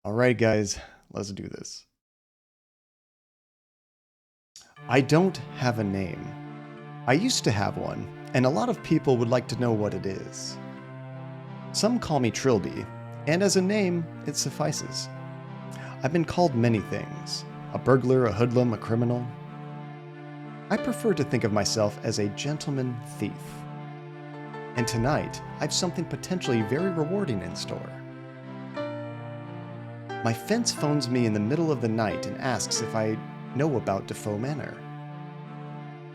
All right, guys, let's do this. I don't have a name. I used to have one, and a lot of people would like to know what it is. Some call me Trilby, and as a name, it suffices. I've been called many things: a burglar, a hoodlum, a criminal. I prefer to think of myself as a gentleman thief. And tonight, I've something potentially very rewarding in store. My fence phones me in the middle of the night and asks if I know about DeFoe Manor.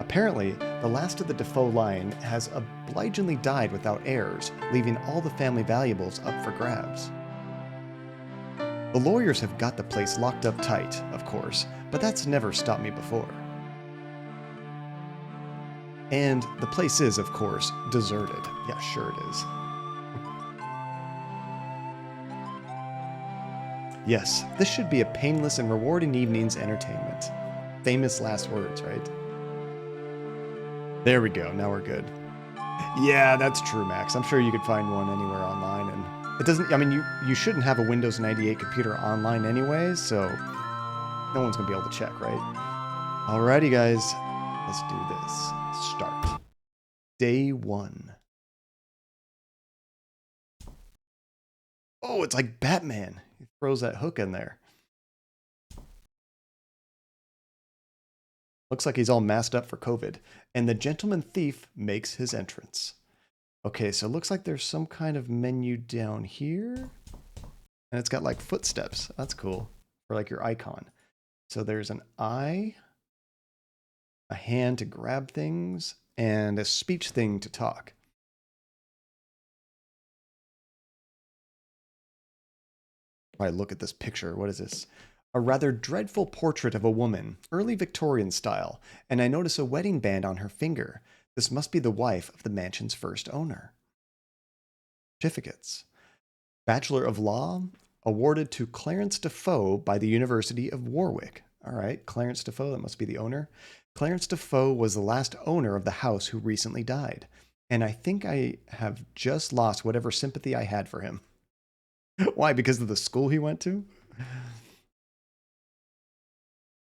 Apparently, the last of the DeFoe line has obligingly died without heirs, leaving all the family valuables up for grabs. The lawyers have got the place locked up tight, of course, but that's never stopped me before. And the place is, of course, deserted. Yeah, sure it is. Yes, this should be a painless and rewarding evening's entertainment. Famous last words, right? There we go, now we're good. Yeah, that's true, Max. I'm sure you could find one anywhere online, and it doesn't, I mean, you shouldn't have a Windows 98 computer online anyway, so no one's gonna be able to check, right? Alrighty, guys, let's do this. Start. Day 1. Oh, it's like Batman. He throws that hook in there. Looks like he's all masked up for COVID. And the gentleman thief makes his entrance. Okay, so it looks like there's some kind of menu down here. And it's got like footsteps. That's cool. For like your icon. So there's an eye, a hand to grab things, and a speech thing to talk. I look at this picture. What is this? A rather dreadful portrait of a woman, early Victorian style, and I notice a wedding band on her finger. This must be the wife of the mansion's first owner. Certificates. Bachelor of Law, awarded to Clarence DeFoe by the University of Warwick. All right, Clarence DeFoe, that must be the owner. Clarence DeFoe was the last owner of the house who recently died, and I think I have just lost whatever sympathy I had for him. Why? Because of the school he went to?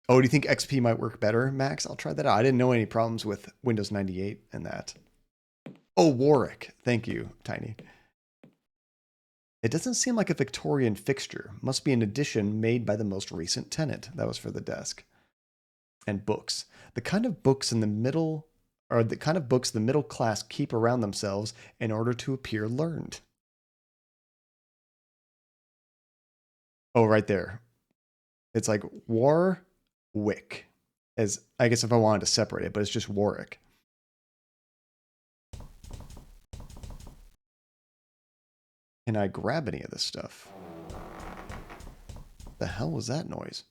Oh, do you think XP might work better, Max? I'll try that out. I didn't know any problems with Windows 98 and that. Oh, Warwick. Thank you, Tiny. It doesn't seem like a Victorian fixture. Must be an addition made by the most recent tenant. That was for the desk. And books. The kind of books in the middle, or the kind of books the middle class keep around themselves in order to appear learned. Oh, right there. It's like Warwick. As I guess if I wanted to separate it, but it's just Warwick. Can I grab any of this stuff? The hell was that noise?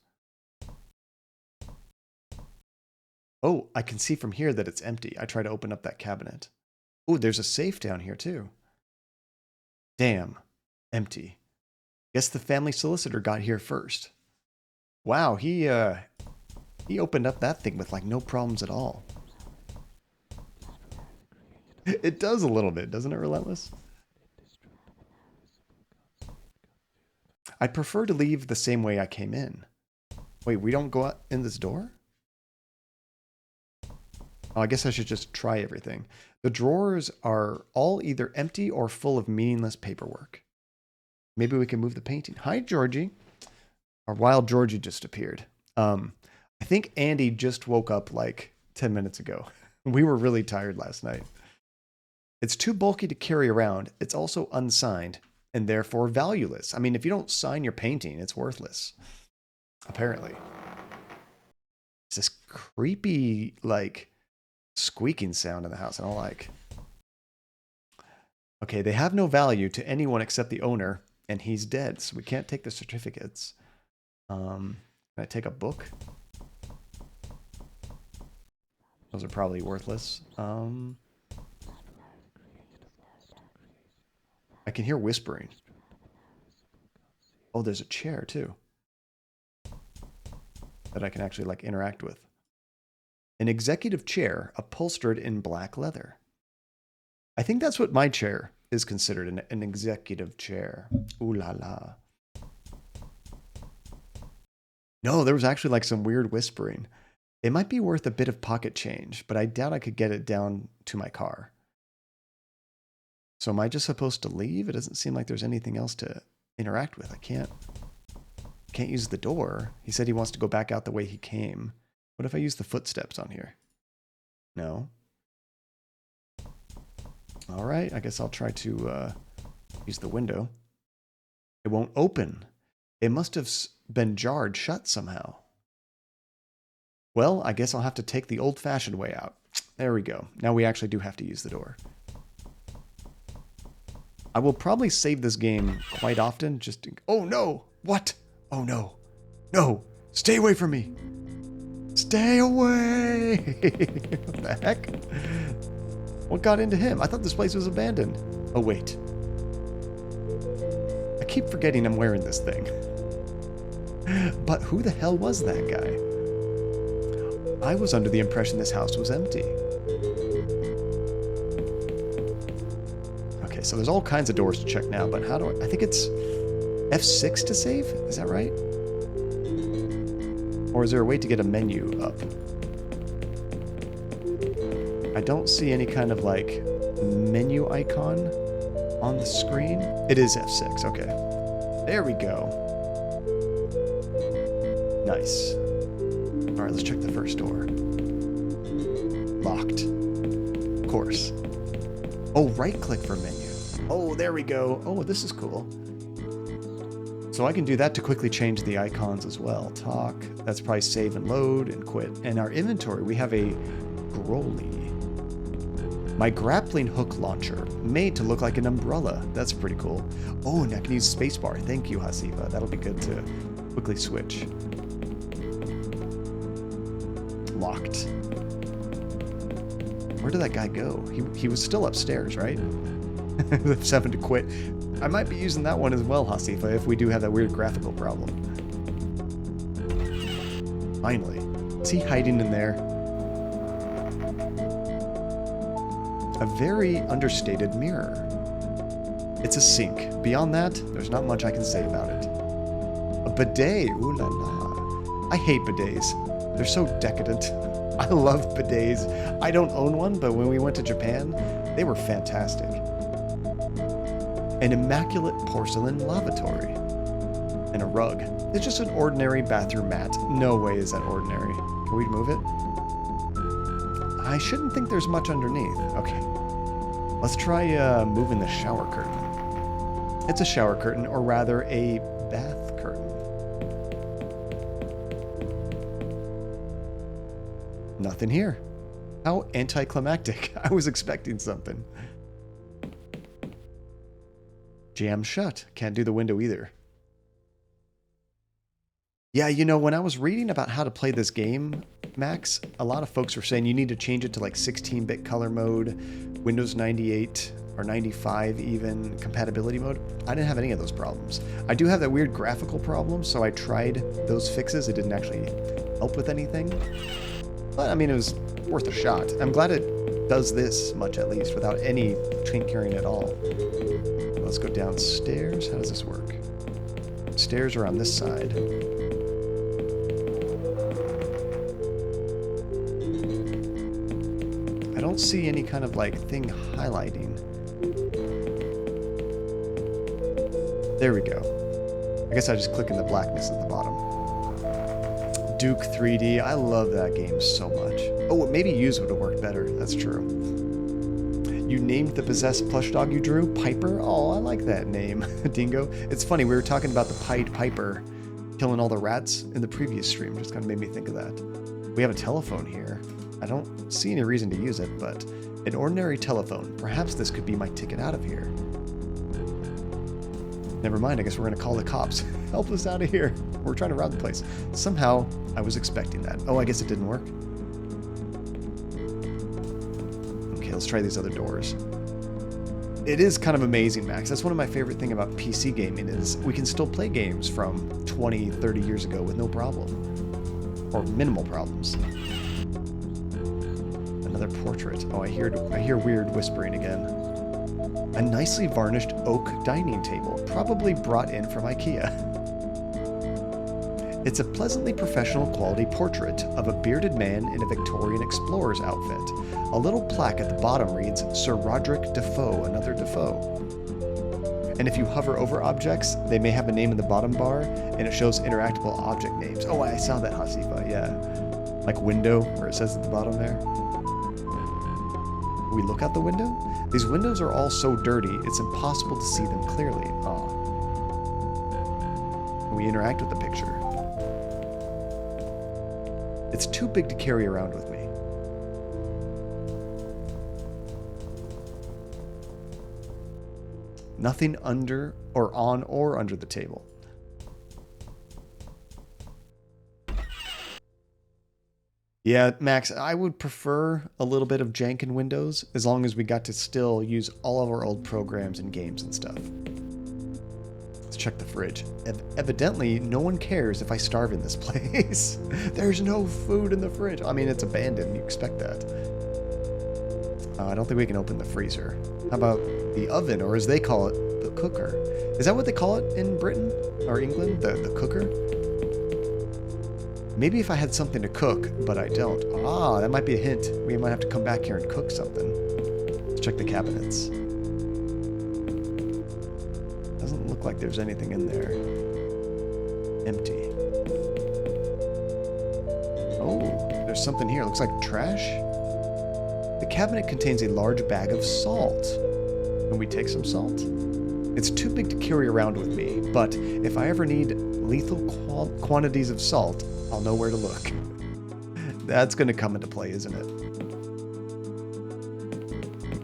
Oh, I can see from here that it's empty. I try to open up that cabinet. Oh, there's a safe down here too. Damn, empty. Guess the family solicitor got here first. Wow, he opened up that thing with like no problems at all. It does a little bit, doesn't it, Relentless? I prefer to leave the same way I came in. Wait, we don't go out in this door? Oh, I guess I should just try everything. The drawers are all either empty or full of meaningless paperwork. Maybe we can move the painting. Hi, Georgie. Our wild Georgie just appeared. I think Andy just woke up like 10 minutes ago. We were really tired last night. It's too bulky to carry around. It's also unsigned and therefore valueless. I mean, if you don't sign your painting, it's worthless. Apparently. It's this creepy, like, squeaking sound in the house I don't like. Okay, they have no value to anyone except the owner, and he's dead, so we can't take the certificates. Can I take a book? Those are probably worthless. I can hear whispering. Oh, there's a chair too that I can actually like interact with. An executive chair upholstered in black leather. I think that's what my chair is considered, an executive chair. Ooh la la. No, there was actually like some weird whispering. It might be worth a bit of pocket change, but I doubt I could get it down to my car. So am I just supposed to leave? It doesn't seem like there's anything else to interact with. I can't use the door. He said he wants to go back out the way he came. What if I use the footsteps on here? No. All right, I guess I'll try to use the window. It won't open. It must have been jarred shut somehow. Well, I guess I'll have to take the old-fashioned way out. There we go. Now we actually do have to use the door. I will probably save this game quite often. Oh no! What? Oh no! No! Stay away from me! Stay away! What the heck? What got into him? I thought this place was abandoned. Oh wait. I keep forgetting I'm wearing this thing. But who the hell was that guy? I was under the impression this house was empty. Okay, so there's all kinds of doors to check now, but how do I think it's F6 to save? Is that right? Or is there a way to get a menu up? I don't see any kind of like menu icon on the screen. It is F6, okay. There we go. Nice. All right, let's check the first door. Locked. Of course. Oh, right click for menu. Oh, there we go. Oh, this is cool. So I can do that to quickly change the icons as well. Talk, that's probably save and load and quit. And our inventory, we have a Growly. My grappling hook launcher, made to look like an umbrella. That's pretty cool. Oh, and I can use spacebar. Thank you, Hasifa. That'll be good to quickly switch. Locked. Where did that guy go? He was still upstairs, right? Just having to quit. I might be using that one as well, Hasifa, if we do have that weird graphical problem. Finally. Is he hiding in there? A very understated mirror. It's a sink. Beyond that, there's not much I can say about it. A bidet. Ooh la la. I hate bidets. They're so decadent. I love bidets. I don't own one, but when we went to Japan, they were fantastic. An immaculate porcelain lavatory. And a rug. It's just an ordinary bathroom mat. No way is that ordinary. Can we move it? I shouldn't think there's much underneath. Okay. Let's try moving the shower curtain. It's a shower curtain, or rather a bath curtain. Nothing here. How anticlimactic. I was expecting something. Jam shut. Can't do the window either. Yeah, you know, when I was reading about how to play this game, Max, a lot of folks were saying you need to change it to like 16-bit color mode, Windows 98 or 95 even, compatibility mode. I didn't have any of those problems. I do have that weird graphical problem, so I tried those fixes. It didn't actually help with anything. But, I mean, it was worth a shot. I'm glad it does this much, at least, without any tinkering at all. Let's go downstairs. How does this work? Stairs are on this side. I don't see any kind of like thing highlighting. There we go. I guess I just click in the blackness at the bottom. Duke 3D. I love that game so much. Oh, maybe use would have worked better. That's true. You named the possessed plush dog you drew Piper? Oh, I like that name. Dingo. It's funny, we were talking about the Pied Piper killing all the rats in the previous stream. Just kind of made me think of that. We have a telephone here. I don't see any reason to use it, but an ordinary telephone. Perhaps this could be my ticket out of here. Never mind, I guess we're going to call the cops. Help us out of here. We're trying to rob the place. Somehow, I was expecting that. Oh, I guess it didn't work. Okay, let's try these other doors. It is kind of amazing, Max. That's one of my favorite things about PC gaming is we can still play games from 20, 30 years ago with no problem. Or minimal problems. Another portrait. Oh, I hear weird whispering again. A nicely varnished oak dining table, probably brought in from IKEA. It's a pleasantly professional quality portrait of a bearded man in a Victorian explorer's outfit. A little plaque at the bottom reads, Sir Roderick DeFoe, another DeFoe. And if you hover over objects, they may have a name in the bottom bar, and it shows interactable object names. Oh, I saw that, Hasifa, yeah. Like window, where it says at the bottom there. We look out the window? These windows are all so dirty, it's impossible to see them clearly. Oh. We interact with the picture. It's too big to carry around with me. Nothing under or on or under the table. Yeah, Max, I would prefer a little bit of jank in Windows as long as we got to still use all of our old programs and games and stuff. Let's check the fridge. Evidently, no one cares if I starve in this place. There's no food in the fridge. I mean, it's abandoned. You expect that. I don't think we can open the freezer. How about the oven, or as they call it, the cooker? Is that what they call it in Britain or England? The cooker? Maybe if I had something to cook, but I don't. Ah, that might be a hint. We might have to come back here and cook something. Let's check the cabinets. Doesn't look like there's anything in there. Empty. Oh, there's something here. Looks like trash. The cabinet contains a large bag of salt. Can we take some salt? It's too big to carry around with me, but if I ever need lethal quantities of salt, I'll know where to look. That's going to come into play, isn't it?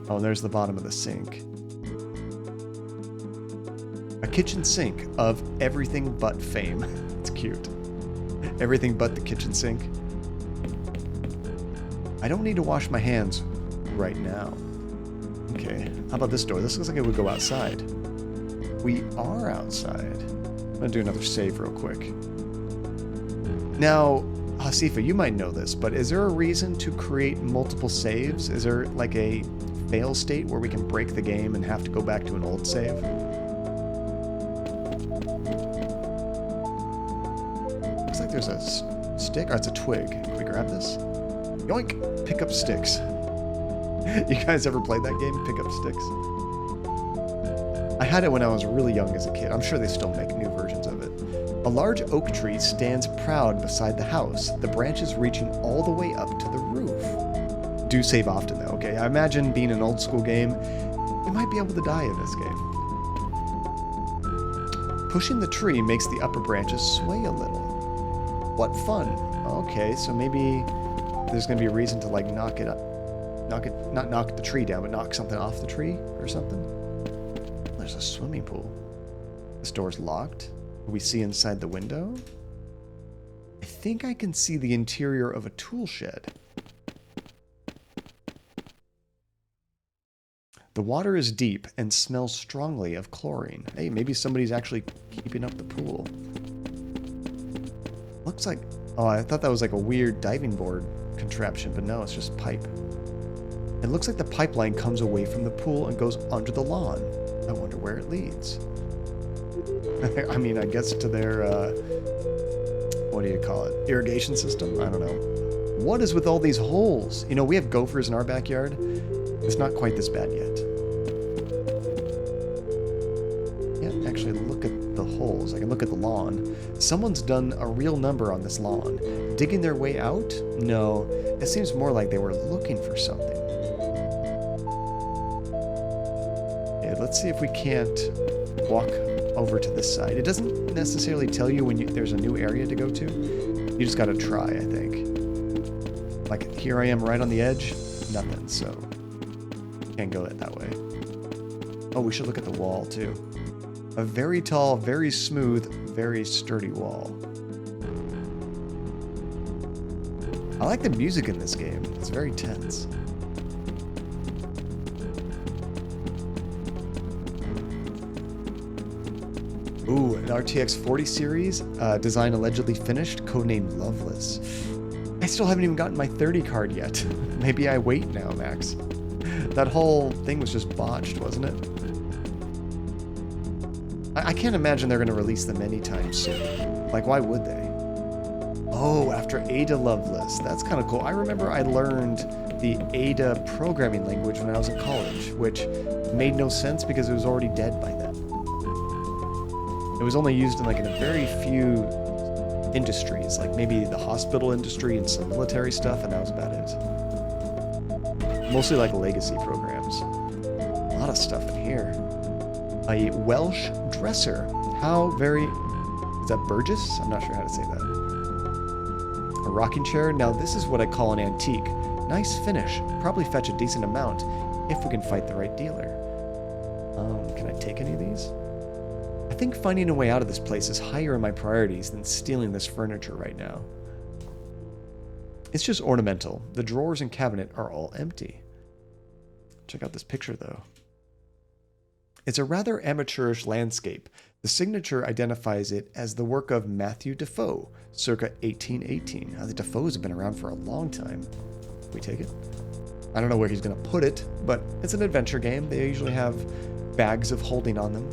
Oh, and there's the bottom of the sink. A kitchen sink of everything but fame. It's cute. Everything but the kitchen sink. I don't need to wash my hands right now. Okay, how about this door? This looks like it would go outside. We are outside. I'm gonna do another save real quick. Now, Hasifa, you might know this, but is there a reason to create multiple saves? Is there like a fail state where we can break the game and have to go back to an old save? Looks like there's a stick. Oh, it's a twig. Can we grab this? Yoink! Pick up sticks. You guys ever played that game? Pick up sticks? I had it when I was really young as a kid. I'm sure they still make new versions of it. A large oak tree stands proud beside the house, the branches reaching all the way up to the roof. Do save often though, okay? I imagine being an old school game, you might be able to die in this game. Pushing the tree makes the upper branches sway a little. What fun. Okay, so maybe there's going to be a reason to like knock it up. Not knock the tree down, but knock something off the tree or something. There's a swimming pool. This door's locked. We see inside the window. I think I can see the interior of a tool shed. The water is deep and smells strongly of chlorine. Hey, maybe somebody's actually keeping up the pool. Looks like... Oh, I thought that was like a weird diving board contraption, but no, it's just pipe. It looks like the pipeline comes away from the pool and goes under the lawn. I wonder where it leads. I mean, I guess to their, what do you call it? Irrigation system? I don't know. What is with all these holes? You know, we have gophers in our backyard. It's not quite this bad yet. Yeah, actually look at the holes. I can look at the lawn. Someone's done a real number on this lawn. Digging their way out? No, it seems more like they were looking for something. Yeah, let's see if we can't walk over to this side. It doesn't necessarily tell you when there's a new area to go to. You just gotta try, I think. Like, here I am right on the edge. Nothing, so... Can't go it that way. Oh, we should look at the wall, too. A very tall, very smooth, very sturdy wall. I like the music in this game. It's very tense. Ooh, an RTX 40 series, design allegedly finished, codenamed Loveless. I still haven't even gotten my 30 card yet. Maybe I wait now, Max. That whole thing was just botched, wasn't it? I can't imagine they're going to release them anytime soon. Like, why would they? Oh, after Ada Lovelace. That's kind of cool. I remember I learned the Ada programming language when I was in college, which made no sense because it was already dead by then. It was only used in like in a very few industries, like maybe the hospital industry and some military stuff, and that was about it. Mostly like legacy programs. A lot of stuff in here. A Welsh dresser. How very... Is that Burgess? I'm not sure how to say that. A rocking chair. Now this is what I call an antique. Nice finish. Probably fetch a decent amount if we can fight the right dealer. Can I take any of these? I think finding a way out of this place is higher in my priorities than stealing this furniture right now. It's just ornamental. The drawers and cabinet are all empty. Check out this picture though. It's a rather amateurish landscape. The signature identifies it as the work of Matthew DeFoe, circa 1818. Now, the DeFoes have been around for a long time. We take it? I don't know where he's going to put it, but it's an adventure game. They usually have bags of holding on them.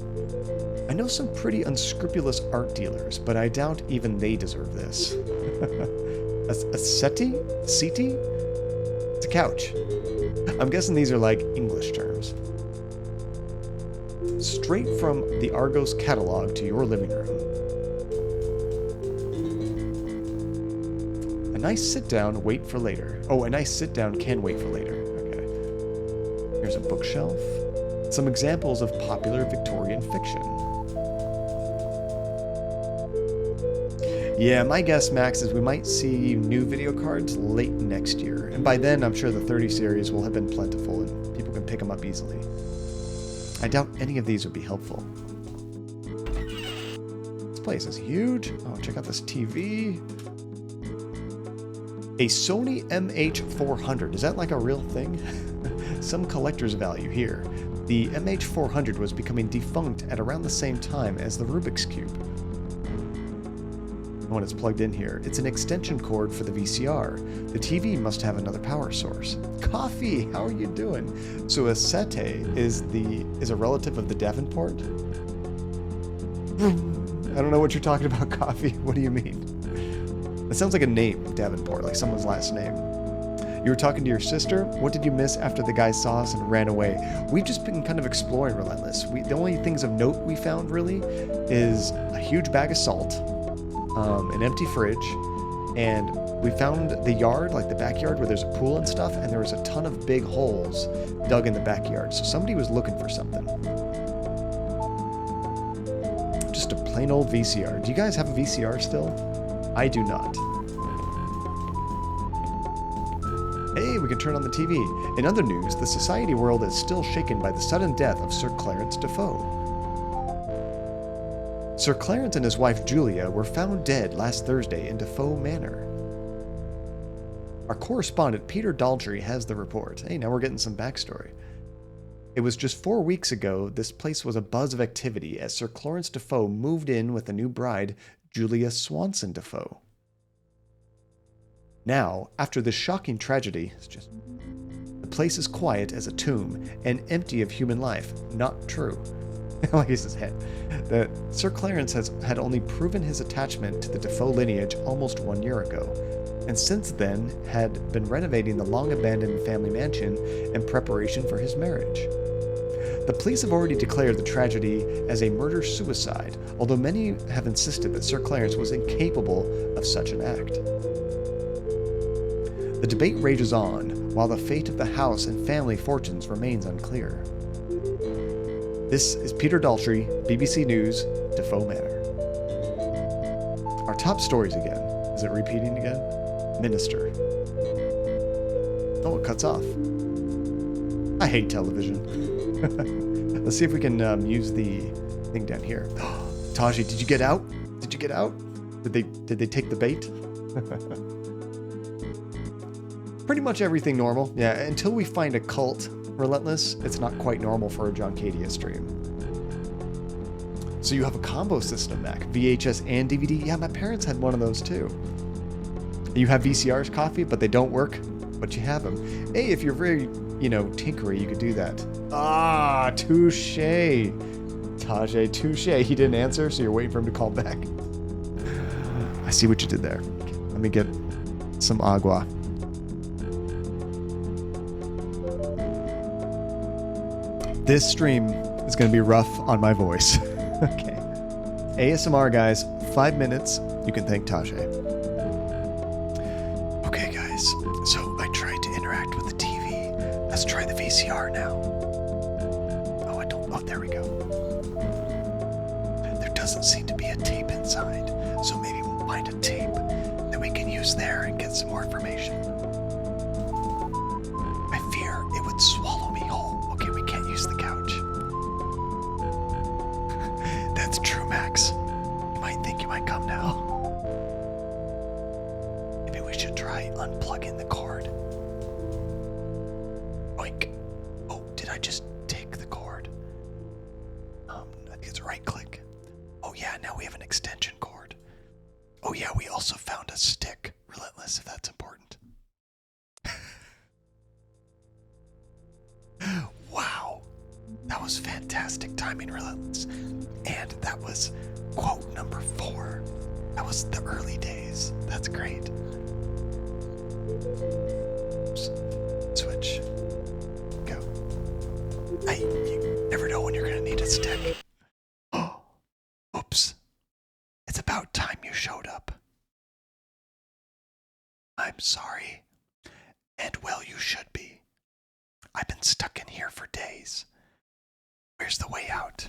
I know some pretty unscrupulous art dealers, but I doubt even they deserve this. A settee? Settee? It's a couch. I'm guessing these are like English terms. Straight from the Argos catalog to your living room. A nice sit-down, wait for later. Oh, a nice sit-down can wait for later. Okay. Here's a bookshelf. Some examples of popular Victorian fiction. Yeah, my guess, Max, is we might see new video cards late next year. And by then, I'm sure the 30 series will have been plentiful and people can pick them up easily. I doubt any of these would be helpful. This place is huge. Oh, check out this TV. A Sony MH400. Is that like a real thing? Some collector's value here. The MH400 was becoming defunct at around the same time as the Rubik's Cube. When it's plugged in here, it's an extension cord for the VCR. The TV must have another power source. Coffee, how are you doing? So a settee is a relative of the Davenport? I don't know what you're talking about, Coffee. What do you mean? It sounds like a name, Davenport, like someone's last name. You were talking to your sister? What did you miss after the guy saw us and ran away? We've just been kind of exploring Relentless. The only things of note we found, really, is a huge bag of salt, an empty fridge, and we found the yard, like the backyard where there's a pool and stuff, and there was a ton of big holes dug in the backyard. So somebody was looking for something. Just a plain old VCR. Do you guys have a VCR still? I do not. Hey, we can turn on the TV. In other news, the society world is still shaken by the sudden death of Sir Clarence DeFoe. Sir Clarence and his wife Julia were found dead last Thursday in DeFoe Manor. Our correspondent Peter Daltrey has the report. Hey, now we're getting some backstory. It was just 4 weeks ago this place was a buzz of activity as Sir Clarence DeFoe moved in with a new bride, Julia Swanson DeFoe. Now, after this shocking tragedy, the place is quiet as a tomb and empty of human life. Not true. Like he says, that Sir Clarence had only proven his attachment to the DeFoe lineage almost 1 year ago, and since then had been renovating the long-abandoned family mansion in preparation for his marriage. The police have already declared the tragedy as a murder-suicide, although many have insisted that Sir Clarence was incapable of such an act. The debate rages on, while the fate of the house and family fortunes remains unclear. This is Peter Daltrey, BBC News, DeFoe Manor. Our top stories again. Is it repeating again? Minister. Oh, it cuts off. I hate television. Let's see if we can use the thing down here. Taji, did you get out? Did you get out? Did they take the bait? Pretty much everything normal. Yeah, until we find a cult Relentless, it's not quite normal for a Joncadia stream. So you have a combo system, Mac. VHS and DVD? Yeah, my parents had one of those too. You have VCRs, Coffee, but they don't work, but you have them. Hey, if you're very, tinkery, you could do that. Ah, touche. Tajay, touche. He didn't answer, so you're waiting for him to call back. I see what you did there. Let me get some agua. This stream is going to be rough on my voice. Okay. ASMR, guys. 5 minutes. You can thank Tajay. Okay, guys. So I tried to interact with the TV. Let's try the VCR now. Oh, I don't. Oh, there we go. There doesn't seem to be a tape inside. So maybe we'll find a tape that we can use there and get some more information. I fear it would swallow me whole. Okay, we can't use the couch. That's true, Max. You might think you might come now. Maybe we should try unplugging the cord. Oink. Oh, did I just take the cord? I think it's right click. Oh yeah, now we have an extension cord. Oh yeah, we also found a stick. Relentless, if that's important. Wow. That was fantastic timing, Relentless. And that was quote number 4. That was the early days. That's great. Oops. Switch. Go. Hey, you never know when you're going to need a stick. Oh, oops. It's about time you showed up. I'm sorry. And well, you should be. I've been stuck in here for days. Where's the way out?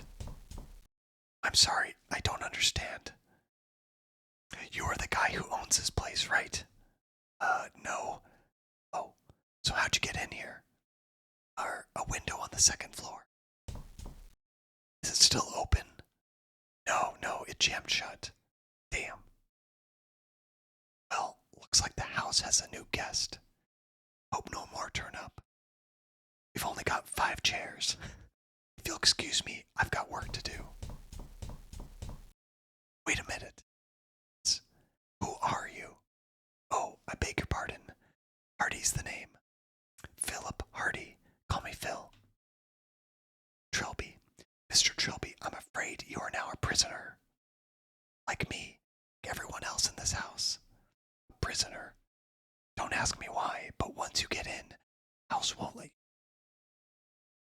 I'm sorry, I don't understand. You are the guy who owns this place, right? No. Oh, so how'd you get in here? A window on the 2nd floor. Is it still open? No, it jammed shut. Damn. Well, looks like the house has a new guest. Hope no more turn up. We've only got 5 chairs. If you'll excuse me, I've got work to do. Wait a minute. Who are you? Oh, I beg your pardon. Hardy's the name. Philip Hardy. Call me Phil. Trilby. Mr. Trilby, I'm afraid you are now a prisoner. Like me, like everyone else in this house. A prisoner. Don't ask me why, but once you get in, the house won't let you.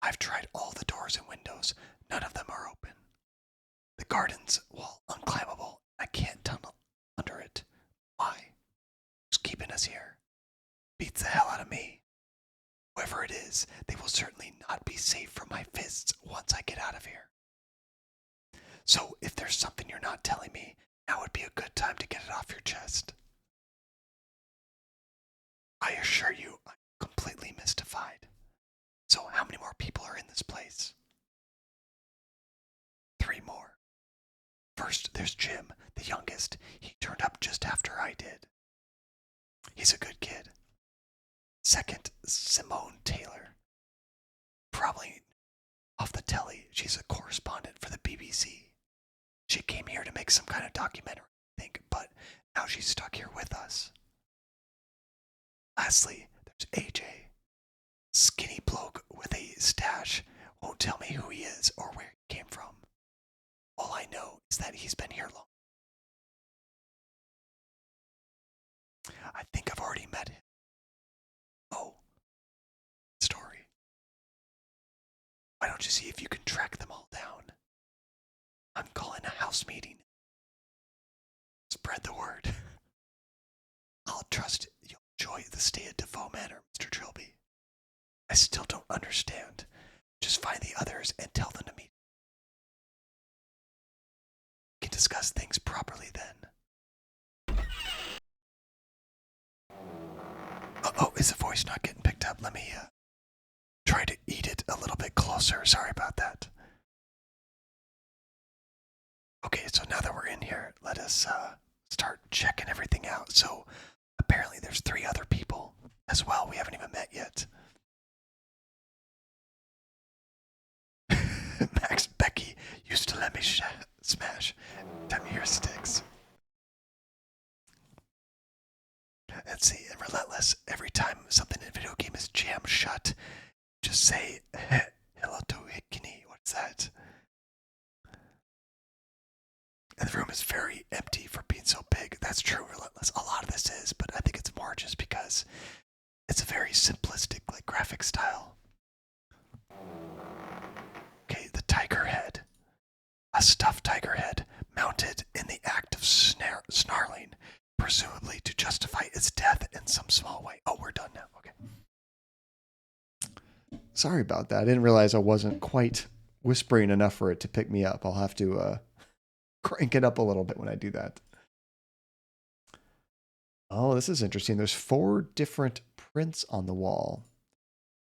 I've tried all the doors and windows. None of them are open. The garden's wall unclimbable. I can't tunnel under it. Why? Who's keeping us here? Beats the hell out of me. Whoever it is, they will certainly not be safe from my fists once I get out of here. So if there's something you're not telling me, now would be a good time to get it off your chest. I assure you, I'm completely mystified. So how many more people are in this place? 3 more. First, there's Jim, the youngest. He turned up just after I did. He's a good kid. Second, Simone Taylor. Probably off the telly. She's a correspondent for the BBC. She came here to make some kind of documentary, I think, but now she's stuck here with us. Lastly, there's AJ. Skinny bloke with a stash. Won't tell me who he is or where he came from. All I know is that he's been here long. I think I've already met him. Oh. Story. Why don't you see if you can track them all down? I'm calling a house meeting. Spread the word. I'll trust you'll enjoy the stay at DeFoe Manor, Mr. Trilby. I still don't understand. Just find the others and tell them to meet. We can discuss things properly then. Uh-oh, is the voice not getting picked up? Let me try to eat it a little bit closer. Sorry about that. Okay, so now that we're in here, let us start checking everything out. So apparently there's 3 other people as well we haven't even met yet. Max Becky used to let me smash. Time to hear sticks. Let's see, and Relentless, every time something in a video game is jammed shut, just say, hello to Hikini. What's that? And the room is very empty for being so big. That's true, Relentless. A lot of this presumably to justify its death in some small way. Oh, we're done now. Okay. Sorry about that. I didn't realize I wasn't quite whispering enough for it to pick me up. I'll have to crank it up a little bit when I do that. Oh, this is interesting. There's 4 different prints on the wall.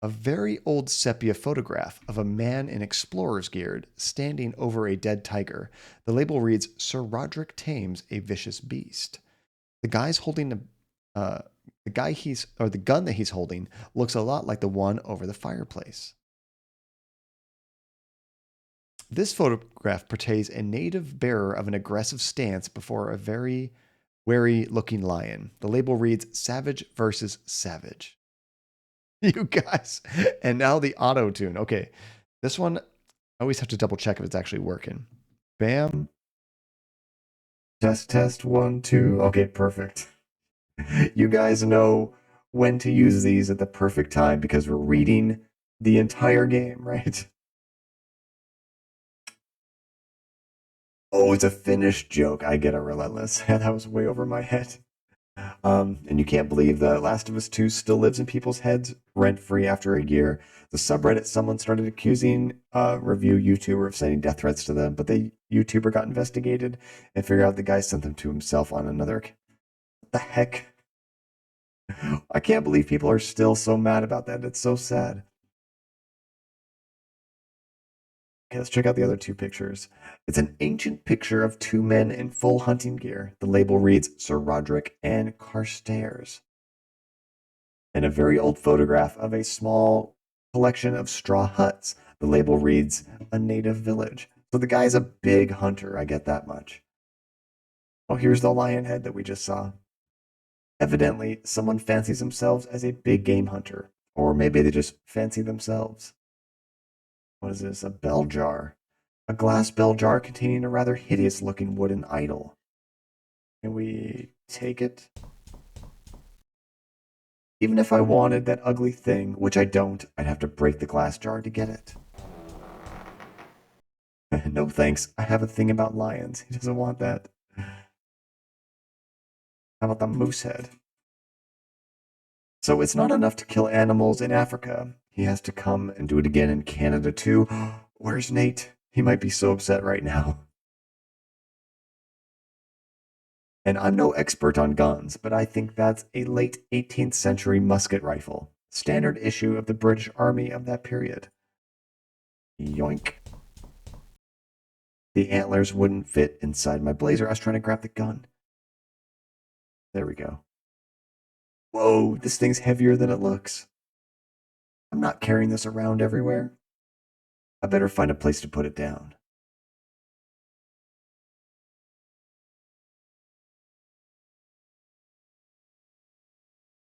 A very old sepia photograph of a man in explorer's gear standing over a dead tiger. The label reads, Sir Roderick tames a vicious beast. The guy's holding the gun that he's holding looks a lot like the one over the fireplace. This photograph portrays a native bearer of an aggressive stance before a very wary looking lion. The label reads Savage versus Savage. You guys. And now the auto tune. Okay. This one, I always have to double check if it's actually working. Bam. Test 1, 2. Okay, perfect. You guys know when to use these at the perfect time because we're reading the entire game, right? Oh, it's a finished joke. I get a relentless. That was way over my head. And you can't believe that Last of Us 2 still lives in people's heads rent-free after a year. The subreddit, someone started accusing a review YouTuber of sending death threats to them, but the YouTuber got investigated and figured out the guy sent them to himself on another. What the heck? I can't believe people are still so mad about that. It's so sad. Okay, let's check out the other 2 pictures. It's an ancient picture of 2 men in full hunting gear. The label reads Sir Roderick and Carstairs. And a very old photograph of a small collection of straw huts. The label reads A Native Village. So the guy's a big hunter, I get that much. Oh, here's the lion head that we just saw. Evidently, someone fancies themselves as a big game hunter. Or maybe they just fancy themselves. What is this? A bell jar. A glass bell jar containing a rather hideous looking wooden idol. Can we take it? Even if I wanted that ugly thing, which I don't, I'd have to break the glass jar to get it. No thanks. I have a thing about lions. He doesn't want that. How about the moose head? So it's not enough to kill animals in Africa. He has to come and do it again in Canada too. Where's Nate? He might be so upset right now. And I'm no expert on guns, but I think that's a late 18th century musket rifle. Standard issue of the British Army of that period. Yoink. The antlers wouldn't fit inside my blazer. I was trying to grab the gun. There we go. Whoa, this thing's heavier than it looks. I'm not carrying this around everywhere. I better find a place to put it down.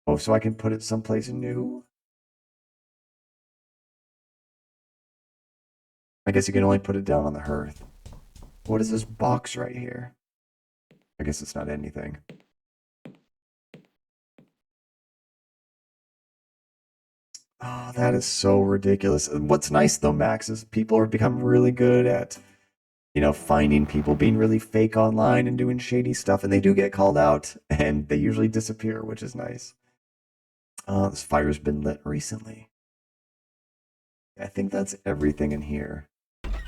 Oh, so I can put it someplace new? I guess you can only put it down on the hearth. What is this box right here? I guess it's not anything. Oh, that is so ridiculous. What's nice though, Max, is people have become really good at, finding people being really fake online and doing shady stuff, and they do get called out, and they usually disappear, which is nice. This fire's been lit recently. I think that's everything in here.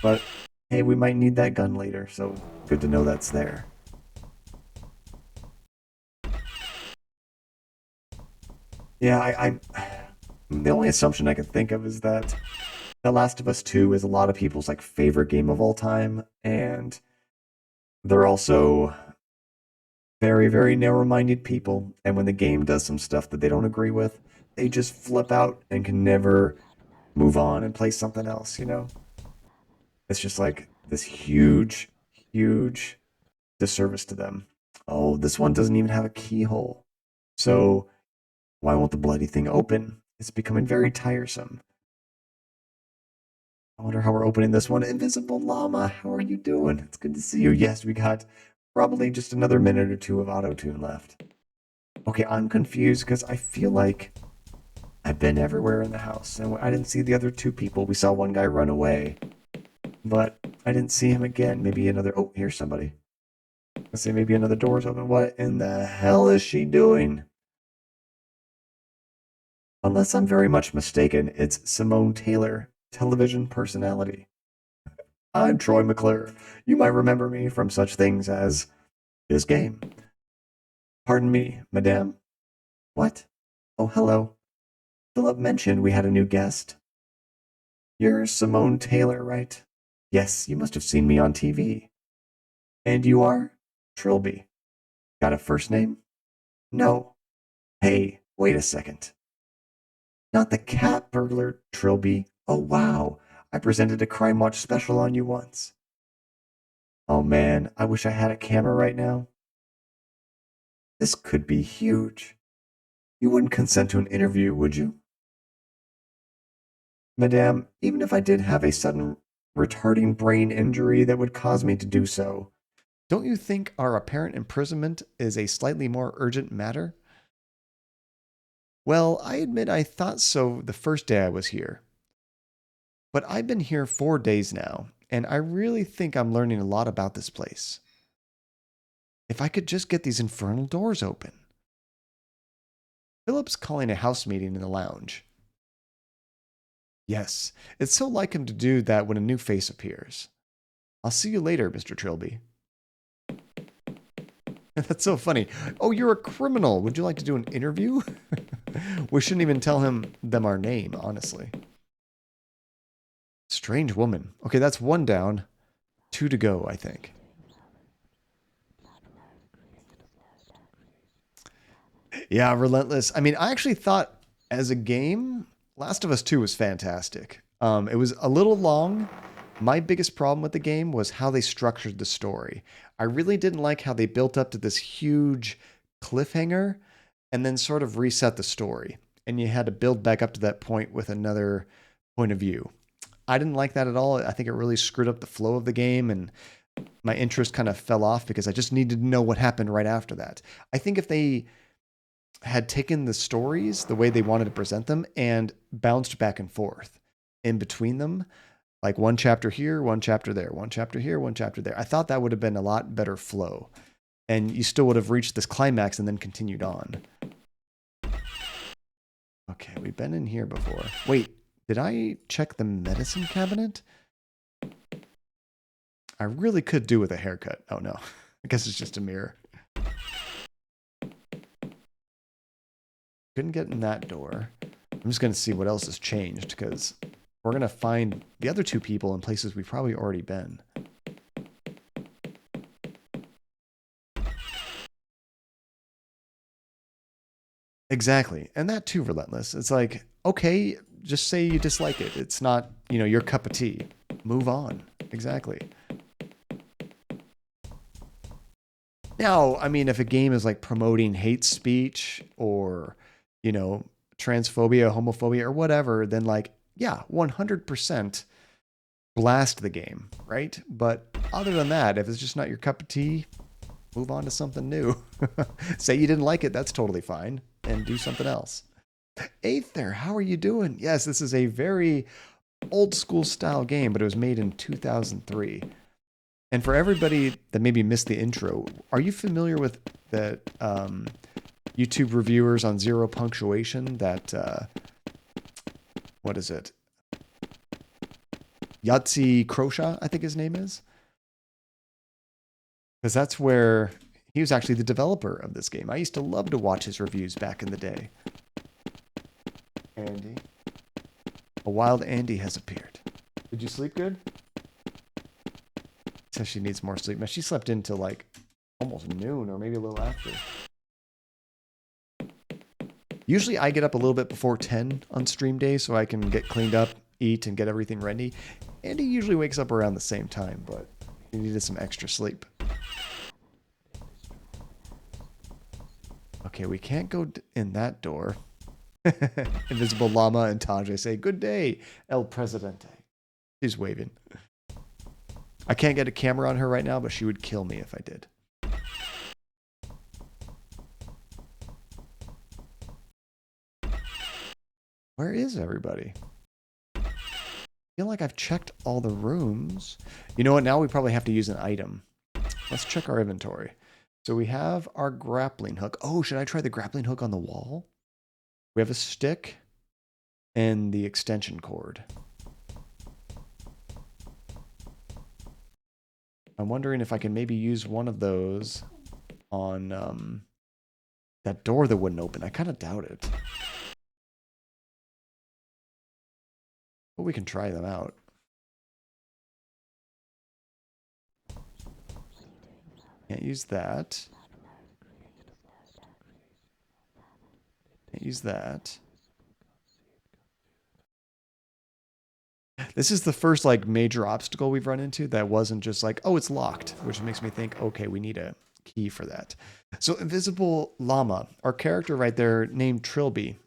But, hey, we might need that gun later, so good to know that's there. Yeah, the only assumption I can think of is that The Last of Us 2 is a lot of people's favorite game of all time, and they're also very, very narrow-minded people, and when the game does some stuff that they don't agree with, they just flip out and can never move on and play something else, It's just this huge, huge disservice to them. Oh, this one doesn't even have a keyhole. So why won't the bloody thing open? It's becoming very tiresome. I wonder how we're opening this one. Invisible Llama, how are you doing? It's good to see you. Yes, we got probably just another minute or 2 of auto-tune left. Okay, I'm confused because I feel like I've been everywhere in the house, and I didn't see the other 2 people. We saw one guy run away, but I didn't see him again. Maybe another... Oh, here's somebody. Let's see, maybe another door's open. What in the hell is she doing? Unless I'm very much mistaken, it's Simone Taylor, television personality. I'm Troy McClure. You might remember me from such things as this game. Pardon me, madame. What? Oh, hello. Philip mentioned we had a new guest. You're Simone Taylor, right? Yes, you must have seen me on TV. And you are? Trilby. Got a first name? No. Hey, wait a second. Not the cat burglar, Trilby. Oh, wow. I presented a Crime Watch special on you once. Oh man, I wish I had a camera right now. This could be huge. You wouldn't consent to an interview, would you? Madame, even if I did have a sudden retarding brain injury that would cause me to do so, don't you think our apparent imprisonment is a slightly more urgent matter? Well, I admit I thought so the first day I was here. But I've been here 4 days now, and I really think I'm learning a lot about this place. If I could just get these infernal doors open. Philip's calling a house meeting in the lounge. Yes, it's so like him to do that when a new face appears. I'll see you later, Mr. Trilby. That's so funny. Oh, you're a criminal. Would you like to do an interview? We shouldn't even tell them our name, honestly. Strange woman. Okay, that's one down. 2 to go, I think. Yeah, Relentless. I mean, I actually thought as a game, Last of Us 2 was fantastic. It was a little long. My biggest problem with the game was how they structured the story. I really didn't like how they built up to this huge cliffhanger and then sort of reset the story. And you had to build back up to that point with another point of view. I didn't like that at all. I think it really screwed up the flow of the game, and my interest kind of fell off because I just needed to know what happened right after that. I think if they had taken the stories the way they wanted to present them and bounced back and forth in between them, like one chapter here, one chapter there, one chapter here, one chapter there, I thought that would have been a lot better flow. And you still would have reached this climax and then continued on. Okay, we've been in here before. Wait, did I check the medicine cabinet? I really could do with a haircut. Oh no, I guess it's just a mirror. Couldn't get in that door. I'm just going to see what else has changed because we're going to find the other 2 people in places we've probably already been. Exactly. And that too, Relentless. It's like, okay, just say you dislike it. It's not, your cup of tea. Move on. Exactly. Now, I mean, if a game is like promoting hate speech or, transphobia, homophobia, or whatever, then like, yeah, 100% blast the game, right? But other than that, if it's just not your cup of tea, move on to something new. Say you didn't like it, that's totally fine, and do something else. Eighth there, how are you doing? Yes, this is a very old school style game, but it was made in 2003. And for everybody that maybe missed the intro, are you familiar with the YouTube reviewers on Zero Punctuation that, what is it? Yahtzee Croshaw, I think his name is. Because that's where he was actually the developer of this game. I used to love to watch his reviews back in the day. Andy. A wild Andy has appeared. Did you sleep good? Says she needs more sleep. Now, she slept in till like almost noon or maybe a little after. Usually I get up a little bit before 10 on stream day so I can get cleaned up, eat, and get everything ready. Andy usually wakes up around the same time, but he needed some extra sleep. Okay, we can't go in that door. Invisible Llama and Tajay say, "Good day, El Presidente." She's waving. I can't get a camera on her right now, but she would kill me if I did. Where is everybody? I feel like I've checked all the rooms. You know what? Now we probably have to use an item. Let's check our inventory. So we have our grappling hook. Oh, should I try the grappling hook on the wall? We have a stick and the extension cord. I'm wondering if I can maybe use one of those on that door that wouldn't open. I kind of doubt it. But we can try them out. Can't use that. Can't use that. This is the first like major obstacle we've run into that wasn't just like, oh, it's locked, which makes me think, okay, we need a key for that. So Invisible Llama, our character right there named Trilby,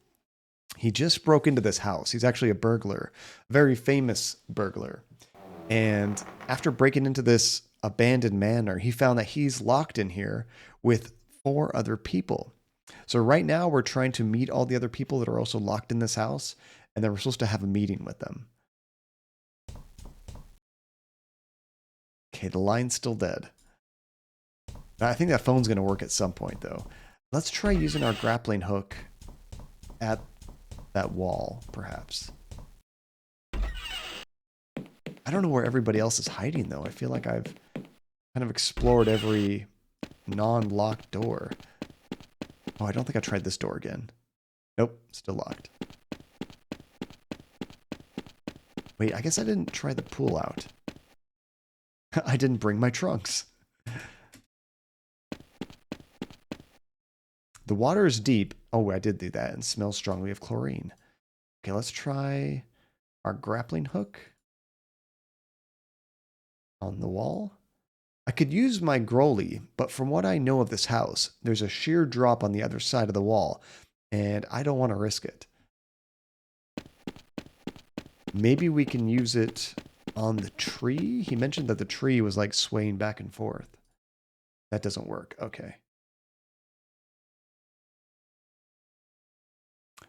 he just broke into this house. He's actually a burglar, a very famous burglar. And after breaking into this abandoned manor, he found that he's locked in here with 4 other people. So right now we're trying to meet all the other people that are also locked in this house, and then we're supposed to have a meeting with them. Okay, the line's still dead. I think that phone's going to work at some point, though. Let's try using our grappling hook at that wall, perhaps. I don't know where everybody else is hiding, though. I feel like I've kind of explored every non-locked door. Oh, I don't think I tried this door again. Nope, still locked. Wait, I guess I didn't try the pool out. I didn't bring my trunks. The water is deep. Oh, I did do that and smells strongly of chlorine. Okay, let's try our grappling hook on the wall. I could use my Growly, but from what I know of this house, there's a sheer drop on the other side of the wall, and I don't want to risk it. Maybe we can use it on the tree? He mentioned that the tree was like swaying back and forth. That doesn't work. Okay.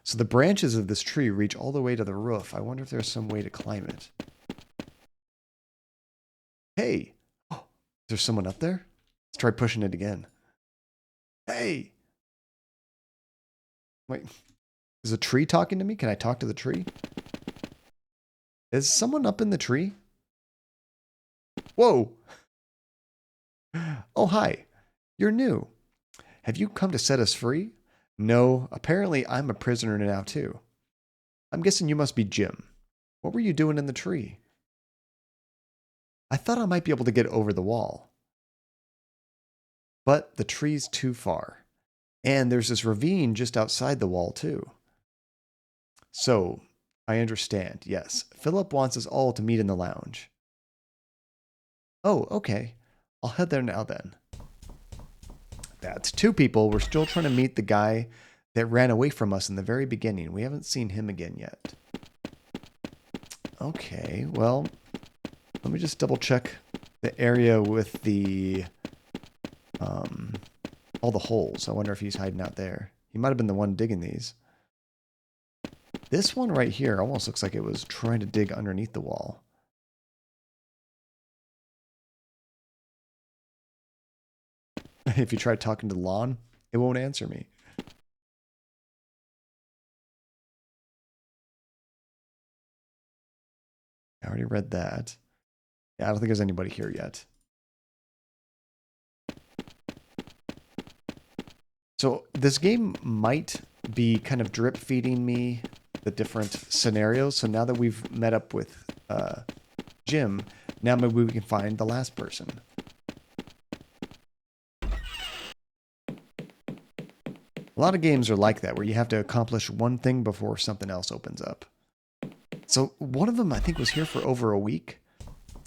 So the branches of this tree reach all the way to the roof. I wonder if there's some way to climb it. Hey! Oh, is there someone up there? Let's try pushing it again. Hey! Wait. Is a tree talking to me? Can I talk to the tree? Is someone up in the tree? Whoa! Oh, hi. You're new. Have you come to set us free? No, apparently I'm a prisoner now too. I'm guessing you must be Jim. What were you doing in the tree? I thought I might be able to get over the wall. But the tree's too far. And there's this ravine just outside the wall too. So, I understand, yes. Philip wants us all to meet in the lounge. Oh, okay. I'll head there now then. That's 2 people. We're still trying to meet the guy that ran away from us in the very beginning. We haven't seen him again yet. Okay, well, let me just double check the area with the, all the holes. I wonder if he's hiding out there. He might have been the one digging these. This one right here almost looks like it was trying to dig underneath the wall. If you try talking to the lawn, it won't answer me. I already read that. Yeah, I don't think there's anybody here yet. So this game might be kind of drip feeding me the different scenarios. So now that we've met up with Jim, now maybe we can find the last person. A lot of games are like that, where you have to accomplish one thing before something else opens up. So one of them, I think, was here for over a week.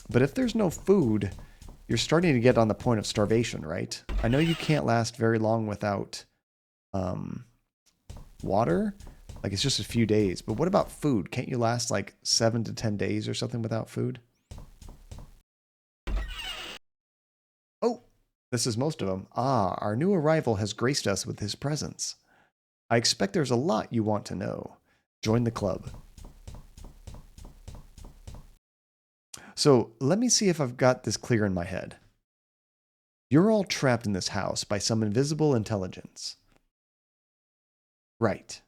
But if there's no food, you're starting to get on the point of starvation, right? I know you can't last very long without water. Like, it's just a few days. But what about food? Can't you last like 7 to 10 days or something without food? Oh! This is most of them. Ah, our new arrival has graced us with his presence. I expect there's a lot you want to know. Join the club. So let me see if I've got this clear in my head. You're all trapped in this house by some invisible intelligence. Right.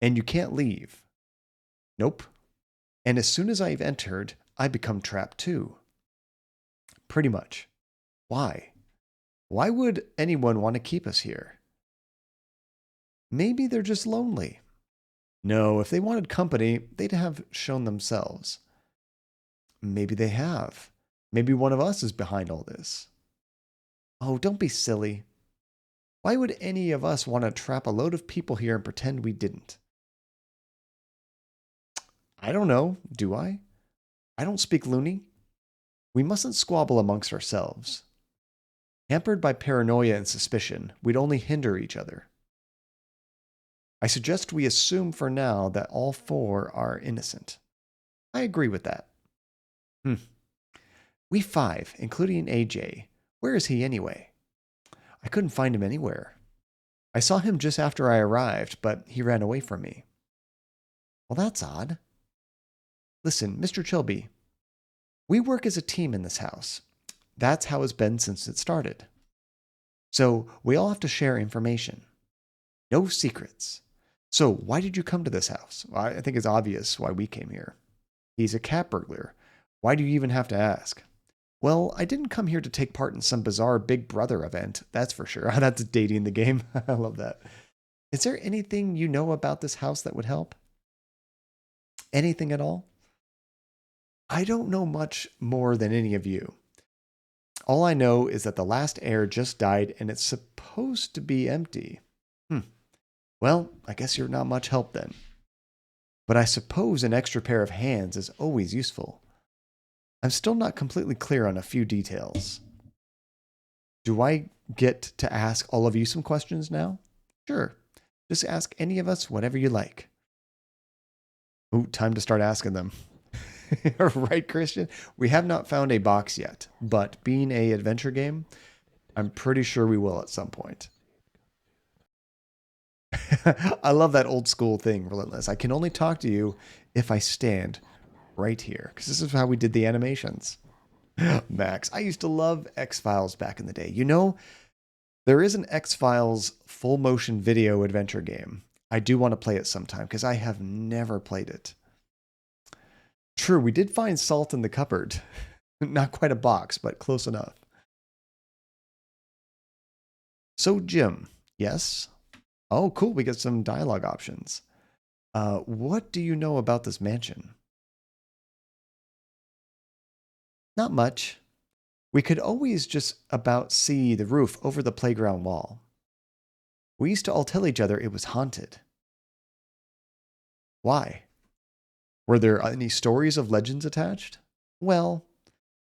And you can't leave. Nope. And as soon as I've entered, I become trapped too. Pretty much. Why? Why would anyone want to keep us here? Maybe they're just lonely. No, if they wanted company, they'd have shown themselves. Maybe they have. Maybe one of us is behind all this. Oh, don't be silly. Why would any of us want to trap a load of people here and pretend we didn't? I don't know, do I? I don't speak loony. We mustn't squabble amongst ourselves. Hampered by paranoia and suspicion, we'd only hinder each other. I suggest we assume for now that all four are innocent. I agree with that. We five, including AJ. Where is he anyway? I couldn't find him anywhere. I saw him just after I arrived, but he ran away from me. Well, that's odd. Listen, Mr. Trilby, we work as a team in this house. That's how it's been since it started. So we all have to share information. No secrets. So why did you come to this house? Well, I think it's obvious why we came here. He's a cat burglar. Why do you even have to ask? Well, I didn't come here to take part in some bizarre Big Brother event, that's for sure. That's dating the game. I love that. Is there anything you know about this house that would help? Anything at all? I don't know much more than any of you. All I know is that the last heir just died and it's supposed to be empty. Well, I guess you're not much help then. But I suppose an extra pair of hands is always useful. I'm still not completely clear on a few details. Do I get to ask all of you some questions now? Sure. Just ask any of us whatever you like. Ooh, time to start asking them. Right, Christian? We have not found a box yet, but being an adventure game, I'm pretty sure we will at some point. I love that old school thing, Relentless. I can only talk to you if I stand right here, because this is how we did the animations. Max, I used to love X-Files back in the day. You know, there is an X-Files full motion video adventure game. I do want to play it sometime, because I have never played it. True, we did find salt in the cupboard. Not quite a box, but close enough. So, Jim, yes? Oh, cool, we get some dialogue options. What do you know about this mansion? Not much. We could always just about see the roof over the playground wall. We used to all tell each other it was haunted. Why? Were there any stories of legends attached? Well,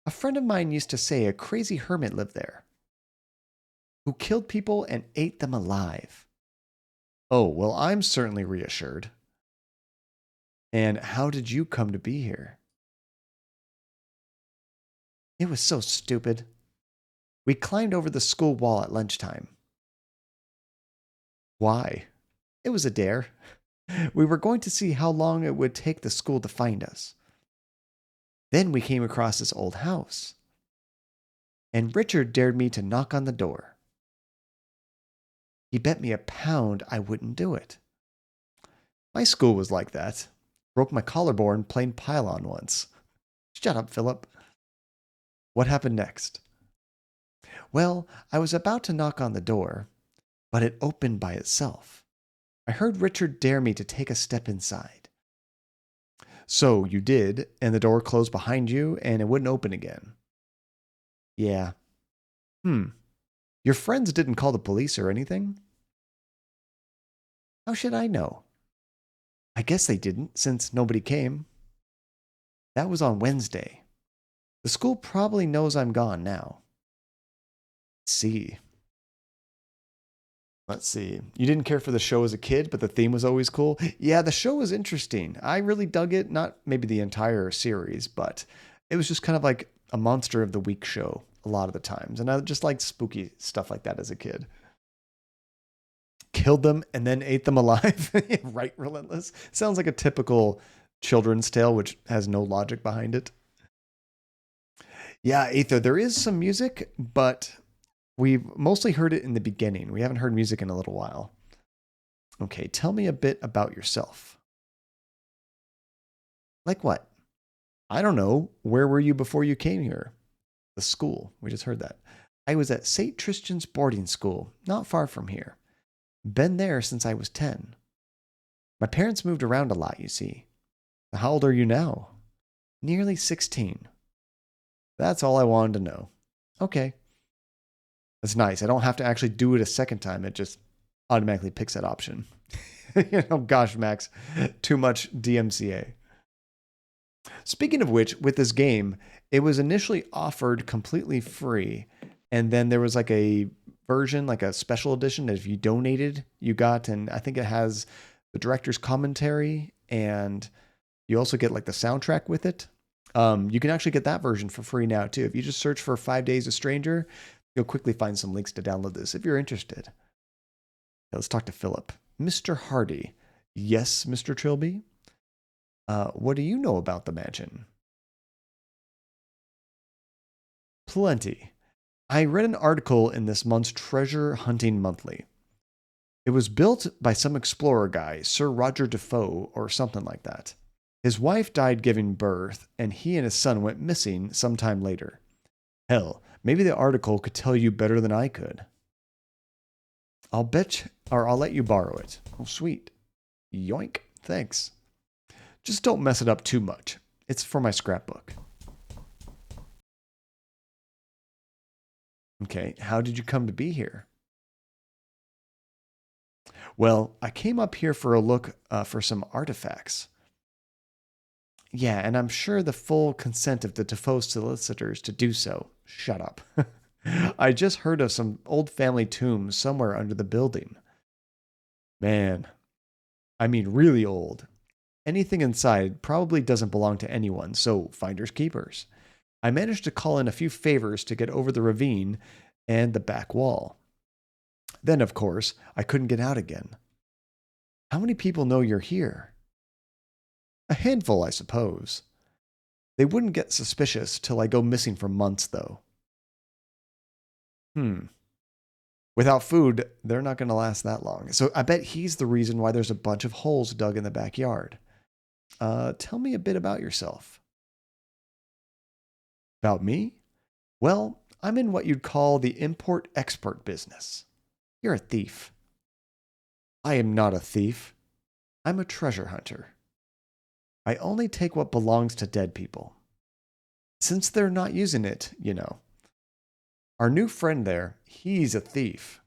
a friend of mine used to say a crazy hermit lived there, who killed people and ate them alive. Oh, well, I'm certainly reassured. And how did you come to be here? It was so stupid. We climbed over the school wall at lunchtime. Why? It was a dare. We were going to see how long it would take the school to find us. Then we came across this old house. And Richard dared me to knock on the door. He bet me £1 I wouldn't do it. My school was like that. Broke my collarbone playing pylon once. Shut up, Philip. What happened next? Well, I was about to knock on the door, but it opened by itself. I heard Richard dare me to take a step inside. So you did, and the door closed behind you, and it wouldn't open again. Yeah. Your friends didn't call the police or anything? How should I know? I guess they didn't, since nobody came. That was on Wednesday. The school probably knows I'm gone now. Let's see. You didn't care for the show as a kid, but the theme was always cool. Yeah, the show was interesting. I really dug it. Not maybe the entire series, but it was just kind of like a Monster of the Week show a lot of the times. And I just liked spooky stuff like that as a kid. Killed them and then ate them alive. Right, Relentless. Sounds like a typical children's tale, which has no logic behind it. Yeah, Aether, there is some music, but We've mostly heard it in the beginning. We haven't heard music in a little while. Okay, tell me a bit about yourself. Like what? I don't know. Where were you before you came here? The school. We just heard that. I was at St. Tristan's boarding school, not far from here. Been there since I was 10. My parents moved around a lot, you see. How old are you now? Nearly 16. That's all I wanted to know. Okay. That's nice. I don't have to actually do it a second time. It just automatically picks that option. Gosh, Max, too much DMCA. Speaking of which, with this game, it was initially offered completely free. And then there was like a version, like a special edition that if you donated, you got. And I think it has the director's commentary and you also get like the soundtrack with it. You can actually get that version for free now too. If you just search for 5 Days a Stranger, you'll quickly find some links to download this if you're interested. Now let's talk to Philip. Mr. Hardy. Yes, Mr. Trilby? What do you know about the mansion? Plenty. I read an article in this month's Treasure Hunting Monthly. It was built by some explorer guy, Sir Roger DeFoe, or something like that. His wife died giving birth, and he and his son went missing sometime later. Hell, maybe the article could tell you better than I could. I'll let you borrow it. Oh, sweet. Yoink. Thanks. Just don't mess it up too much. It's for my scrapbook. Okay, how did you come to be here? Well, I came up here for a look for some artifacts. Yeah, and I'm sure the full consent of the DeFoe solicitors to do so. Shut up. I just heard of some old family tombs somewhere under the building. Man, I mean really old. Anything inside probably doesn't belong to anyone, so finders keepers. I managed to call in a few favors to get over the ravine and the back wall. Then, of course, I couldn't get out again. How many people know you're here? A handful, I suppose. They wouldn't get suspicious till I go missing for months, though. Without food, they're not going to last that long. So I bet he's the reason why there's a bunch of holes dug in the backyard. Tell me a bit about yourself. About me? Well, I'm in what you'd call the import-export business. You're a thief. I am not a thief. I'm a treasure hunter. I only take what belongs to dead people. Since they're not using it, you know. Our new friend there, he's a thief.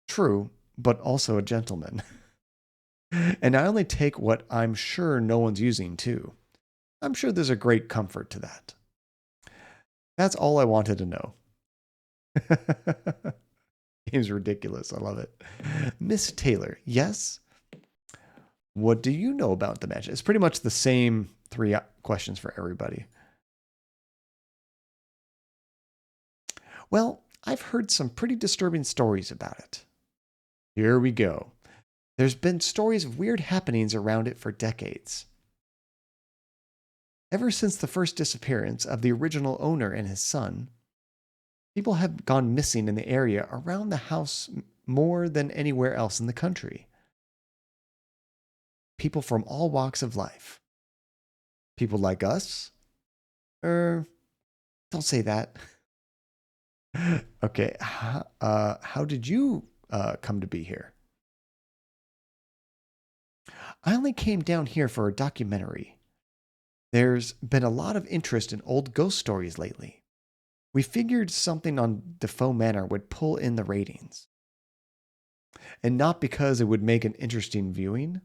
True, but also a gentleman. And I only take what I'm sure no one's using, too. I'm sure there's a great comfort to that. That's all I wanted to know. Game's ridiculous. I love it. Miss Taylor, yes? What do you know about the mansion? It's pretty much the same 3 questions for everybody. Well, I've heard some pretty disturbing stories about it. Here we go. There's been stories of weird happenings around it for decades. Ever since the first disappearance of the original owner and his son, people have gone missing in the area around the house more than anywhere else in the country. People from all walks of life. People like us? Don't say that. Okay, how did you come to be here? I only came down here for a documentary. There's been a lot of interest in old ghost stories lately. We figured something on DeFoe Manor would pull in the ratings. And not because it would make an interesting viewing.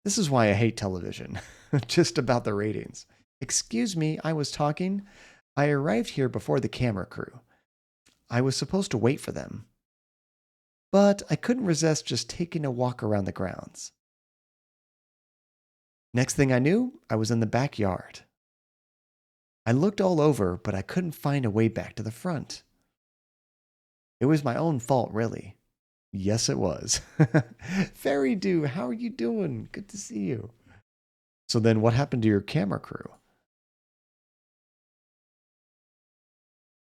This is why I hate television. Just about the ratings. Excuse me, I was talking. I arrived here before the camera crew. I was supposed to wait for them. But I couldn't resist just taking a walk around the grounds. Next thing I knew, I was in the backyard. I looked all over, but I couldn't find a way back to the front. It was my own fault, really. Yes, it was. Fairy Dew, how are you doing? Good to see you. So then what happened to your camera crew?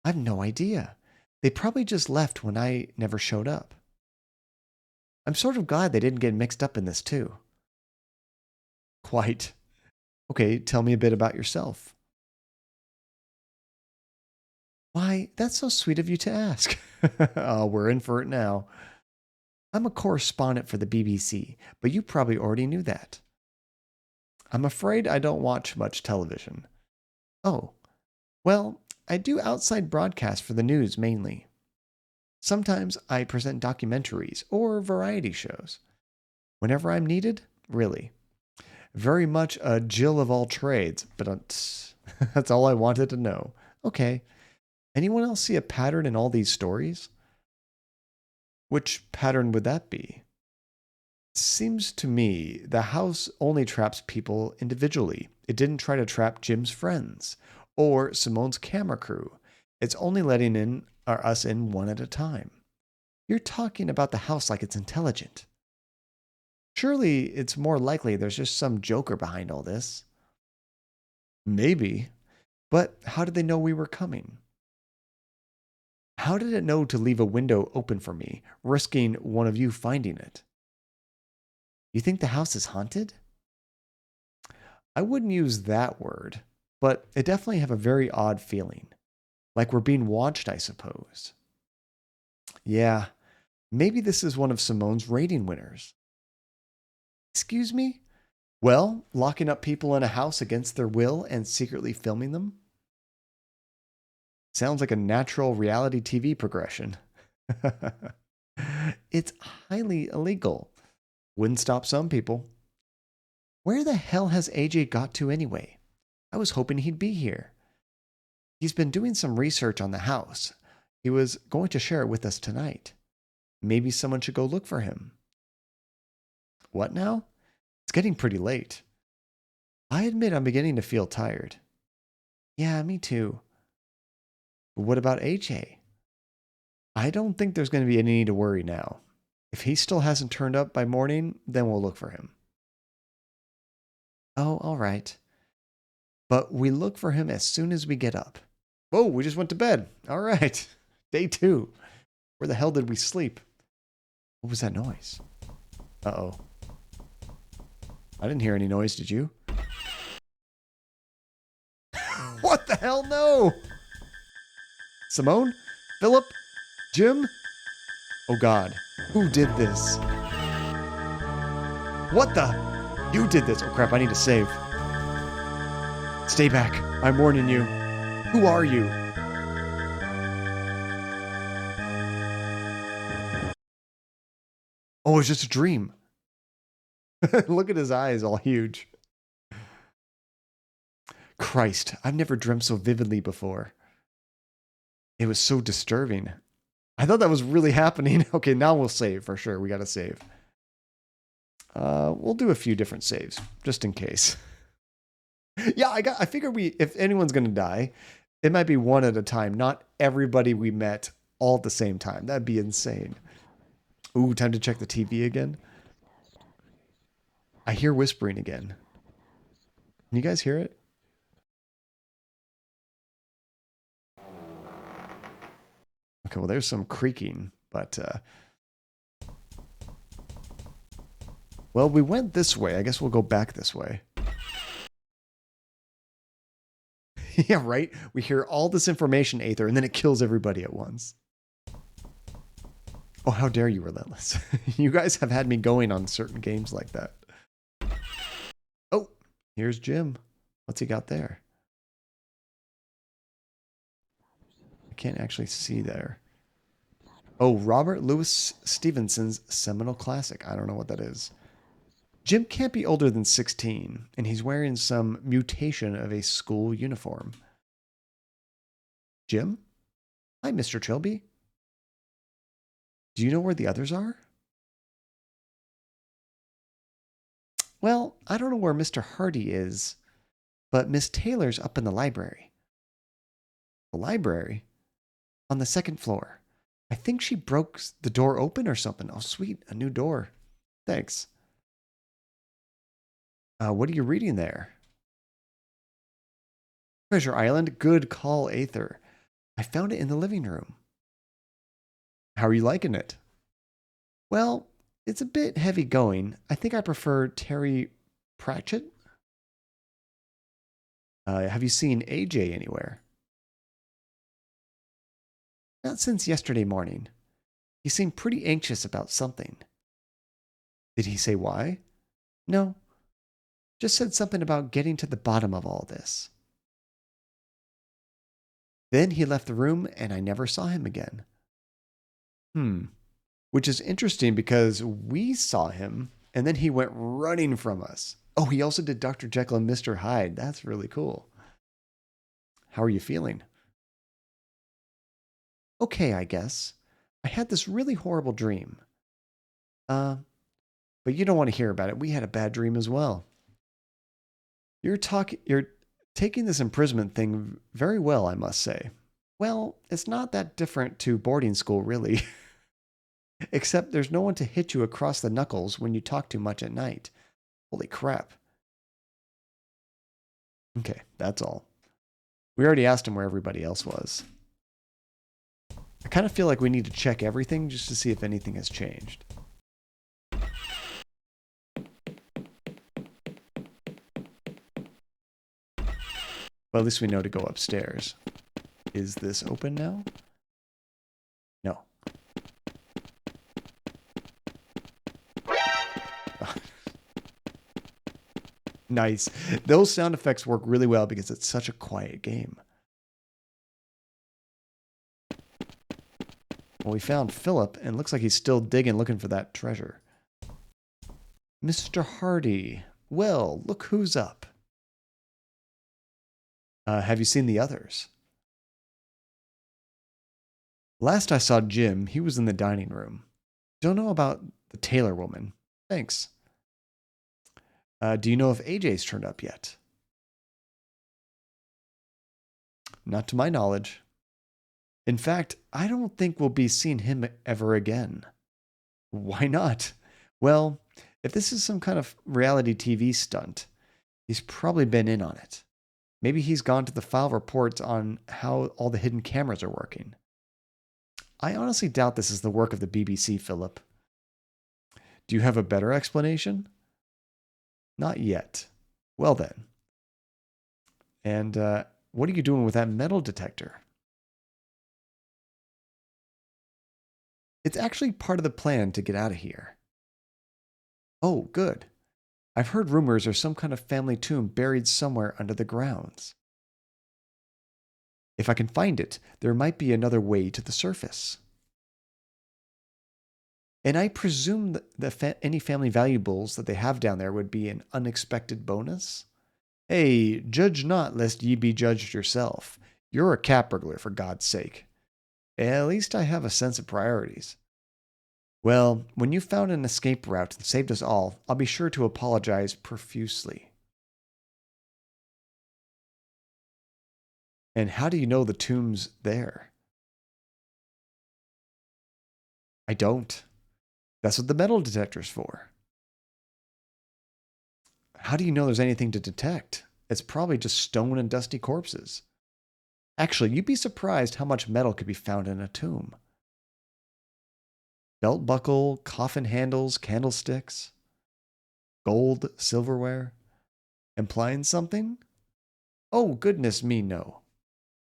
I have no idea. They probably just left when I never showed up. I'm sort of glad they didn't get mixed up in this too. Quite. Okay, tell me a bit about yourself. Why, that's so sweet of you to ask. Oh, we're in for it now. I'm a correspondent for the BBC, but you probably already knew that. I'm afraid I don't watch much television. Oh, well, I do outside broadcasts for the news mainly. Sometimes I present documentaries or variety shows. Whenever I'm needed, really. Very much a Jill of all trades, but that's all I wanted to know. Okay. Anyone else see a pattern in all these stories? Which pattern would that be? Seems to me the house only traps people individually. It didn't try to trap Jim's friends or Simone's camera crew. It's only letting us in one at a time. You're talking about the house like it's intelligent. Surely it's more likely there's just some joker behind all this. Maybe. But how did they know we were coming? How did it know to leave a window open for me, risking one of you finding it? You think the house is haunted? I wouldn't use that word, but it definitely have a very odd feeling. Like we're being watched, I suppose. Yeah, maybe this is one of Simone's rating winners. Excuse me? Well, locking up people in a house against their will and secretly filming them? Sounds like a natural reality TV progression. It's highly illegal. Wouldn't stop some people. Where the hell has AJ got to anyway? I was hoping he'd be here. He's been doing some research on the house. He was going to share it with us tonight. Maybe someone should go look for him. What now? It's getting pretty late. I admit I'm beginning to feel tired. Yeah, me too. But what about AJ? I don't think there's going to be any need to worry now. If he still hasn't turned up by morning, then we'll look for him. Oh, all right. But we look for him as soon as we get up. Whoa, we just went to bed. All right. Day 2. Where the hell did we sleep? What was that noise? Uh-oh. I didn't hear any noise, did you? What the hell? No! Simone? Philip? Jim? Oh God. Who did this? What the? You did this. Oh crap, I need to save. Stay back. I'm warning you. Who are you? Oh, it's just a dream. Look at his eyes, all huge. Christ, I've never dreamt so vividly before. It was so disturbing. I thought that was really happening. Okay, now we'll save for sure. We got to save. We'll do a few different saves just in case. Yeah, I figure if anyone's going to die, it might be one at a time, not everybody we met all at the same time. That'd be insane. Ooh, time to check the TV again. I hear whispering again. Can you guys hear it? Okay, well, there's some creaking, but well, we went this way. I guess we'll go back this way. Yeah, right? We hear all this information, Aether, and then it kills everybody at once. Oh, how dare you, Relentless. You guys have had me going on certain games like that. Oh, here's Jim. What's he got there? I can't actually see there. Oh, Robert Louis Stevenson's seminal classic. I don't know what that is. Jim can't be older than 16, and he's wearing some mutation of a school uniform. Jim? Hi, Mr. Trilby. Do you know where the others are? Well, I don't know where Mr. Hardy is, but Miss Taylor's up in the library. The library? On the second floor. I think she broke the door open or something. Oh, sweet. A new door. Thanks. What are you reading there? Treasure Island. Good call, Aether. I found it in the living room. How are you liking it? Well, it's a bit heavy going. I think I prefer Terry Pratchett. Have you seen AJ anywhere? Not since yesterday morning. He seemed pretty anxious about something. Did he say why? No, just said something about getting to the bottom of all this. Then he left the room and I never saw him again. Which is interesting because we saw him and then he went running from us. Oh, he also did Dr. Jekyll and Mr. Hyde. That's really cool. How are you feeling? Okay, I guess. I had this really horrible dream. Uh, but you don't want to hear about it. We had a bad dream as well. You're taking this imprisonment thing very well, I must say. Well, it's not that different to boarding school, really. Except there's no one to hit you across the knuckles when you talk too much at night. Holy crap. Okay, that's all. We already asked him where everybody else was. I kind of feel like we need to check everything just to see if anything has changed. Well, at least we know to go upstairs. Is this open now? No. Nice. Those sound effects work really well because it's such a quiet game. Well, we found Philip, and it looks like he's still digging, looking for that treasure. Mr. Hardy. Well, look who's up. Have you seen the others? Last I saw Jim, he was in the dining room. Don't know about the tailor woman. Thanks. Do you know if AJ's turned up yet? Not to my knowledge. In fact, I don't think we'll be seeing him ever again. Why not? Well, if this is some kind of reality TV stunt, he's probably been in on it. Maybe he's gone to the file reports on how all the hidden cameras are working. I honestly doubt this is the work of the BBC, Philip. Do you have a better explanation? Not yet. Well then. And what are you doing with that metal detector? It's actually part of the plan to get out of here. Oh, good. I've heard rumors there's some kind of family tomb buried somewhere under the grounds. If I can find it, there might be another way to the surface. And I presume that any family valuables that they have down there would be an unexpected bonus? Hey, judge not lest ye be judged yourself. You're a cat burglar, for God's sake. At least I have a sense of priorities. Well, when you found an escape route and saved us all, I'll be sure to apologize profusely. And how do you know the tomb's there? I don't. That's what the metal detector's for. How do you know there's anything to detect? It's probably just stone and dusty corpses. Actually, you'd be surprised how much metal could be found in a tomb. Belt buckle, coffin handles, candlesticks, gold, silverware. Implying something? Oh, goodness me, no.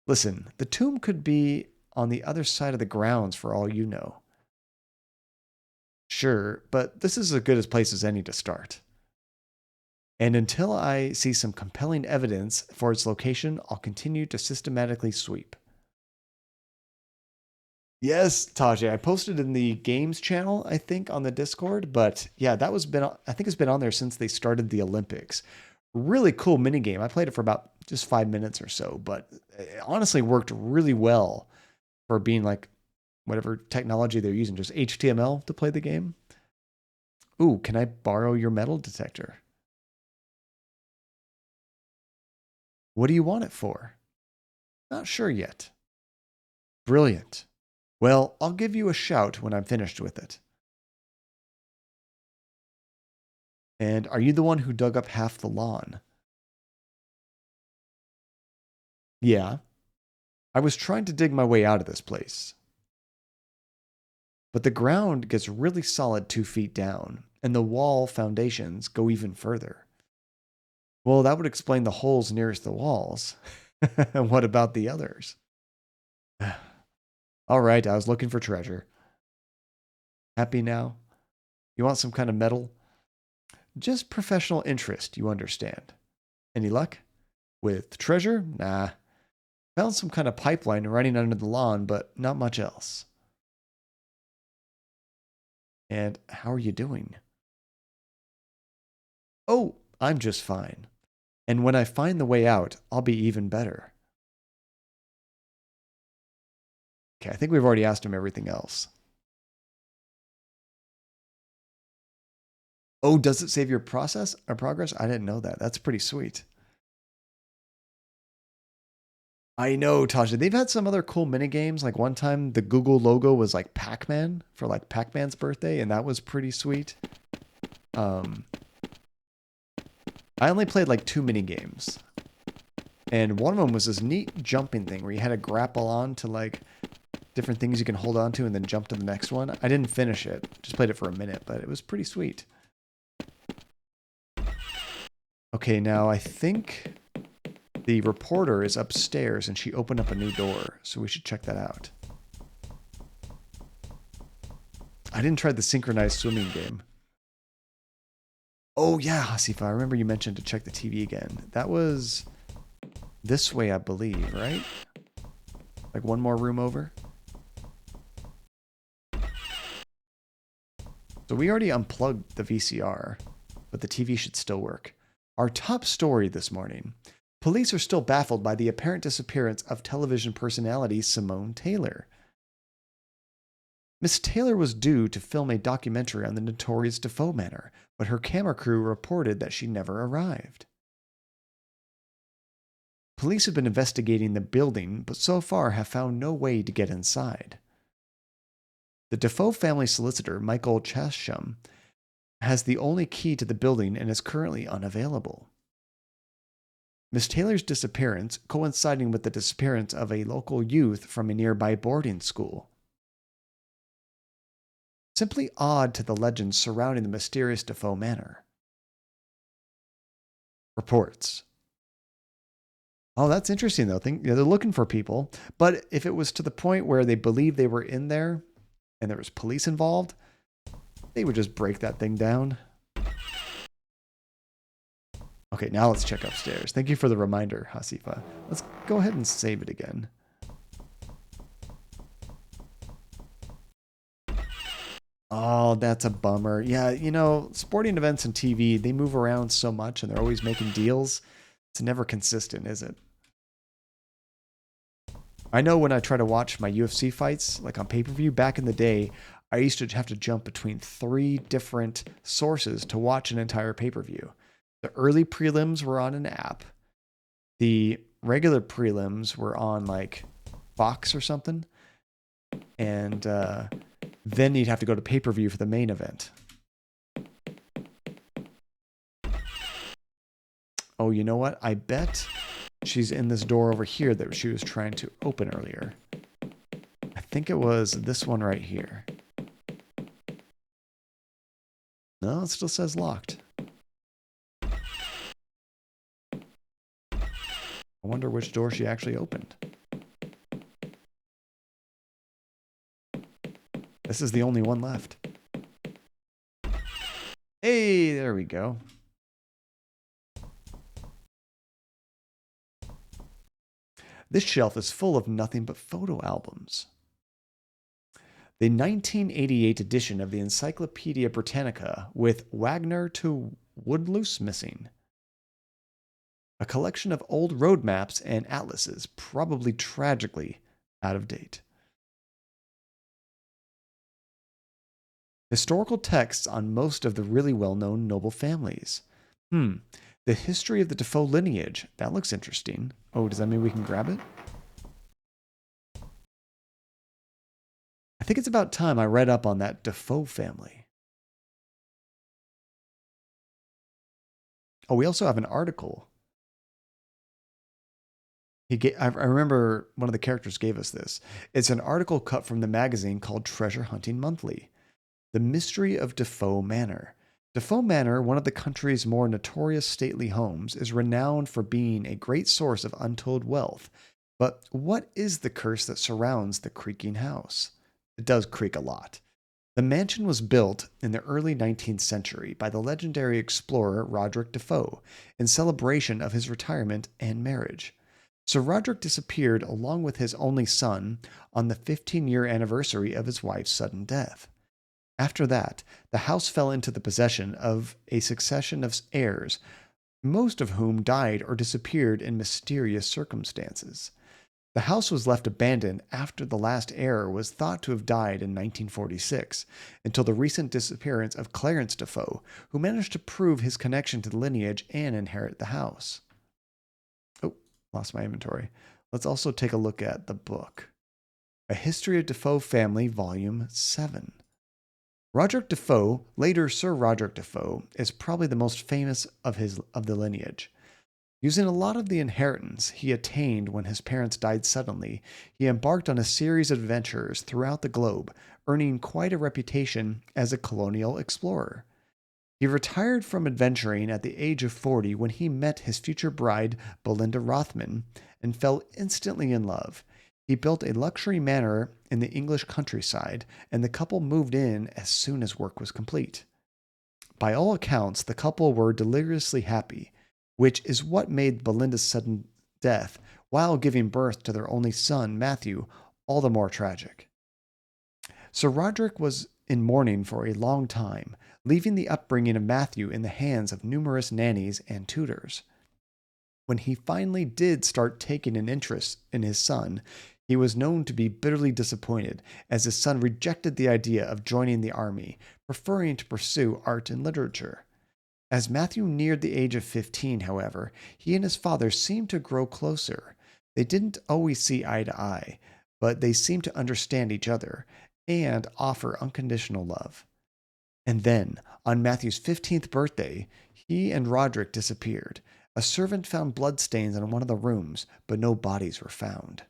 Listen, the tomb could be on the other side of the grounds for all you know. Sure, but this is as good a place as any to start. And until I see some compelling evidence for its location, I'll continue to systematically sweep. Yes, Tajay, I posted in the games channel, I think, on the Discord, but yeah, I think it's been on there since they started the Olympics. Really cool mini game. I played it for about just 5 minutes or so, but it honestly worked really well for being like whatever technology they're using, just HTML to play the game. Ooh, can I borrow your metal detector? What do you want it for? Not sure yet. Brilliant. Well, I'll give you a shout when I'm finished with it. And are you the one who dug up half the lawn? Yeah. I was trying to dig my way out of this place. But the ground gets really solid 2 feet down, and the wall foundations go even further. Well, that would explain the holes nearest the walls. And what about the others? All right, I was looking for treasure. Happy now? You want some kind of metal? Just professional interest, you understand. Any luck? With treasure? Nah. Found some kind of pipeline running under the lawn, but not much else. And how are you doing? Oh, I'm just fine. And when I find the way out, I'll be even better. Okay, I think we've already asked him everything else. Oh, does it save your process or progress? I didn't know that. That's pretty sweet. I know, Tasha. They've had some other cool mini games. Like one time, the Google logo was like Pac-Man for like Pac-Man's birthday, and that was pretty sweet. I only played like 2 mini games, and one of them was this neat jumping thing where you had to grapple on to like different things you can hold on to and then jump to the next one. I didn't finish it; just played it for a minute, but it was pretty sweet. Okay, now I think the reporter is upstairs and she opened up a new door, so we should check that out. I didn't try the synchronized swimming game. Oh yeah, Hasifa, I remember you mentioned to check the TV again. That was this way, I believe, right? Like one more room over. So we already unplugged the VCR, but the TV should still work. Our top story this morning. Police are still baffled by the apparent disappearance of television personality Simone Taylor. Miss Taylor was due to film a documentary on the notorious DeFoe Manor, but her camera crew reported that she never arrived. Police have been investigating the building, but so far have found no way to get inside. The DeFoe family solicitor, Michael Chasham, has the only key to the building and is currently unavailable. Miss Taylor's disappearance coinciding with the disappearance of a local youth from a nearby boarding school. Simply odd to the legends surrounding the mysterious DeFoe Manor. Reports. Oh, that's interesting though. They're looking for people, but if it was to the point where they believed they were in there and there was police involved, they would just break that thing down. Okay, now let's check upstairs. Thank you for the reminder, Hasifa. Let's go ahead and save it again. Oh, that's a bummer. Yeah, you know, sporting events and TV, they move around so much and they're always making deals. It's never consistent, is it? I know when I try to watch my UFC fights, like on pay-per-view back in the day, I used to have to jump between 3 different sources to watch an entire pay-per-view. The early prelims were on an app. The regular prelims were on like Fox or something. And then you'd have to go to pay-per-view for the main event. Oh, you know what? I bet she's in this door over here that she was trying to open earlier. I think it was this one right here. No, it still says locked. I wonder which door she actually opened. This is the only one left. Hey, there we go. This shelf is full of nothing but photo albums. The 1988 edition of the Encyclopedia Britannica with Wagner to Woodlouse missing. A collection of old road maps and atlases, probably tragically out of date. Historical texts on most of the really well-known noble families. The history of the DeFoe lineage. That looks interesting. Oh, does that mean we can grab it? I think it's about time I read up on that DeFoe family. Oh, we also have an article. I remember one of the characters gave us this. It's an article cut from the magazine called Treasure Hunting Monthly. The Mystery of DeFoe Manor. DeFoe Manor, one of the country's more notorious stately homes, is renowned for being a great source of untold wealth. But what is the curse that surrounds the creaking house? It does creak a lot. The mansion was built in the early 19th century by the legendary explorer Roderick DeFoe in celebration of his retirement and marriage. Sir Roderick disappeared along with his only son on the 15-year anniversary of his wife's sudden death. After that, the house fell into the possession of a succession of heirs, most of whom died or disappeared in mysterious circumstances. The house was left abandoned after the last heir was thought to have died in 1946, until the recent disappearance of Clarence Defoe, who managed to prove his connection to the lineage and inherit the house. Oh, lost my inventory. Let's also take a look at the book. A History of Defoe Family, Volume 7. Roderick Defoe, later Sir Roderick Defoe, is probably the most famous of the lineage. Using a lot of the inheritance he attained when his parents died suddenly, he embarked on a series of adventures throughout the globe, earning quite a reputation as a colonial explorer. He retired from adventuring at the age of 40 when he met his future bride, Belinda Rothman, and fell instantly in love. He built a luxury manor in the English countryside, and the couple moved in as soon as work was complete. By all accounts, the couple were deliriously happy, which is what made Belinda's sudden death, while giving birth to their only son, Matthew, all the more tragic. Sir Roderick was in mourning for a long time, leaving the upbringing of Matthew in the hands of numerous nannies and tutors. When he finally did start taking an interest in his son, he was known to be bitterly disappointed, as his son rejected the idea of joining the army, preferring to pursue art and literature. As Matthew neared the age of 15, however, he and his father seemed to grow closer. They didn't always see eye to eye, but they seemed to understand each other and offer unconditional love. And then, on Matthew's 15th birthday, he and Roderick disappeared. A servant found bloodstains in one of the rooms, but no bodies were found.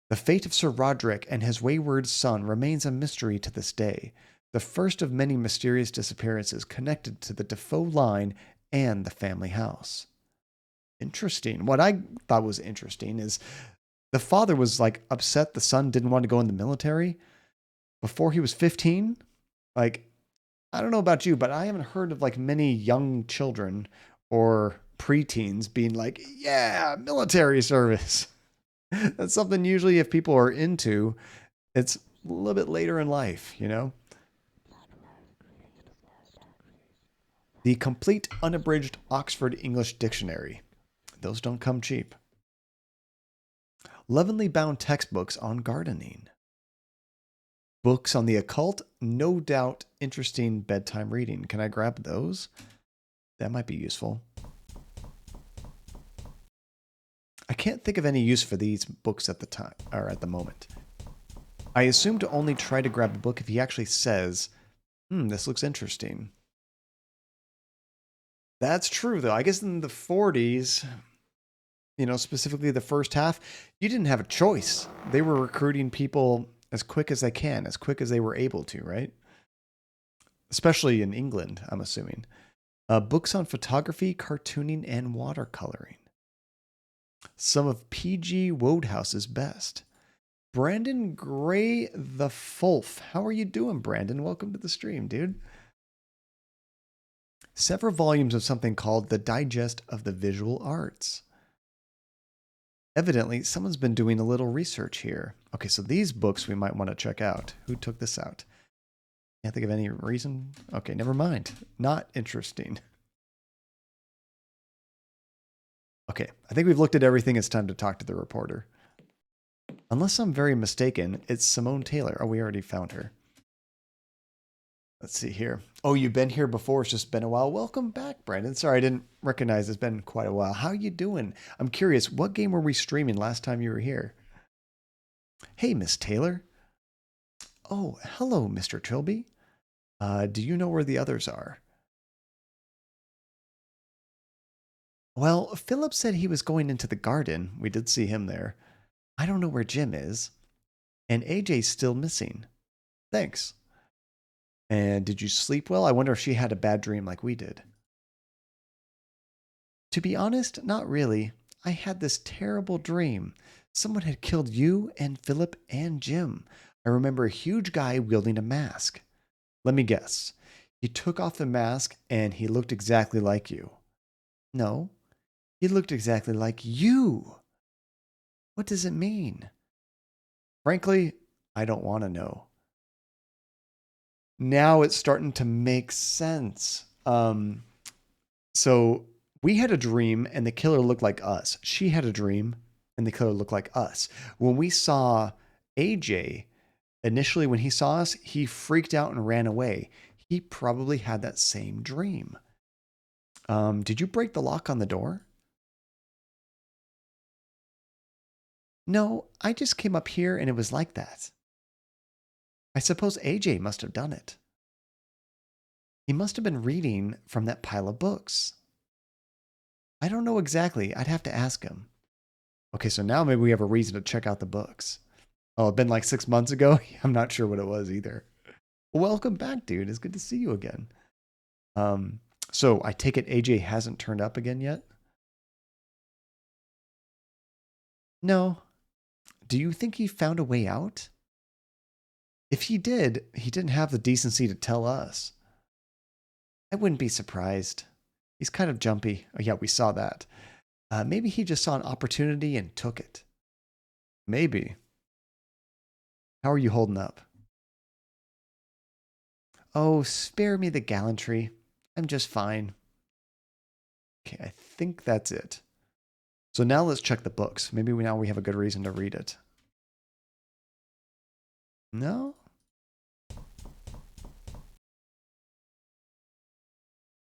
The fate of Sir Roderick and his wayward son remains a mystery to this day, the first of many mysterious disappearances connected to the Defoe line and the family house. Interesting. What I thought was interesting is the father was like upset the son didn't want to go in the military before he was 15. Like, I don't know about you, but I haven't heard of like many young children or preteens being like, yeah, military service. That's something usually if people are into, it's a little bit later in life, you know? The complete unabridged Oxford English Dictionary. Those don't come cheap. Leavenly bound textbooks on gardening. Books on the occult, no doubt interesting bedtime reading. Can I grab those? That might be useful. I can't think of any use for these books at the time or at the moment. I assume to only try to grab a book if he actually says, this looks interesting. That's true, though. I guess in the 40s, specifically the first half, you didn't have a choice. They were recruiting people as quick as they can, as quick as they were able to, right? Especially in England, I'm assuming. Books on photography, cartooning, and watercoloring. Some of P.G. Wodehouse's best. Brandon Gray the Fulf. How are you doing, Brandon? Welcome to the stream, dude. Several volumes of something called The Digest of the Visual Arts. Evidently, someone's been doing a little research here. Okay, so these books we might want to check out. Who took this out? Can't think of any reason. Okay, never mind. Not interesting. Okay, I think we've looked at everything. It's time to talk to the reporter. Unless I'm very mistaken, it's Simone Taylor. Oh, we already found her. Let's see here. Oh, you've been here before. It's just been a while. Welcome back, Brandon. Sorry, I didn't recognize it's been quite a while. How you doing? I'm curious, what game were we streaming last time you were here? Hey, Miss Taylor. Oh, hello, Mr. Trilby. Do you know where the others are? Well, Philip said he was going into the garden. We did see him there. I don't know where Jim is. And AJ's still missing. Thanks. And did you sleep well? I wonder if she had a bad dream like we did. To be honest, not really. I had this terrible dream. Someone had killed you and Philip and Jim. I remember a huge guy wielding a mask. Let me guess. He took off the mask and he looked exactly like you. No, he looked exactly like you. What does it mean? Frankly, I don't want to know. Now it's starting to make sense. So we had a dream and the killer looked like us. She had a dream and the killer looked like us. When we saw AJ, initially when he saw us, he freaked out and ran away. He probably had that same dream. Did you break the lock on the door? No, I just came up here and it was like that. I suppose AJ must have done it. He must have been reading from that pile of books. I don't know exactly. I'd have to ask him. Okay, so now maybe we have a reason to check out the books. Oh, it's been like 6 months ago? I'm not sure what it was either. Welcome back, dude. It's good to see you again. So I take it AJ hasn't turned up again yet? No. Do you think he found a way out? If he did, he didn't have the decency to tell us. I wouldn't be surprised. He's kind of jumpy. Oh, yeah, we saw that. Maybe he just saw an opportunity and took it. Maybe. How are you holding up? Oh, spare me the gallantry. I'm just fine. Okay, I think that's it. So now let's check the books. Maybe now we have a good reason to read it. No?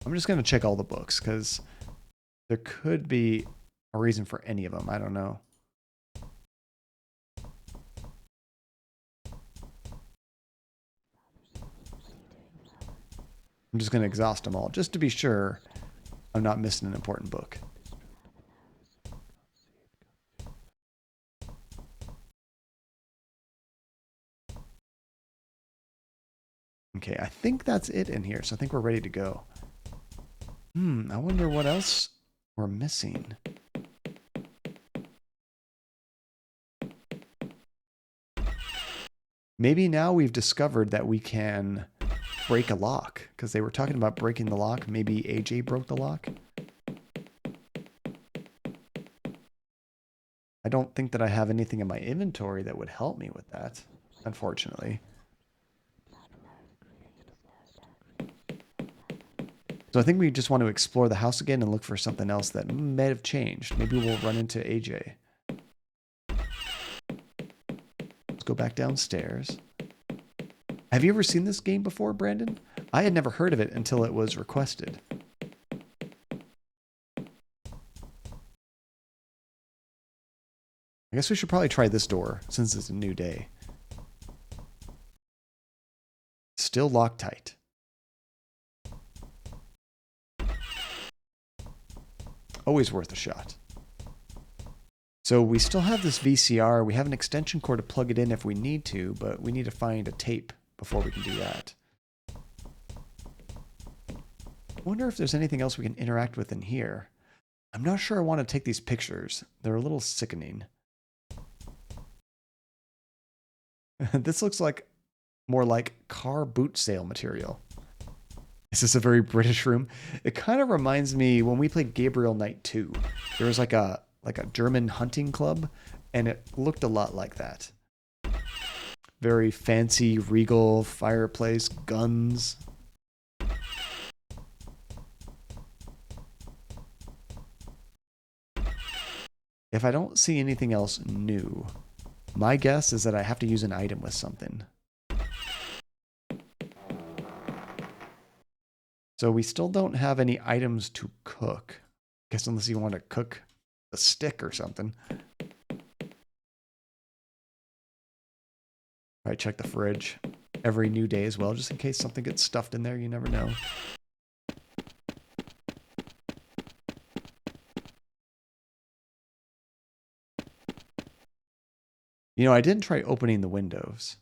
I'm just going to check all the books because there could be a reason for any of them. I don't know. I'm just going to exhaust them all just to be sure I'm not missing an important book. Okay, I think that's it in here. So I think we're ready to go. I wonder what else we're missing. Maybe now we've discovered that we can break a lock because they were talking about breaking the lock. Maybe AJ broke the lock. I don't think that I have anything in my inventory that would help me with that, unfortunately. So I think we just want to explore the house again and look for something else that may have changed. Maybe we'll run into AJ. Let's go back downstairs. Have you ever seen this game before, Brandon? I had never heard of it until it was requested. I guess we should probably try this door since it's a new day. Still locked tight. Always worth a shot. So we still have this VCR. We have an extension cord to plug it in if we need to, but we need to find a tape before we can do that. I wonder if there's anything else we can interact with in here. I'm not sure I want to take these pictures. They're a little sickening. This looks like more like car boot sale material. Is this a very British room? It kind of reminds me when we played Gabriel Knight 2. There was like a German hunting club, and it looked a lot like that. Very fancy, regal fireplace, guns. If I don't see anything else new, my guess is that I have to use an item with something. So we still don't have any items to cook. I guess unless you want to cook a stick or something. Probably check the fridge every new day as well, just in case something gets stuffed in there. You never know. You know, I didn't try opening the windows,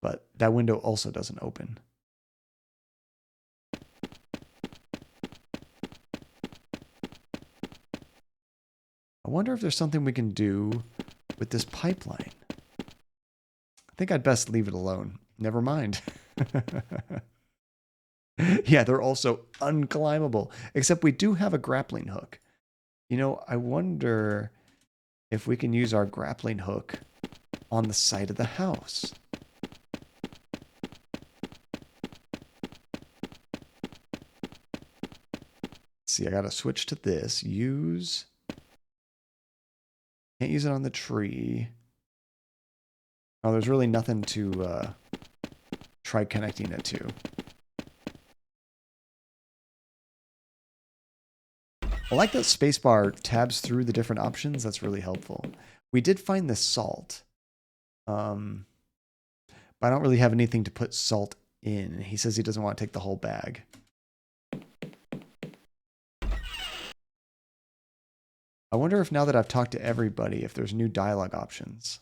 but that window also doesn't open. I wonder if there's something we can do with this pipeline. I think I'd best leave it alone. Never mind. Yeah, they're also unclimbable, except we do have a grappling hook. You know, I wonder if we can use our grappling hook on the side of the house. See, I gotta switch to this. Use. Can't use it on the tree. Oh, there's really nothing to try connecting it to. I like that spacebar tabs through the different options. That's really helpful. We did find the salt. But I don't really have anything to put salt in. He says he doesn't want to take the whole bag. I wonder if now that I've talked to everybody, if there's new dialogue options.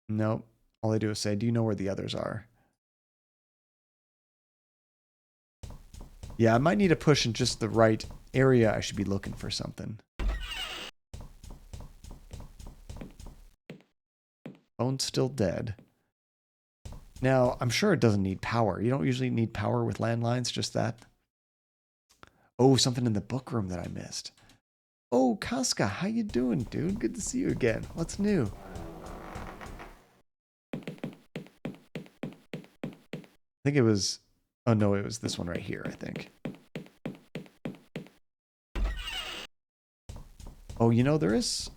Nope. All they do is say, do you know where the others are? Yeah, I might need to push in just the right area. I should be looking for something. Phone's still dead. Now, I'm sure it doesn't need power. You don't usually need power with landlines, just that. Oh, something in the book room that I missed. Oh, Casca, how you doing, dude? Good to see you again. What's new? I think it was... Oh, no, it was this one right here, I think. Oh, you know, there is...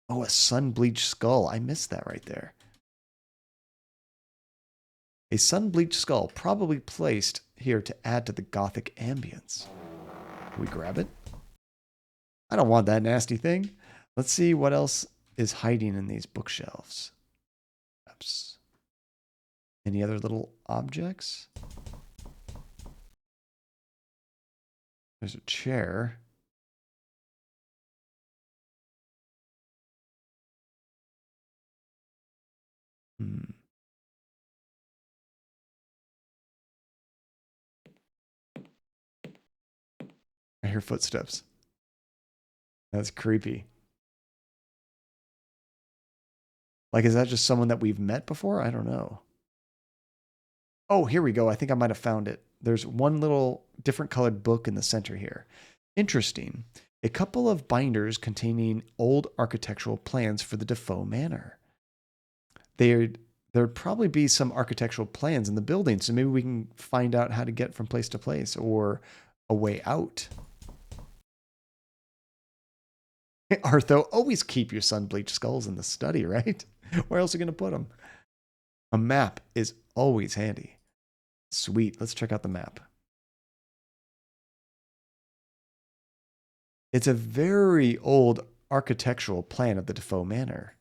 Oh, a sun-bleached skull. I missed that right there. A sun-bleached skull, probably placed here to add to the gothic ambience. Can we grab it? I don't want that nasty thing. Let's see what else is hiding in these bookshelves. Perhaps. Any other little objects? There's a chair. I hear footsteps. That's creepy. Like, is that just someone that we've met before? I don't know. Oh, here we go. I think I might have found it. There's one little different colored book in the center here. Interesting. A couple of binders containing old architectural plans for the DeFoe Manor. There'd probably be some architectural plans in the building, so maybe we can find out how to get from place to place or a way out. Artho, always keep your sun-bleached skulls in the study, right? Where else are you going to put them? A map is always handy. Sweet. Let's check out the map. It's a very old architectural plan of the DeFoe Manor.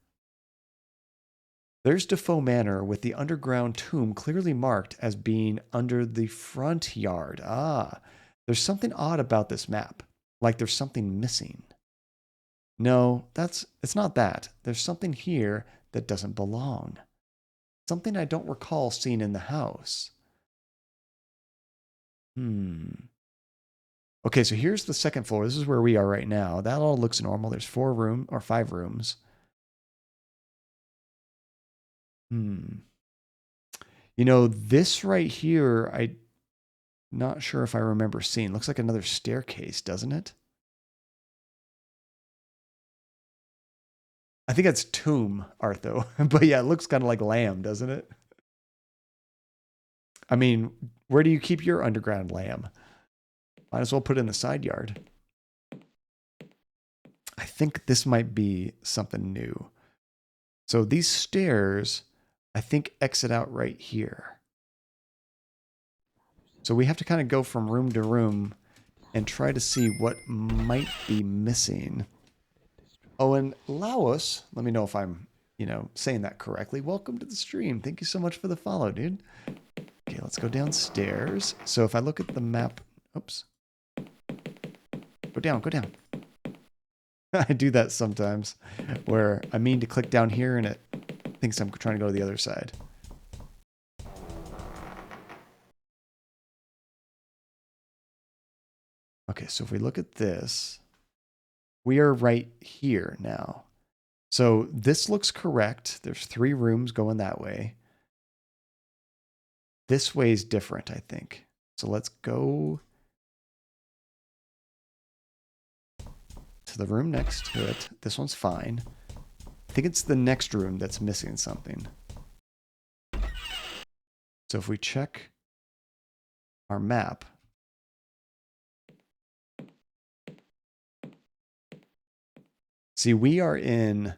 There's DeFoe Manor with the underground tomb clearly marked as being under the front yard. Ah, there's something odd about this map. Like there's something missing. No, it's not that. There's something here that doesn't belong. Something I don't recall seeing in the house. Okay, so here's the second floor. This is where we are right now. That all looks normal. There's 5 rooms. You know, this right here, I'm not sure if I remember seeing. Looks like another staircase, doesn't it? I think that's tomb, Artho. But yeah, it looks kind of like lamb, doesn't it? I mean, where do you keep your underground lamb? Might as well put it in the side yard. I think this might be something new. So these stairs, I think, exit out right here. So we have to kind of go from room to room and try to see what might be missing. Oh, and Laos, let me know if I'm, saying that correctly. Welcome to the stream. Thank you so much for the follow, dude. Okay, let's go downstairs. So if I look at the map, oops. Go down, go down. I do that sometimes where I mean to click down here and it thinks I'm trying to go to the other side. Okay, so if we look at this, we are right here now. So this looks correct. There's 3 rooms going that way. This way is different, I think. So let's go to the room next to it. This one's fine. I think it's the next room that's missing something. So if we check our map, see, we are in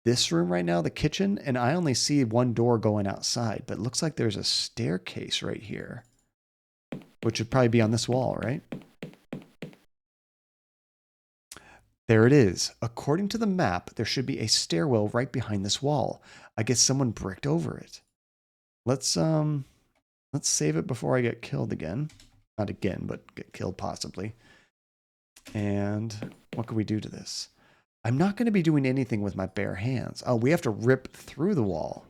this room right now, the kitchen, and I only see one door going outside, but it looks like there's a staircase right here, which would probably be on this wall, right? There it is. According to the map, there should be a stairwell right behind this wall. I guess someone bricked over it. Let's save it before I get killed again. Not again, but get killed possibly. And what can we do to this? I'm not going to be doing anything with my bare hands. Oh, we have to rip through the wall.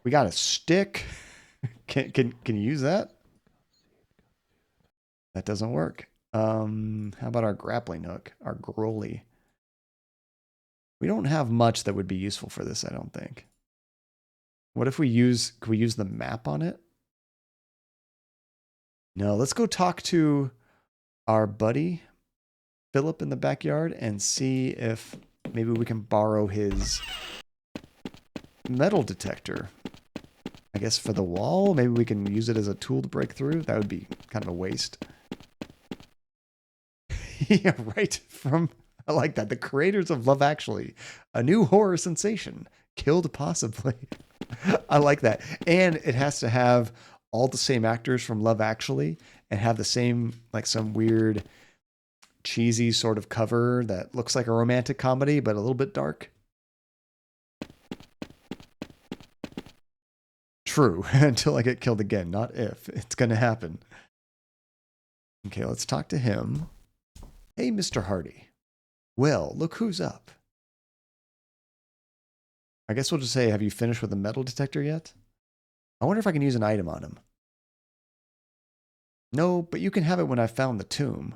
We got a stick. Can you use that? That doesn't work. How about our grappling hook, our grolly? We don't have much that would be useful for this, I don't think. What if could we use the map on it? No, let's go talk to our buddy Philip in the backyard and see if maybe we can borrow his metal detector. I guess for the wall, maybe we can use it as a tool to break through. That would be kind of a waste. Yeah, right from, I like that. The creators of Love Actually, a new horror sensation, killed possibly. I like that. And it has to have all the same actors from Love Actually and have the same, like some weird cheesy sort of cover that looks like a romantic comedy, but a little bit dark. True, until I get killed again, not if. It's going to happen. Okay, let's talk to him. Hey, Mr. Hardy. Well, look who's up. I guess we'll just say, have you finished with the metal detector yet? I wonder if I can use an item on him. No, but you can have it when I found the tomb.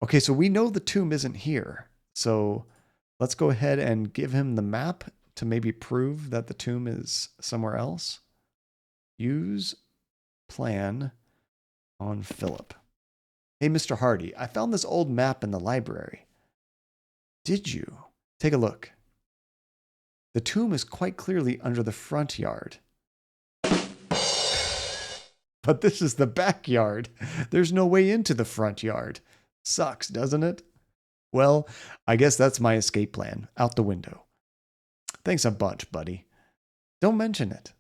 Okay, so we know the tomb isn't here. So let's go ahead and give him the map to maybe prove that the tomb is somewhere else. Use plan on Philip. Hey, Mr. Hardy, I found this old map in the library. Did you? Take a look. The tomb is quite clearly under the front yard. But this is the backyard. There's no way into the front yard. Sucks, doesn't it? Well, I guess that's my escape plan. Out the window. Thanks a bunch, buddy. Don't mention it.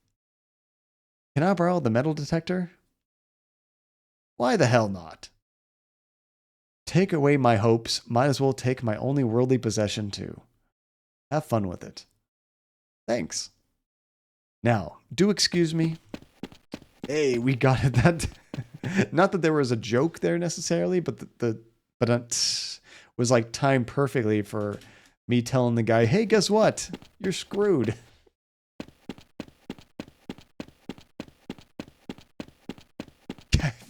Can I borrow the metal detector? Why the hell not? Take away my hopes. Might as well take my only worldly possession too. Have fun with it. Thanks. Now, do excuse me. Hey, we got it. That not that there was a joke there necessarily, but but it was like timed perfectly for me telling the guy, "Hey, guess what? You're screwed."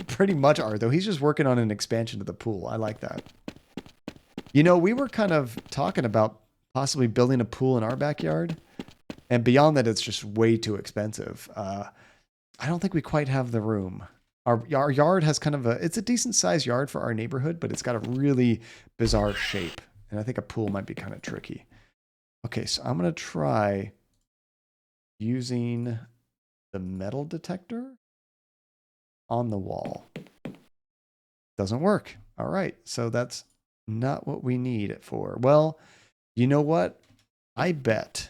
Pretty much are, though. He's just working on an expansion to the pool. I like that. You know, we were kind of talking about possibly building a pool in our backyard, and beyond that, it's just way too expensive. I don't think we quite have the room. Our yard has kind of it's a decent sized yard for our neighborhood, but it's got a really bizarre shape. And I think a pool might be kind of tricky. Okay, so I'm going to try using the metal detector on the wall. Doesn't work. All right, so that's not what we need it for. Well, you know what? I bet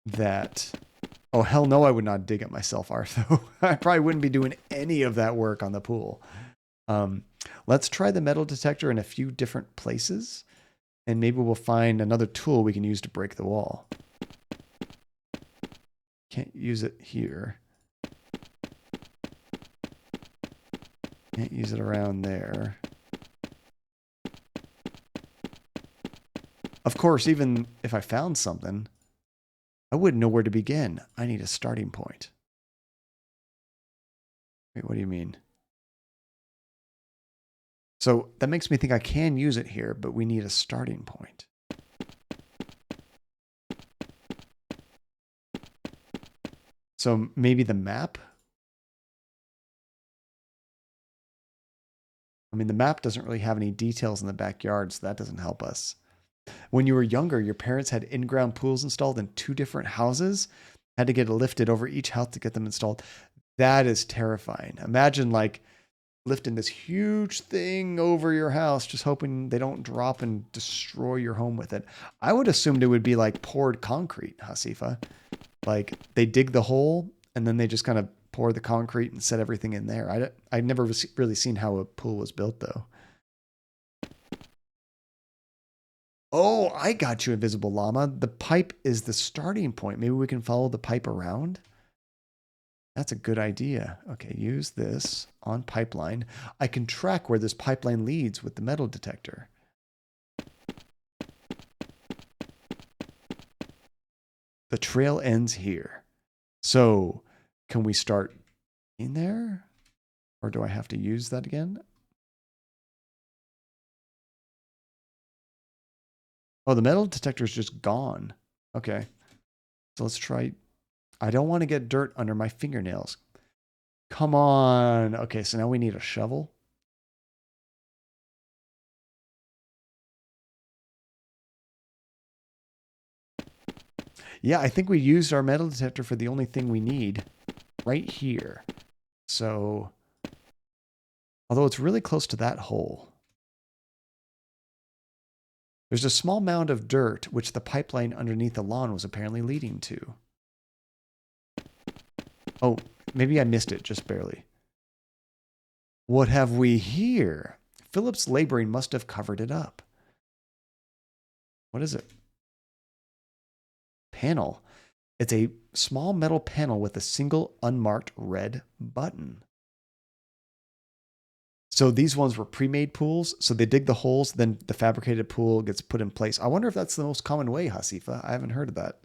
that... Oh, hell no, I would not dig it myself, Artho. I probably wouldn't be doing any of that work on the pool. Let's try the metal detector in a few different places, and maybe we'll find another tool we can use to break the wall. Can't use it here. Can't use it around there. Of course, even if I found something, I wouldn't know where to begin. I need a starting point. Wait, what do you mean? So that makes me think I can use it here, but we need a starting point. So maybe the map? I mean, the map doesn't really have any details in the backyard, so that doesn't help us. When you were younger, your parents had in-ground pools installed in 2 different houses, had to get lifted over each house to get them installed. That is terrifying. Imagine like lifting this huge thing over your house, just hoping they don't drop and destroy your home with it. I would assumed it would be like poured concrete, Hasifa. Like they dig the hole and then they just kind of pour the concrete and set everything in there. I'd never really seen how a pool was built though. Oh, I got you, Invisible Llama. The pipe is the starting point. Maybe we can follow the pipe around. That's a good idea. Okay, use this on pipeline. I can track where this pipeline leads with the metal detector. The trail ends here. So, can we start in there? Or do I have to use that again? Oh, the metal detector is just gone. Okay. So let's try. I don't want to get dirt under my fingernails. Come on. Okay, so now we need a shovel. Yeah, I think we used our metal detector for the only thing we need right here. So, although it's really close to that hole. There's a small mound of dirt which the pipeline underneath the lawn was apparently leading to. Oh, maybe I missed it just barely. What have we here? Philip's laboring must have covered it up. What is it? Panel. It's a small metal panel with a single unmarked red button. So these ones were pre-made pools. So they dig the holes, then the fabricated pool gets put in place. I wonder if that's the most common way, Hasifa. I haven't heard of that.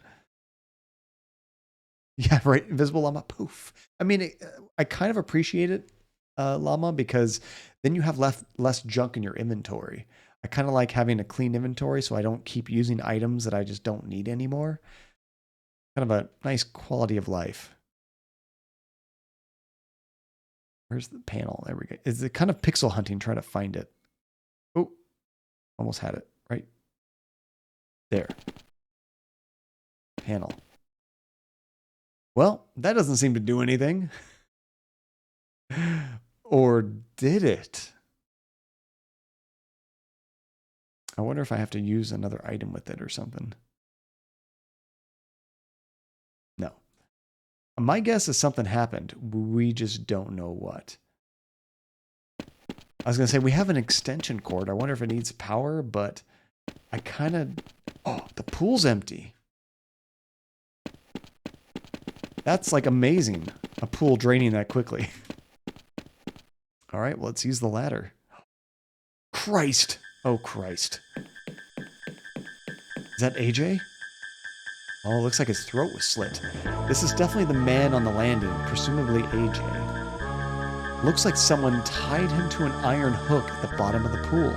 Yeah, right. Invisible Llama, poof. I mean, I kind of appreciate it, Llama, because then you have less junk in your inventory. I kind of like having a clean inventory so I don't keep using items that I just don't need anymore. Kind of a nice quality of life. Where's the panel? There we go. Is it kind of pixel hunting trying to find it? Oh, almost had it. Right there. Panel. Well, that doesn't seem to do anything. Or did it? I wonder if I have to use another item with it or something. No. My guess is something happened. We just don't know what. I was going to say, we have an extension cord. I wonder if it needs power, but I kind of... Oh, the pool's empty. That's like amazing. A pool draining that quickly. All right, well, let's use the ladder. Christ. Oh, Christ. Is that AJ? Oh, it looks like his throat was slit. This is definitely the man on the landing, presumably AJ. Looks like someone tied him to an iron hook at the bottom of the pool.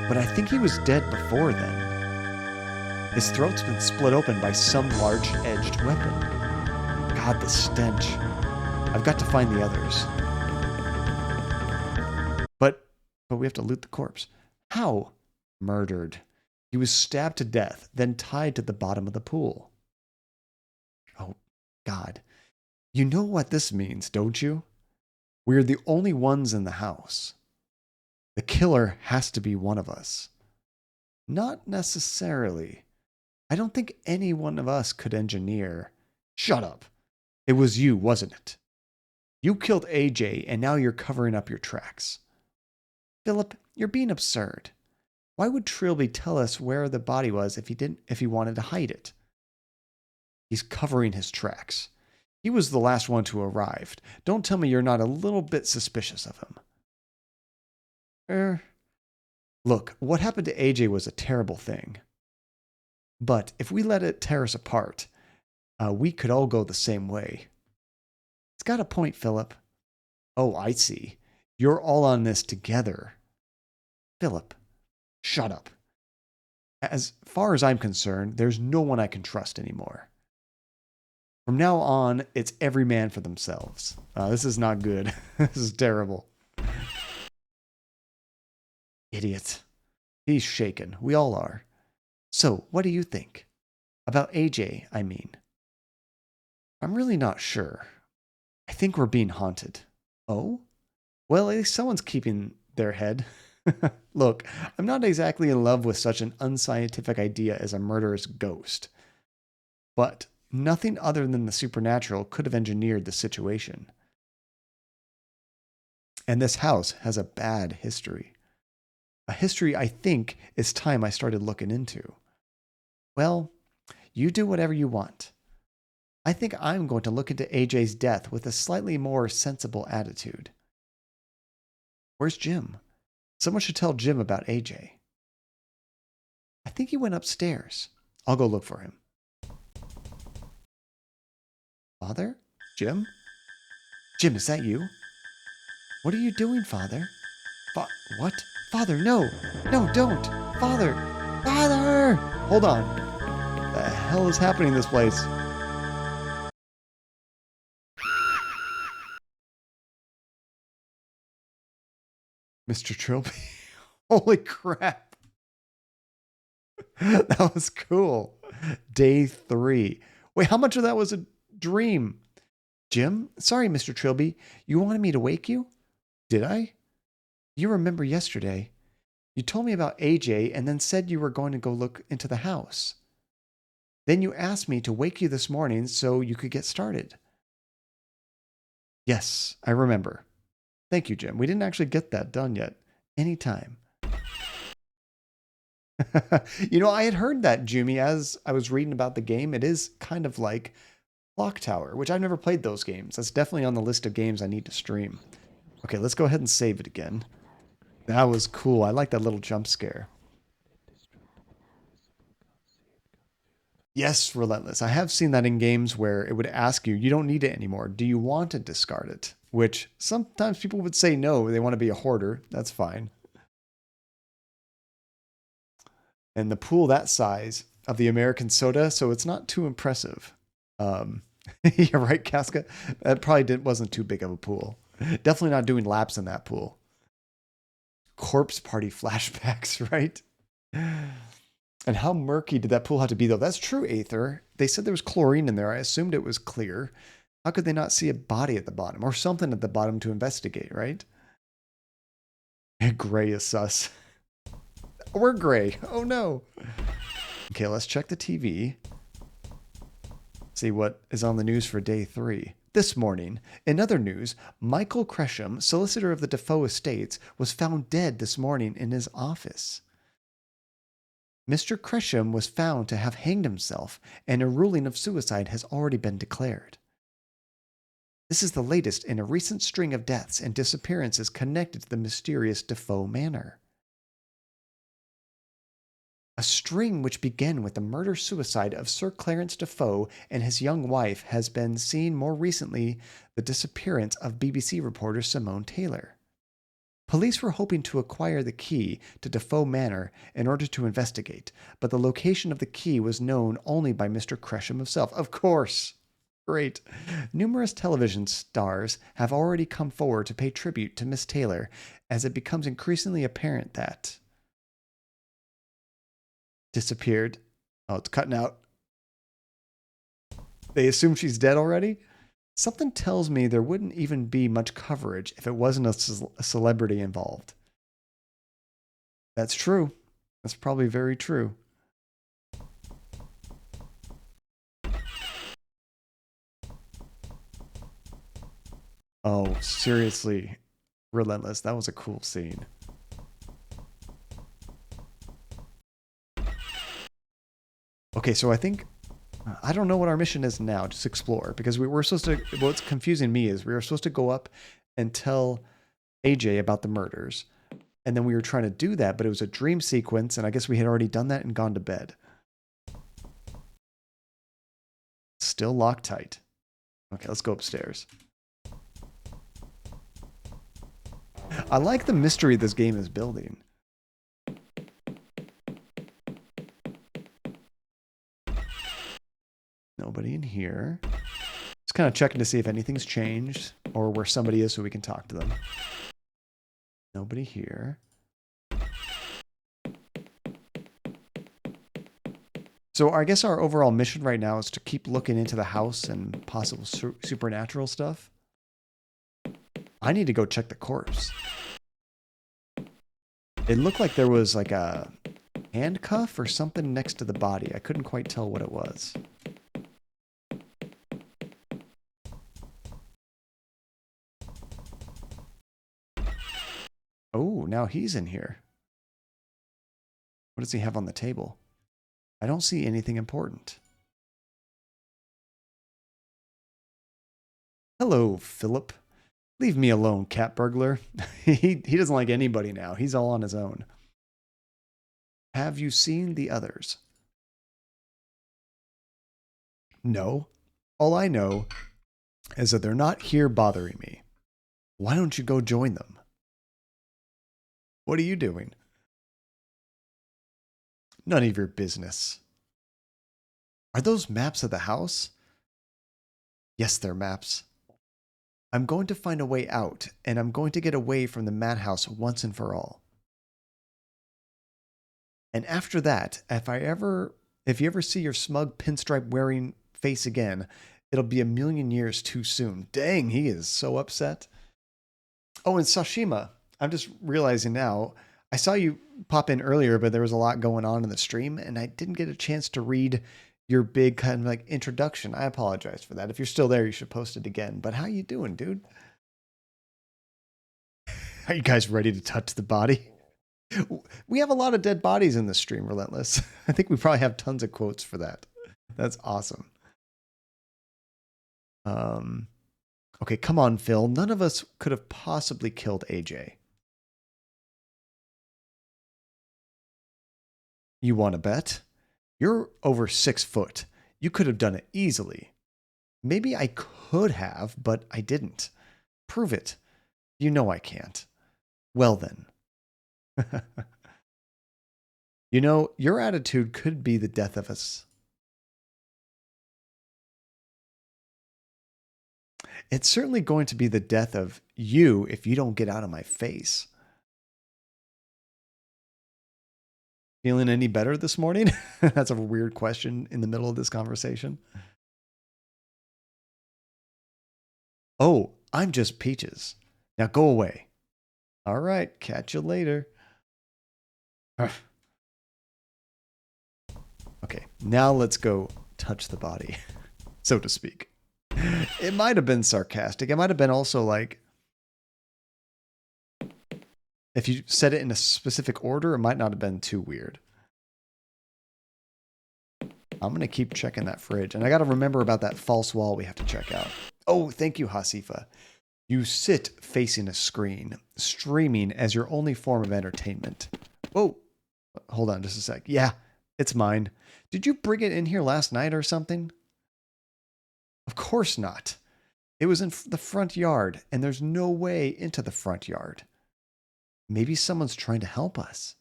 But I think he was dead before then. His throat's been split open by some large-edged weapon. God, the stench. I've got to find the others. But we have to loot the corpse. How? Murdered. He was stabbed to death, then tied to the bottom of the pool. Oh, God. You know what this means, don't you? We're the only ones in the house. The killer has to be one of us. Not necessarily. I don't think any one of us could engineer. Shut up. It was you, wasn't it? You killed AJ, and now you're covering up your tracks. Philip, you're being absurd. Why would Trilby tell us where the body was if he wanted to hide it? He's covering his tracks. He was the last one to arrive. Don't tell me you're not a little bit suspicious of him. Look, what happened to AJ was a terrible thing. But if we let it tear us apart, we could all go the same way. It's got a point, Philip. Oh, I see. You're all on this together. Philip, shut up. As far as I'm concerned, there's no one I can trust anymore. From now on, it's every man for themselves. This is not good. This is terrible. Idiot. He's shaken. We all are. So, what do you think? About AJ, I mean. I'm really not sure. I think we're being haunted. Oh? Well, at least someone's keeping their head. Look, I'm not exactly in love with such an unscientific idea as a murderous ghost. But nothing other than the supernatural could have engineered the situation. And this house has a bad history. A history I think it's time I started looking into. Well, you do whatever you want. I think I'm going to look into AJ's death with a slightly more sensible attitude. Where's Jim? Someone should tell Jim about AJ. I think he went upstairs. I'll go look for him. Father? Jim? Jim, is that you? What are you doing, Father? What? Father, no! No, don't! Father! Father! Hold on. What the hell is happening in this place? Mr. Trilby. Holy crap. That was cool. Day 3. Wait, how much of that was a dream? Jim? Sorry, Mr. Trilby. You wanted me to wake you? Did I? You remember yesterday. You told me about AJ and then said you were going to go look into the house. Then you asked me to wake you this morning so you could get started. Yes, I remember. Thank you, Jim. We didn't actually get that done yet. Anytime. You know, I had heard that, Jimmy, as I was reading about the game. It is kind of like Clock Tower, which I've never played those games. That's definitely on the list of games I need to stream. Okay, let's go ahead and save it again. That was cool. I like that little jump scare. Yes, Relentless. I have seen that in games where it would ask you, you don't need it anymore. Do you want to discard it? Which sometimes people would say no, they want to be a hoarder. That's fine. And the pool that size of the American soda, so it's not too impressive. You're right, Casca. That probably wasn't too big of a pool. Definitely not doing laps in that pool. Corpse party flashbacks, right? And how murky did that pool have to be, though? That's true, Aether. They said there was chlorine in there. I assumed it was clear. How could they not see a body at the bottom or something at the bottom to investigate, right? Gray is sus. We're gray. Oh, no. Okay, let's check the TV. See what is on the news for day 3. This morning, in other news, Michael Cresham, solicitor of the DeFoe estates, was found dead this morning in his office. Mr. Cresham was found to have hanged himself, and a ruling of suicide has already been declared. This is the latest in a recent string of deaths and disappearances connected to the mysterious DeFoe Manor. A string which began with the murder-suicide of Sir Clarence DeFoe and his young wife has been seen more recently the disappearance of BBC reporter Simone Taylor. Police were hoping to acquire the key to DeFoe Manor in order to investigate, but the location of the key was known only by Mr. Cresham himself. Of course! Great. Numerous television stars have already come forward to pay tribute to Miss Taylor as it becomes increasingly apparent that disappeared. Oh, it's cutting out. They assume she's dead already? Something tells me there wouldn't even be much coverage if it wasn't a celebrity involved. That's true. That's probably very true. Oh, seriously. Relentless. That was a cool scene. Okay, so I think, I don't know what our mission is now. Just explore, because we were supposed to, what's confusing me is we were supposed to go up and tell AJ about the murders. And then we were trying to do that, but it was a dream sequence, and I guess we had already done that and gone to bed. Still locked tight. Okay, let's go upstairs. I like the mystery this game is building. Nobody in here. Just kind of checking to see if anything's changed or where somebody is so we can talk to them. Nobody here. So I guess our overall mission right now is to keep looking into the house and possible supernatural stuff. I need to go check the corpse. It looked like there was like a handcuff or something next to the body. I couldn't quite tell what it was. Oh, now he's in here. What does he have on the table? I don't see anything important. Hello, Philip. Leave me alone, cat burglar. He doesn't like anybody now. He's all on his own. Have you seen the others? No. All I know is that they're not here bothering me. Why don't you go join them? What are you doing? None of your business. Are those maps of the house? Yes, they're maps. I'm going to find a way out, and I'm going to get away from the madhouse once and for all. And after that, if you ever see your smug pinstripe wearing face again, it'll be a million years too soon. Dang, he is so upset. Oh, and Sashima, I'm just realizing now, I saw you pop in earlier, but there was a lot going on in the stream, and I didn't get a chance to read your big kind of like introduction. I apologize for that. If you're still there, you should post it again. But how you doing, dude? Are you guys ready to touch the body? We have a lot of dead bodies in this stream, Relentless. I think we probably have tons of quotes for that. That's awesome. Okay, come on, Phil. None of us could have possibly killed AJ. You want to bet? You're over 6 foot. You could have done it easily. Maybe I could have, but I didn't. Prove it. You know I can't. Well then. You know, your attitude could be the death of us. It's certainly going to be the death of you if you don't get out of my face. Feeling any better this morning? That's a weird question in the middle of this conversation. Oh, I'm just Peaches. Now go away. All right, catch you later. Okay, now let's go touch the body, so to speak. It might have been sarcastic. It might have been also like, if you said it in a specific order, it might not have been too weird. I'm going to keep checking that fridge. And I got to remember about that false wall we have to check out. Oh, thank you, Hasifa. You sit facing a screen, streaming as your only form of entertainment. Whoa. Hold on just a sec. Yeah, it's mine. Did you bring it in here last night or something? Of course not. It was in the front yard, and there's no way into the front yard. Maybe someone's trying to help us.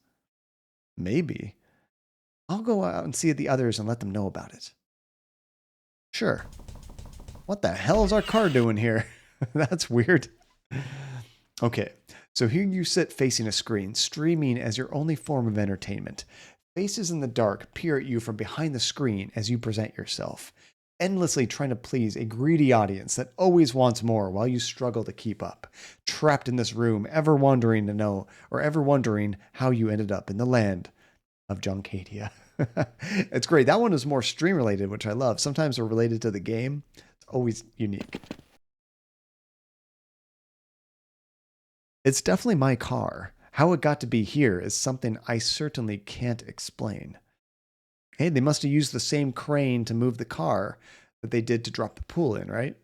Maybe. I'll go out and see the others and let them know about it. Sure. What the hell is our car doing here? That's weird. Okay, so here you sit facing a screen, streaming as your only form of entertainment. Faces in the dark peer at you from behind the screen as you present yourself, endlessly trying to please a greedy audience that always wants more while you struggle to keep up. Trapped in this room, ever wondering how you ended up in the land of Juncadia. It's great. That one is more stream related, which I love. Sometimes they're related to the game. It's always unique. It's definitely my car. How it got to be here is something I certainly can't explain. Hey, they must have used the same crane to move the car that they did to drop the pool in, right?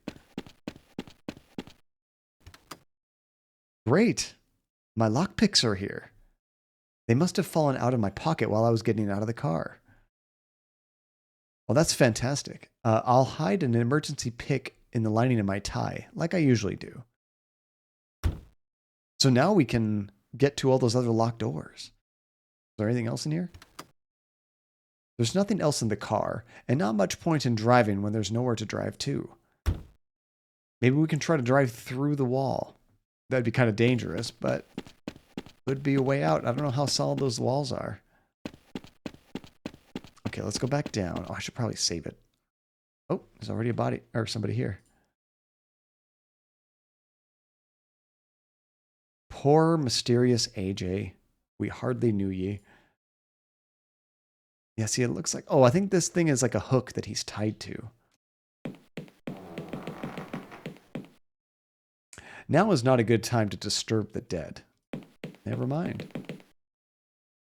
Great. My lockpicks are here. They must have fallen out of my pocket while I was getting out of the car. Well, that's fantastic. I'll hide an emergency pick in the lining of my tie, like I usually do. So now we can get to all those other locked doors. Is there anything else in here? There's nothing else in the car, and not much point in driving when there's nowhere to drive to. Maybe we can try to drive through the wall. That'd be kind of dangerous, but could be a way out. I don't know how solid those walls are. Okay, let's go back down. Oh, I should probably save it. Oh, there's already a body or somebody here. Poor mysterious AJ. We hardly knew ye. Yeah, see, it looks like... Oh, I think this thing is like a hook that he's tied to. Now is not a good time to disturb the dead. Never mind.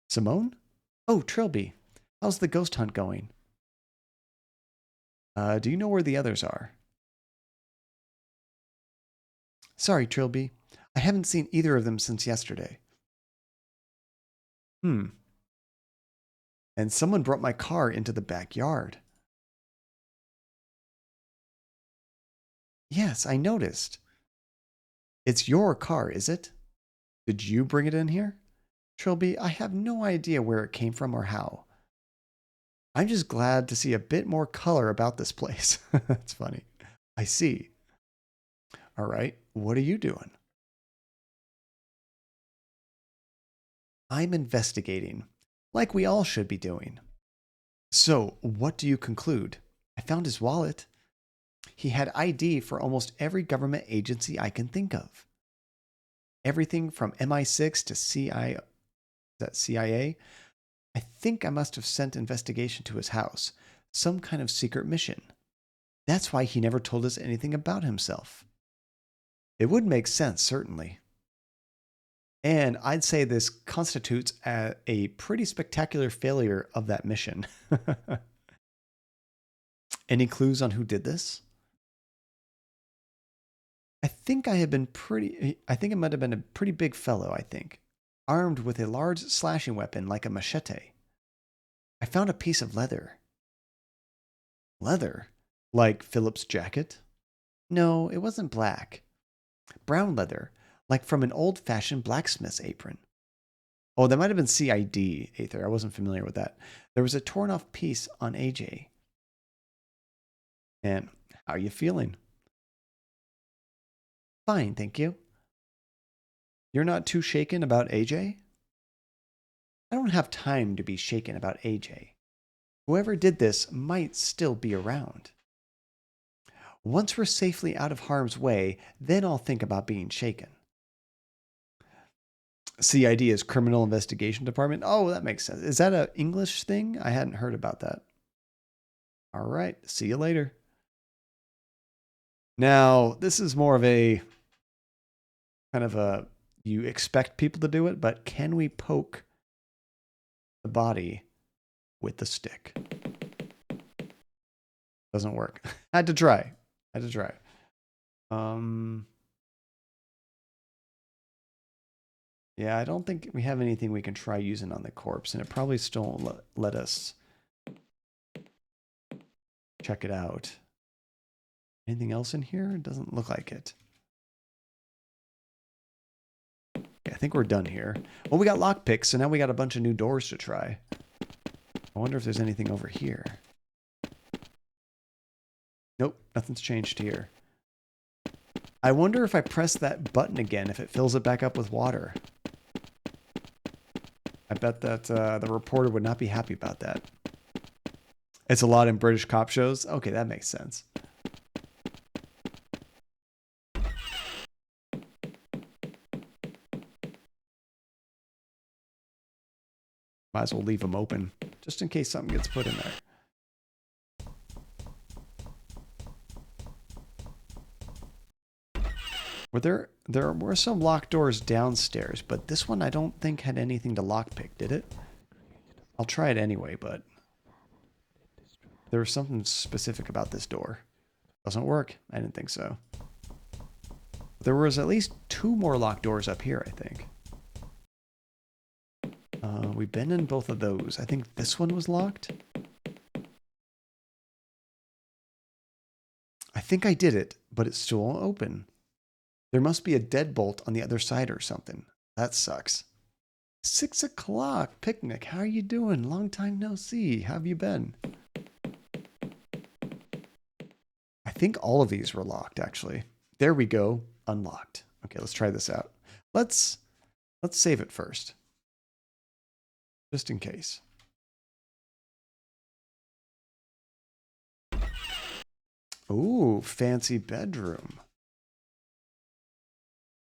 Simone? Oh, Trilby. How's the ghost hunt going? Do you know where the others are? Sorry, Trilby. I haven't seen either of them since yesterday. And someone brought my car into the backyard. Yes, I noticed. It's your car, is it? Did you bring it in here? Trilby, I have no idea where it came from or how. I'm just glad to see a bit more color about this place. That's funny. I see. All right, what are you doing? I'm investigating, like we all should be doing. So, what do you conclude? I found his wallet. He had ID for almost every government agency I can think of. Everything from MI6 to CIA. I think I must have sent investigation to his house. Some kind of secret mission. That's why he never told us anything about himself. It would make sense, certainly. And I'd say this constitutes a pretty spectacular failure of that mission. Any clues on who did this? I think it might have been a pretty big fellow, I think. Armed with a large slashing weapon like a machete. I found a piece of leather. Leather? Like Philip's jacket? No, it wasn't black. Brown leather, like from an old-fashioned blacksmith's apron. Oh, that might have been CID, Aether. I wasn't familiar with that. There was a torn-off piece on AJ. And how are you feeling? Fine, thank you. You're not too shaken about AJ? I don't have time to be shaken about AJ. Whoever did this might still be around. Once we're safely out of harm's way, then I'll think about being shaken. CID is Criminal Investigation Department. Oh, that makes sense. Is that an English thing? I hadn't heard about that. All right. See you later. Now, this is more of a kind of a, you expect people to do it, but can we poke the body with the stick? Doesn't work. Had to try. Yeah, I don't think we have anything we can try using on the corpse, and it probably still won't let us check it out. Anything else in here? It doesn't look like it. Yeah, I think we're done here. Well, we got lockpicks, so now we got a bunch of new doors to try. I wonder if there's anything over here. Nope, nothing's changed here. I wonder if I press that button again, if it fills it back up with water. I bet that the reporter would not be happy about that. It's a lot in British cop shows. Okay, that makes sense. Might as well leave them open, just in case something gets put in there. There were some locked doors downstairs, but this one I don't think had anything to lockpick, did it? I'll try it anyway, but there was something specific about this door. Doesn't work. I didn't think so. There was at least 2 more locked doors up here, I think. We've been in both of those. I think this one was locked. I think I did it, but it's still open. There must be a deadbolt on the other side or something. That sucks. 6 o'clock picnic. How are you doing? Long time no see. How have you been? I think all of these were locked, actually. There we go. Unlocked. Okay, let's try this out. Let's save it first. Just in case. Ooh, fancy bedroom.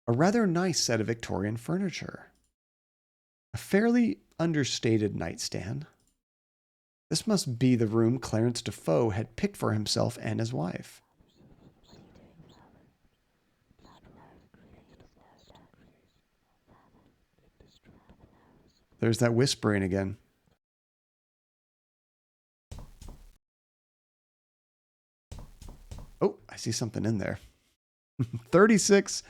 A rather nice set of Victorian furniture. A fairly understated nightstand. This must be the room Clarence DeFoe had picked for himself and his wife. There's that whispering again. Oh, I see something in there. 36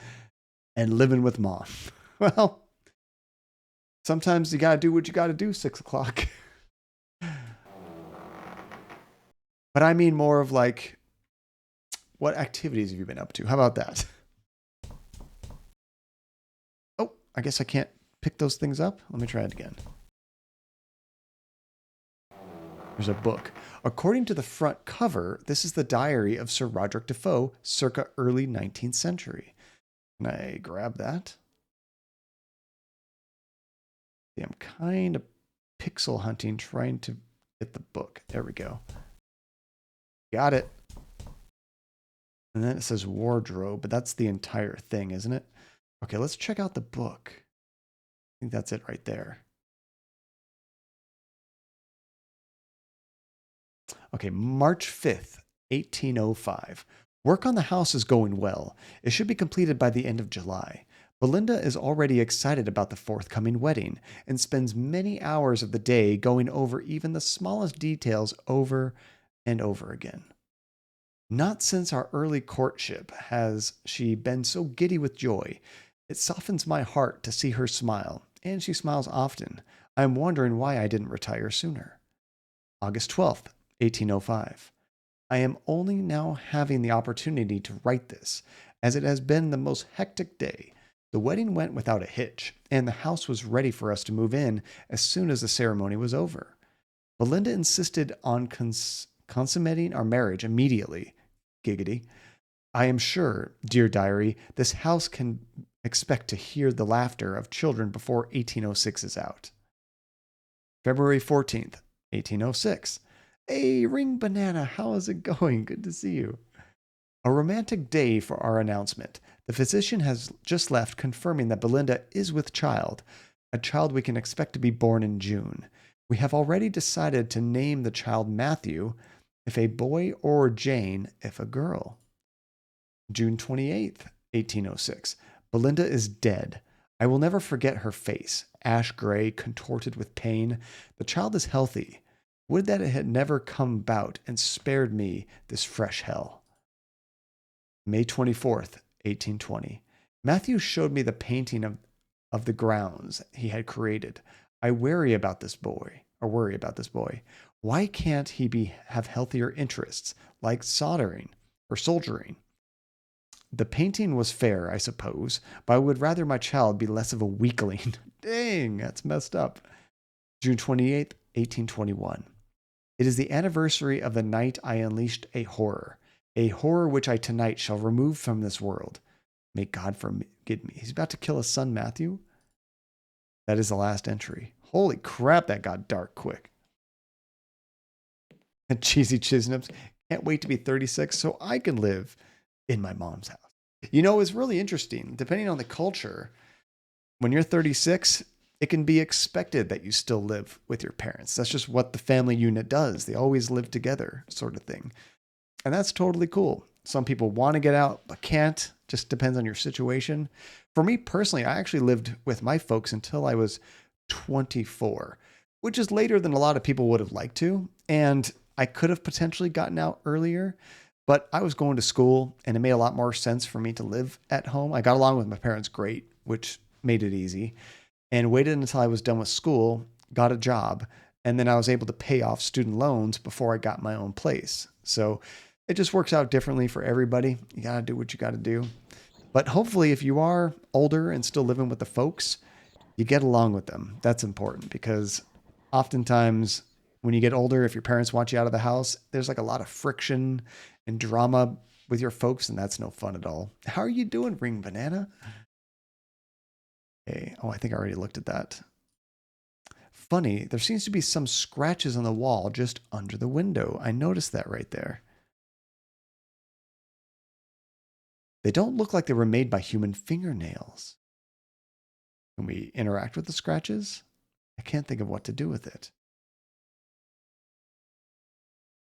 and living with mom. Well, sometimes you got to do what you got to do, 6 o'clock. But I mean more of like, what activities have you been up to? How about that? Oh, I guess I can't pick those things up. Let me try it again. There's a book. According to the front cover, this is the diary of Sir Roderick DeFoe, circa early 19th century. Can I grab that? See, I'm kind of pixel hunting, trying to get the book. There we go. Got it. And then it says wardrobe, but that's the entire thing, isn't it? Okay, let's check out the book. I think that's it right there. Okay, March 5th, 1805. Work on the house is going well. It should be completed by the end of July. Belinda is already excited about the forthcoming wedding and spends many hours of the day going over even the smallest details over and over again. Not since our early courtship has she been so giddy with joy. It softens my heart to see her smile, and she smiles often. I am wondering why I didn't retire sooner. August 12th, 1805. I am only now having the opportunity to write this, as it has been the most hectic day. The wedding went without a hitch, and the house was ready for us to move in as soon as the ceremony was over. Belinda insisted on consummating our marriage immediately. Giggity. I am sure, dear diary, this house can expect to hear the laughter of children before 1806 is out. February 14th, 1806. Hey, Ring Banana, how is it going? Good to see you. A romantic day for our announcement. The physician has just left confirming that Belinda is with child, a child we can expect to be born in June. We have already decided to name the child Matthew, if a boy, or Jane, if a girl. June 28th, 1806. Belinda is dead. I will never forget her face, ash gray, contorted with pain. The child is healthy. Would that it had never come about and spared me this fresh hell. May 24th, 1820. Matthew showed me the painting of the grounds he had created. I worry about this boy. Why can't he have healthier interests, like soldering or soldiering? The painting was fair, I suppose, but I would rather my child be less of a weakling. Dang, that's messed up. June 28th, 1821. It is the anniversary of the night I unleashed a horror which I tonight shall remove from this world. May God forgive me. He's about to kill his son, Matthew? That is the last entry. Holy crap, that got dark quick. And Cheesy Chisnips, can't wait to be 36 so I can live in my mom's house. You know, it's really interesting. Depending on the culture, when you're 36, it can be expected that you still live with your parents. That's just what the family unit does. They always live together, sort of thing. And that's totally cool. Some people want to get out, but can't. Just depends on your situation. For me personally, I actually lived with my folks until I was 24, which is later than a lot of people would have liked to. And I could have potentially gotten out earlier, but I was going to school and it made a lot more sense for me to live at home. I got along with my parents great, which made it easy. and waited until I was done with school, got a job, and then I was able to pay off student loans before I got my own place. So it just works out differently for everybody. You got to do what you got to do. But hopefully, if you are older and still living with the folks, you get along with them. That's important because oftentimes when you get older, if your parents want you out of the house, there's like a lot of friction and drama with your folks, and that's no fun at all. How are you doing, Ring Banana? Okay. Oh, I think I already looked at that. Funny, there seems to be some scratches on the wall just under the window. I noticed that right there. They don't look like they were made by human fingernails. Can we interact with the scratches? I can't think of what to do with it.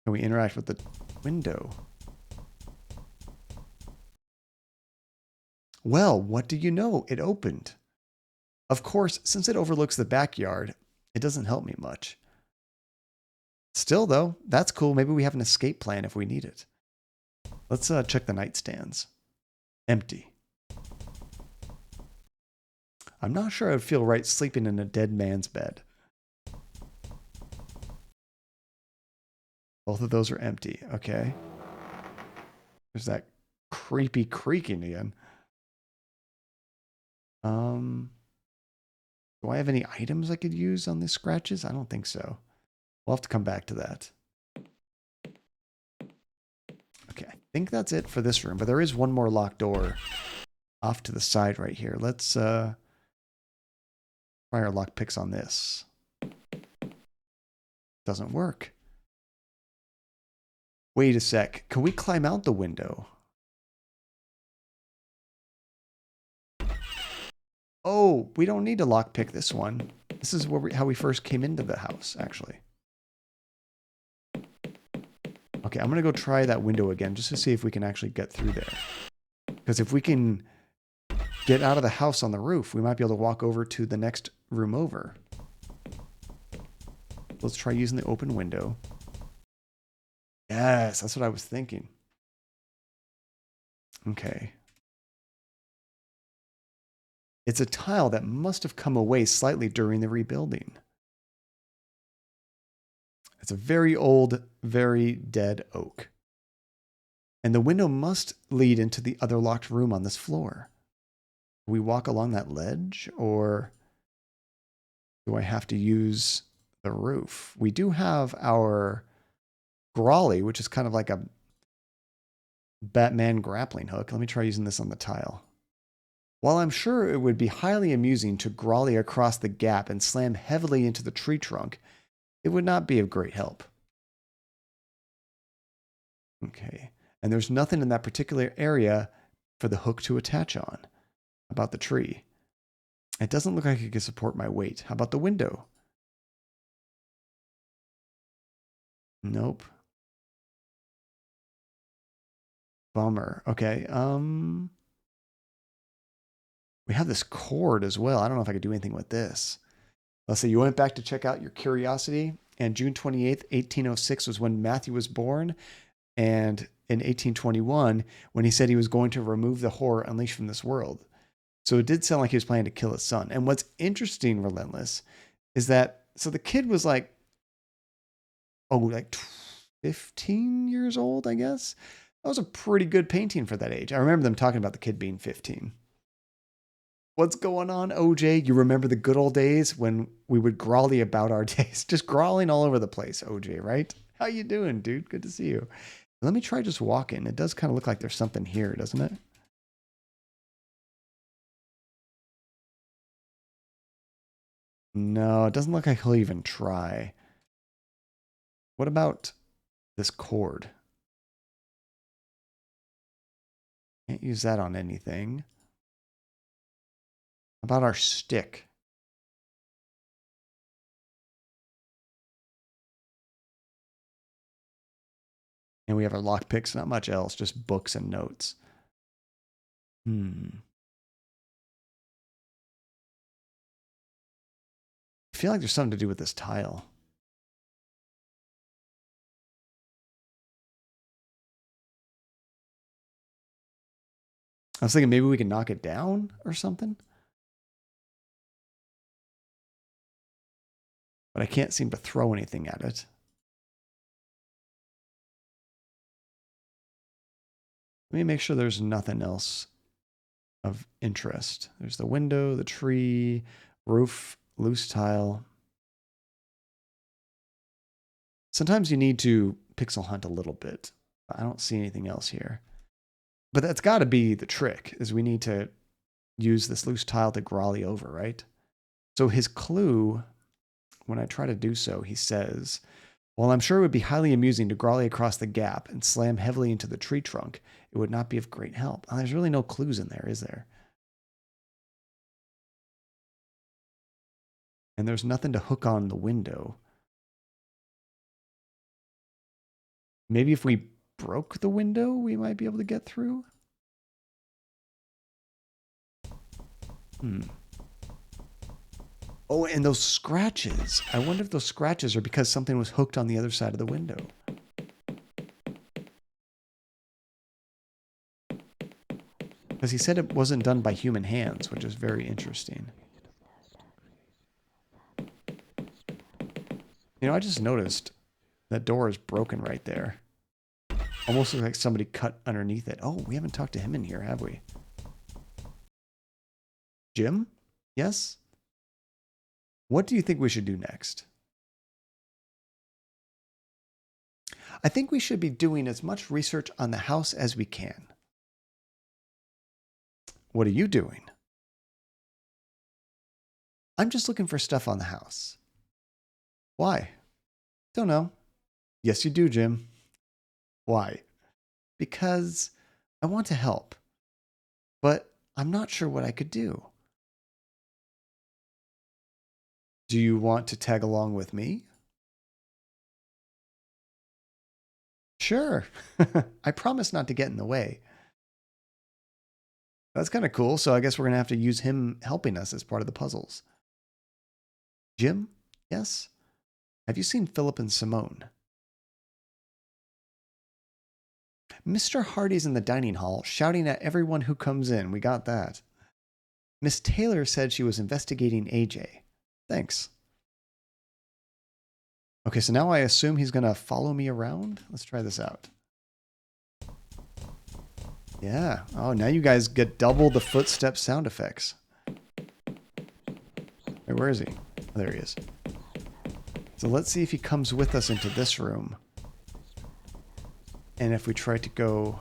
Can we interact with the window? Well, what do you know? It opened. Of course, since it overlooks the backyard, it doesn't help me much. Still, though, that's cool. Maybe we have an escape plan if we need it. Let's check the nightstands. Empty. I'm not sure I would feel right sleeping in a dead man's bed. Both of those are empty. Okay. There's that creepy creaking again. Do I have any items I could use on these scratches? I don't think so. We'll have to come back to that. Okay, I think that's it for this room, but there is one more locked door off to the side right here. Let's try our lock picks on this. Doesn't work. Wait a sec. Can we climb out the window? Oh, we don't need to lockpick this one. This is where how we first came into the house, actually. Okay, I'm going to go try that window again just to see if we can actually get through there. Because if we can get out of the house on the roof, we might be able to walk over to the next room over. Let's try using the open window. Yes, that's what I was thinking. Okay. It's a tile that must have come away slightly during the rebuilding. It's a very old, very dead oak. And the window must lead into the other locked room on this floor. Do we walk along that ledge, or do I have to use the roof? We do have our Grawly, which is kind of like a Batman grappling hook. Let me try using this on the tile. While I'm sure it would be highly amusing to Grawly across the gap and slam heavily into the tree trunk, it would not be of great help. Okay. And there's nothing in that particular area for the hook to attach on. About the tree. It doesn't look like it could support my weight. How about the window? Nope. Bummer. Okay. We have this cord as well. I don't know if I could do anything with this. Let's say you went back to check out your curiosity, and June 28th, 1806 was when Matthew was born. And in 1821, when he said he was going to remove the horror unleashed from this world. So it did sound like he was planning to kill his son. And what's interesting, Relentless, is that, so the kid was like, like 15 years old, I guess. That was a pretty good painting for that age. I remember them talking about the kid being 15. What's going on, OJ? You remember the good old days when we would grawly about our days? Just grawling all over the place, OJ, right? How you doing, dude? Good to see you. Let me try just walking. It does kind of look like there's something here, doesn't it? No, it doesn't look like he'll even try. What about this cord? Can't use that on anything. About our stick? And we have our lockpicks, not much else, just books and notes. I feel like there's something to do with this tile. I was thinking maybe we can knock it down or something. but I can't seem to throw anything at it. Let me make sure there's nothing else of interest. There's the window, the tree, roof, loose tile. Sometimes you need to pixel hunt a little bit. I don't see anything else here. But that's got to be the trick, is we need to use this loose tile to grolly over, right? So his clue, when I try to do so, he says, while I'm sure it would be highly amusing to grolly across the gap and slam heavily into the tree trunk, it would not be of great help. Oh, there's really no clues in there, is there? And there's nothing to hook on the window. Maybe if we broke the window, we might be able to get through. Oh, and those scratches. I wonder if those scratches are because something was hooked on the other side of the window. Because he said it wasn't done by human hands, which is very interesting. You know, I just noticed that door is broken right there. Almost looks like somebody cut underneath it. Oh, we haven't talked to him in here, have we? Jim? Yes? What do you think we should do next? I think we should be doing as much research on the house as we can. What are you doing? I'm just looking for stuff on the house. Why? Don't know. Yes, you do, Jim. Why? Because I want to help, but I'm not sure what I could do. Do you want to tag along with me? Sure. I promise not to get in the way. That's kind of cool. So I guess we're going to have to use him helping us as part of the puzzles. Jim? Yes? Have you seen Philip and Simone? Mr. Hardy's in the dining hall, shouting at everyone who comes in. We got that. Miss Taylor said she was investigating AJ. Thanks. Okay, so now I assume he's going to follow me around. Let's try this out. Yeah. Oh, now you guys get double the footstep sound effects. Wait, where is he? Oh, there he is. So let's see if he comes with us into this room. And if we try to go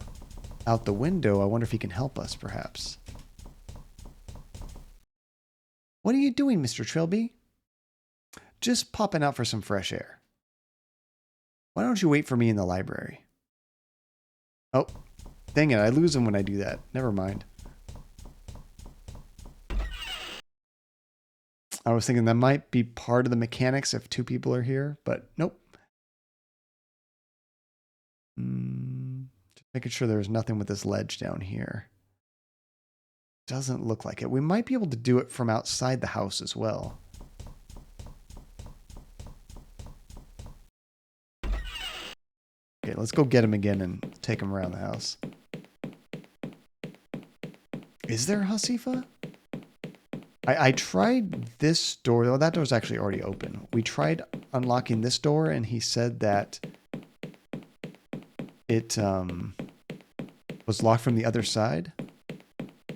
out the window, I wonder if he can help us, perhaps. What are you doing, Mr. Trilby? Just popping out for some fresh air. Why don't you wait for me in the library? Oh, dang it. I lose him when I do that. Never mind. I was thinking that might be part of the mechanics if two people are here, but nope. Just making sure there's nothing with this ledge down here. Doesn't look like it. We might be able to do it from outside the house as well. Okay, let's go get him again and take him around the house. Is there a Hasifa? I tried this door. Oh, that door's actually already open. We tried unlocking this door, and he said that it was locked from the other side.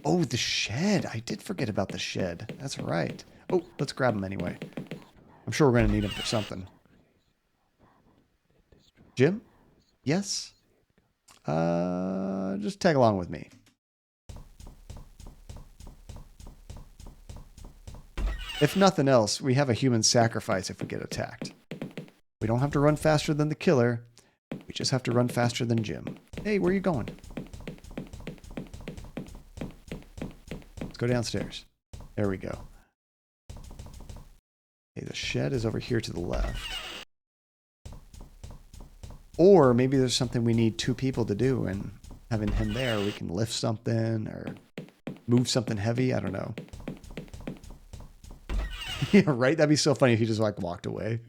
Oh, the shed. I did forget about the shed. That's right. Oh, let's grab him anyway. I'm sure we're going to need him for something. Jim? Yes? Just tag along with me. If nothing else, we have a human sacrifice if we get attacked. We don't have to run faster than the killer. We just have to run faster than Jim. Hey, where are you going? Let's go downstairs. There we go. Okay, the shed is over here to the left. Or maybe there's something we need two people to do, and having him there, we can lift something or move something heavy. I don't know. Yeah, right? That'd be so funny if he just like walked away.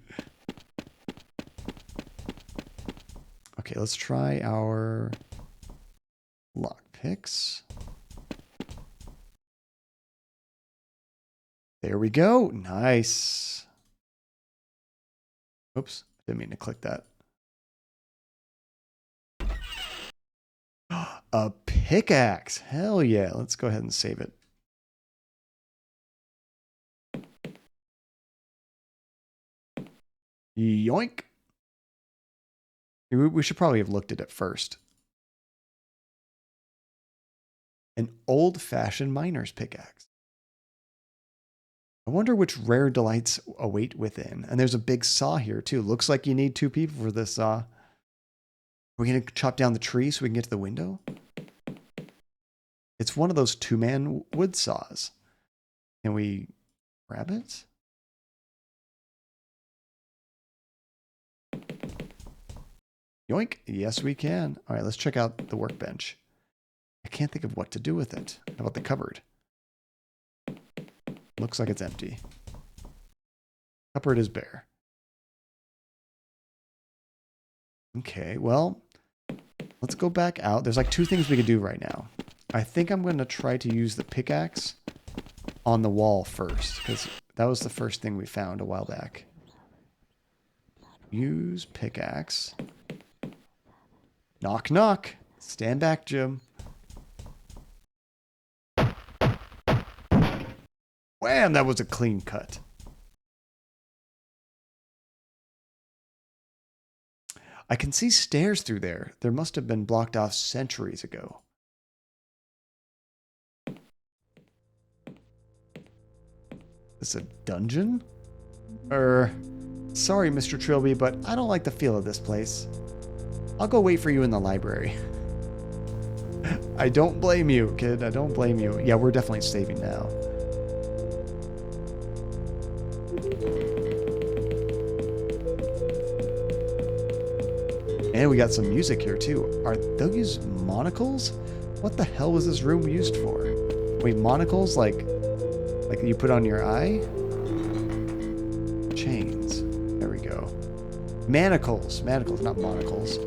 Okay, let's try our lock picks. There we go. Nice. Oops, didn't mean to click that. A pickaxe. Hell yeah. Let's go ahead and save it. Yoink. We should probably have looked at it first. An old-fashioned miner's pickaxe. I wonder which rare delights await within. And there's a big saw here, too. Looks like you need 2 people for this saw. Are we going to chop down the tree so we can get to the window? It's one of those 2-man wood saws. Can we grab it? Yoink. Yes, we can. All right, let's check out the workbench. I can't think of what to do with it. How about the cupboard? Looks like it's empty. Cupboard is bare. Okay, well, let's go back out. There's like 2 things we could do right now. I think I'm going to try to use the pickaxe on the wall first, because that was the first thing we found a while back. Use pickaxe. Knock, knock. Stand back, Jim. Wham! That was a clean cut. I can see stairs through there. There must have been blocked off centuries ago. Is this a dungeon? Sorry, Mr. Trilby, but I don't like the feel of this place. I'll go wait for you in the library. I don't blame you, kid. I don't blame you. Yeah, we're definitely saving now. And we got some music here, too. Are those monocles? What the hell was this room used for? Wait, monocles? Like you put on your eye? Chains. There we go. Manacles. Manacles, not monocles.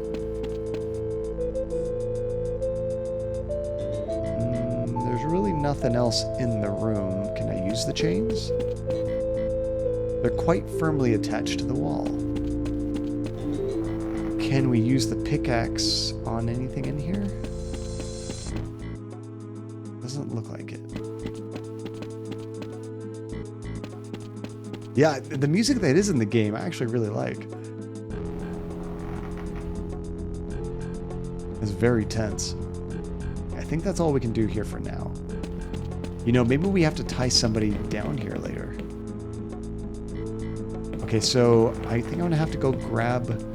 There's really nothing else in the room. Can I use the chains? They're quite firmly attached to the wall. Can we use the pickaxe on anything in here? Doesn't look like it. Yeah, the music that is in the game I actually really like. It's very tense. I think that's all we can do here for now. You know, maybe we have to tie somebody down here later. Okay, so I think I'm gonna have to go grab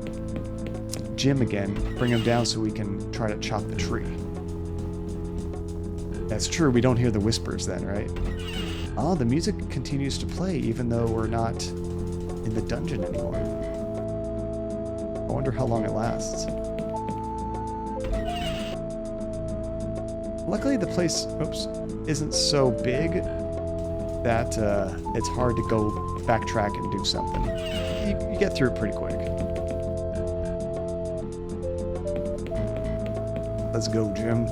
Jim again, bring him down so we can try to chop the tree. That's true, we don't hear the whispers then, right? Oh, the music continues to play even though we're not in the dungeon anymore. I wonder how long it lasts. Luckily the place, isn't so big that it's hard to go backtrack and do something. You get through it pretty quick. Let's go, Jim.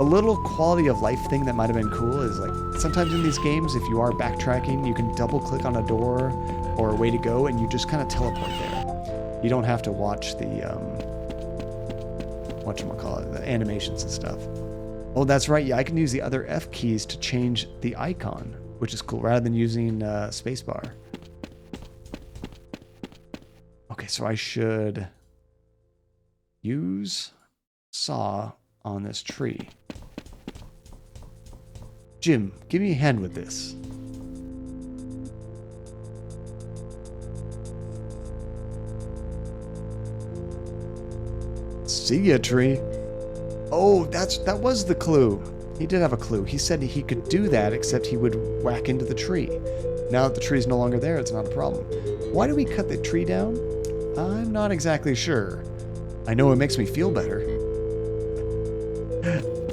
A little quality of life thing that might have been cool is like sometimes in these games, if you are backtracking, you can double click on a door or a way to go and you just kind of teleport there. You don't have to watch the, whatchamacallit, the animations and stuff. Oh, that's right. Yeah, I can use the other F keys to change the icon, which is cool, rather than using spacebar. Okay, so I should use saw on this tree. Jim, give me a hand with this. See ya, tree. Oh, that was the clue. He did have a clue. He said he could do that, except he would whack into the tree. Now that the tree's no longer there, it's not a problem. Why do we cut the tree down? I'm not exactly sure. I know it makes me feel better.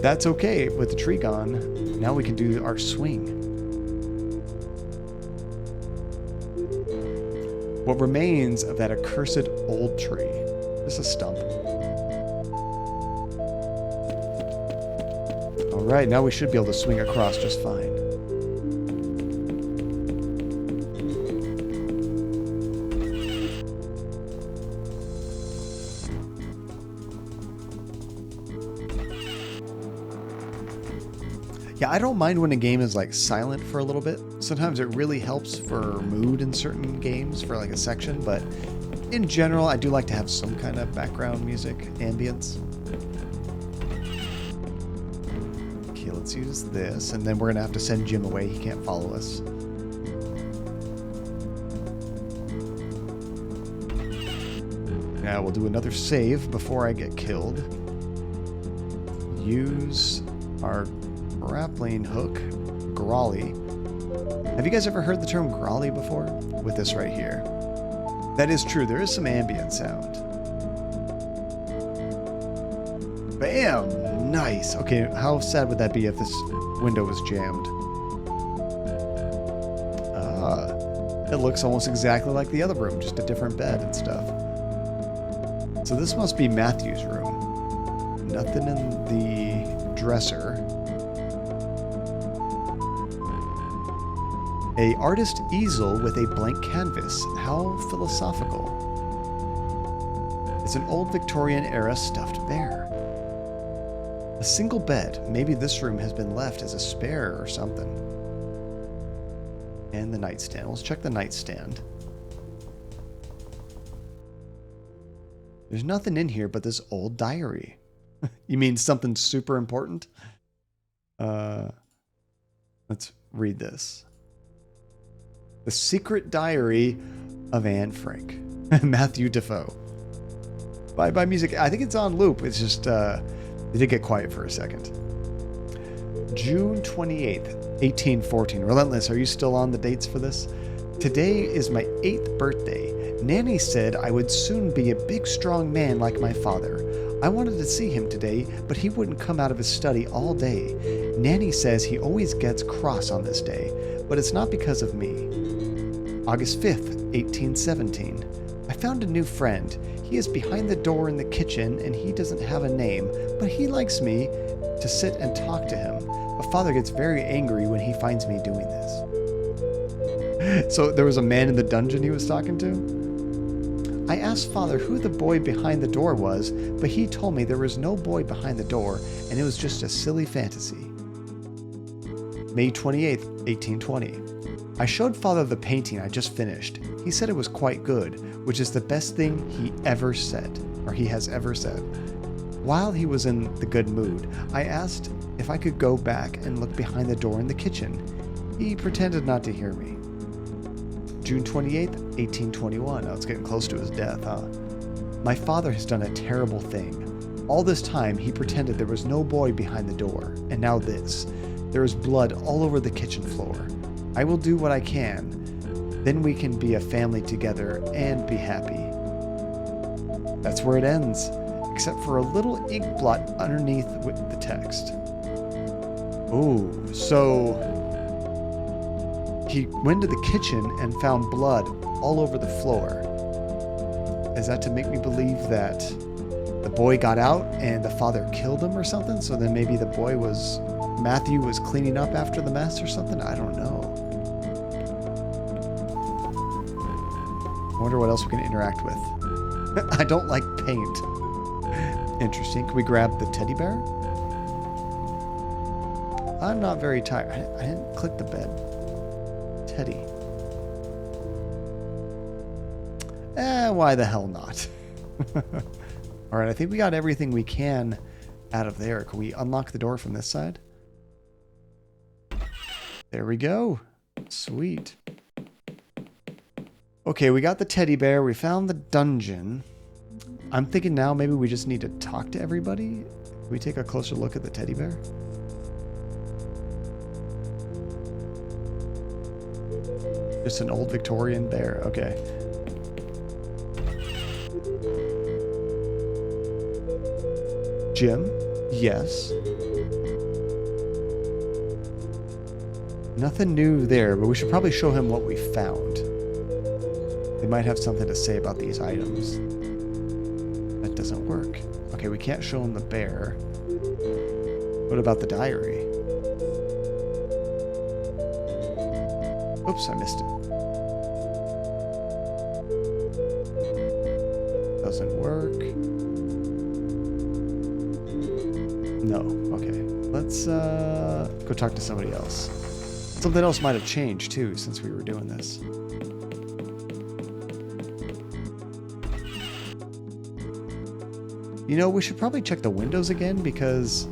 That's okay. With the tree gone, now we can do our swing. What remains of that accursed old tree? Just a stump. All right, now we should be able to swing across just fine. Yeah, I don't mind when a game is like silent for a little bit. Sometimes it really helps for mood in certain games for like a section, but in general, I do like to have some kind of background music, ambience. Okay, let's use this, and then we're gonna have to send Jim away. He can't follow us. Now we'll do another save before I get killed. Use our grappling hook, Grolly. Have you guys ever heard the term Grolly before? With this right here. That is true, there is some ambient sound. Bam! Nice! Okay, how sad would that be if this window was jammed? It looks almost exactly like the other room, just a different bed and stuff. So this must be Matthew's room. Nothing in the dresser. A artist easel with a blank canvas. How philosophical. It's an old Victorian era stuffed bear. A single bed. Maybe this room has been left as a spare or something. And the nightstand. Let's check the nightstand. There's nothing in here but this old diary. You mean something super important? Let's read this. The Secret Diary of Anne Frank. Matthew DeFoe. Bye-bye music. I think it's on loop. It's just, it did get quiet for a second. June 28th, 1814. Relentless, are you still on the dates for this? Today is my 8th birthday. Nanny said I would soon be a big, strong man like my father. I wanted to see him today, but he wouldn't come out of his study all day. Nanny says he always gets cross on this day, but it's not because of me. August 5th, 1817. I found a new friend. He is behind the door in the kitchen and he doesn't have a name, but he likes me to sit and talk to him. But Father gets very angry when he finds me doing this. So there was a man in the dungeon he was talking to? I asked Father who the boy behind the door was, but he told me there was no boy behind the door and it was just a silly fantasy. May 28th, 1820. I showed Father the painting I just finished. He said it was quite good, which is the best thing he ever said, or he has ever said. While he was in the good mood, I asked if I could go back and look behind the door in the kitchen. He pretended not to hear me. June 28th, 1821. Oh, it's getting close to his death, huh? My father has done a terrible thing. All this time, he pretended there was no boy behind the door, and now this. There is blood all over the kitchen floor. I will do what I can. Then we can be a family together and be happy. That's where it ends, except for a little ink blot underneath with the text. Oh, so he went to the kitchen and found blood all over the floor. Is that to make me believe that the boy got out and the father killed him or something? So then maybe the boy was... Matthew was cleaning up after the mess or something? I don't know. I wonder what else we can interact with. I don't like paint. Interesting. Can we grab the teddy bear? I'm not very tired. I didn't click the bed. Teddy. Why the hell not? Alright, I think we got everything we can out of there. Can we unlock the door from this side? There we go. Sweet. Okay, we got the teddy bear. We found the dungeon. I'm thinking now maybe we just need to talk to everybody. Can we take a closer look at the teddy bear? Just an old Victorian bear. Okay. Jim? Yes. Nothing new there, but we should probably show him what we found. They might have something to say about these items. That doesn't work. Okay, we can't show him the bear. What about the diary? Oops, I missed it. Doesn't work. No. Okay. Let's go talk to somebody else. Something else might have changed too since we were doing this. You know, we should probably check the windows again because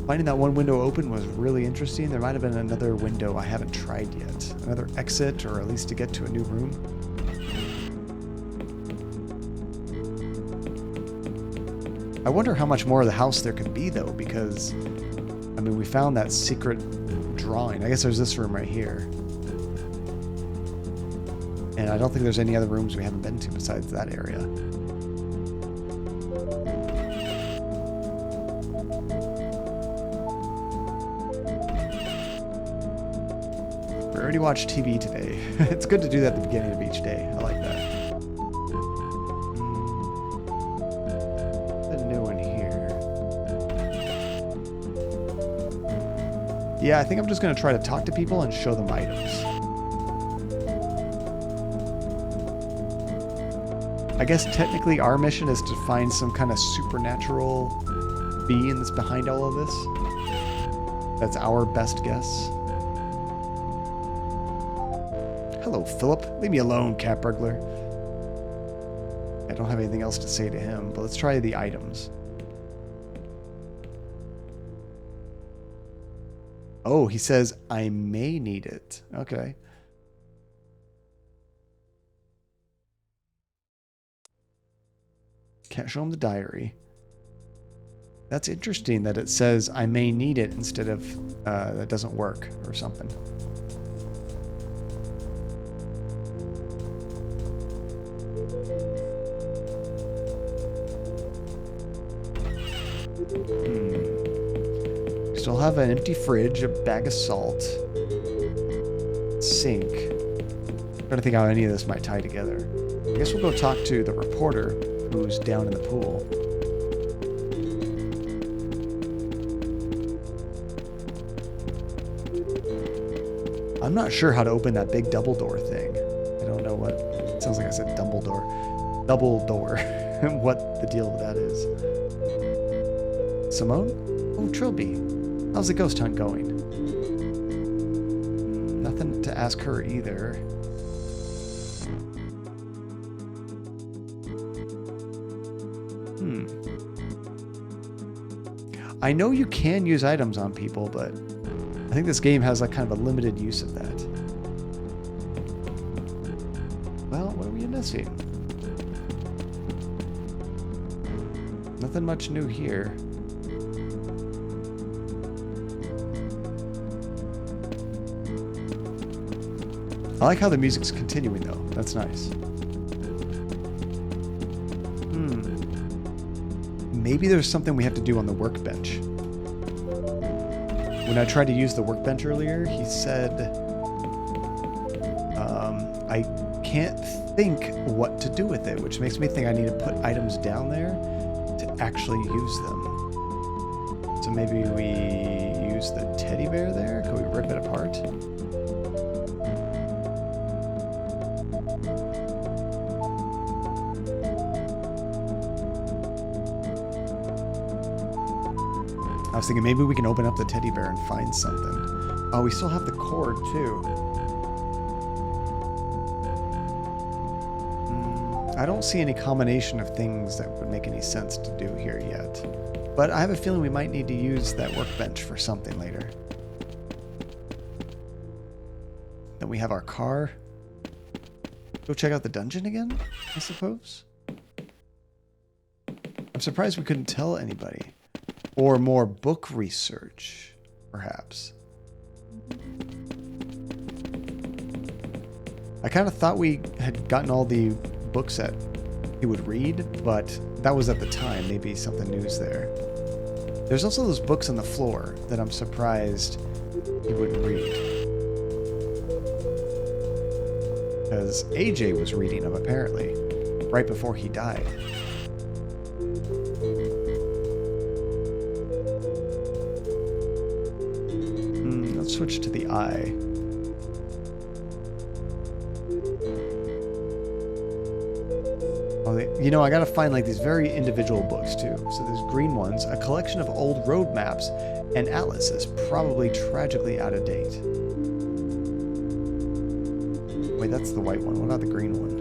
finding that one window open was really interesting. There might have been another window I haven't tried yet. Another exit, or at least to get to a new room. I wonder how much more of the house there could be though, because I mean, we found that secret drawing. I guess there's this room right here. And I don't think there's any other rooms we haven't been to besides that area. We already watched TV today. It's good to do that at the beginning of each day. I like that. The new one here. Yeah, I think I'm just going to try to talk to people and show them items. I guess technically our mission is to find some kind of supernatural being that's behind all of this. That's our best guess. Hello, Philip. Leave me alone, cat burglar. I don't have anything else to say to him, but let's try the items. Oh, he says, I may need it. Okay. Can't show him the diary. That's interesting that it says I may need it instead of that doesn't work or something. Still have an empty fridge, a bag of salt, sink. I'm trying to think how any of this might tie together. I guess we'll go talk to the reporter who's down in the pool. I'm not sure how to open that big double door thing. I don't know what... It sounds like I said Dumbledore. Double door. What the deal with that is. Simone? Oh, Trilby. How's the ghost hunt going? Nothing to ask her either. I know you can use items on people, but I think this game has like kind of a limited use of that. Well, what are we missing? Nothing much new here. I like how the music's continuing though. That's nice. Maybe there's something we have to do on the workbench. When I tried to use the workbench earlier, he said, I can't think what to do with it, which makes me think I need to put items down there to actually use them. So maybe we use the teddy bear there? Can we rip it apart? I was thinking maybe we can open up the teddy bear and find something. Oh, we still have the cord too. I don't see any combination of things that would make any sense to do here yet. But I have a feeling we might need to use that workbench for something later. Then we have our car. Go check out the dungeon again, I suppose? I'm surprised we couldn't tell anybody. Or more book research, perhaps. I kind of thought we had gotten all the books that he would read, but that was at the time. Maybe something new's there. There's also those books on the floor that I'm surprised he wouldn't read. Because AJ was reading them, apparently, right before he died. switch to the eye. Oh, you know, I gotta find like these very individual books too. So there's green ones, a collection of old road maps, and atlases, probably tragically out of date. Wait, that's the white one. What about the green one?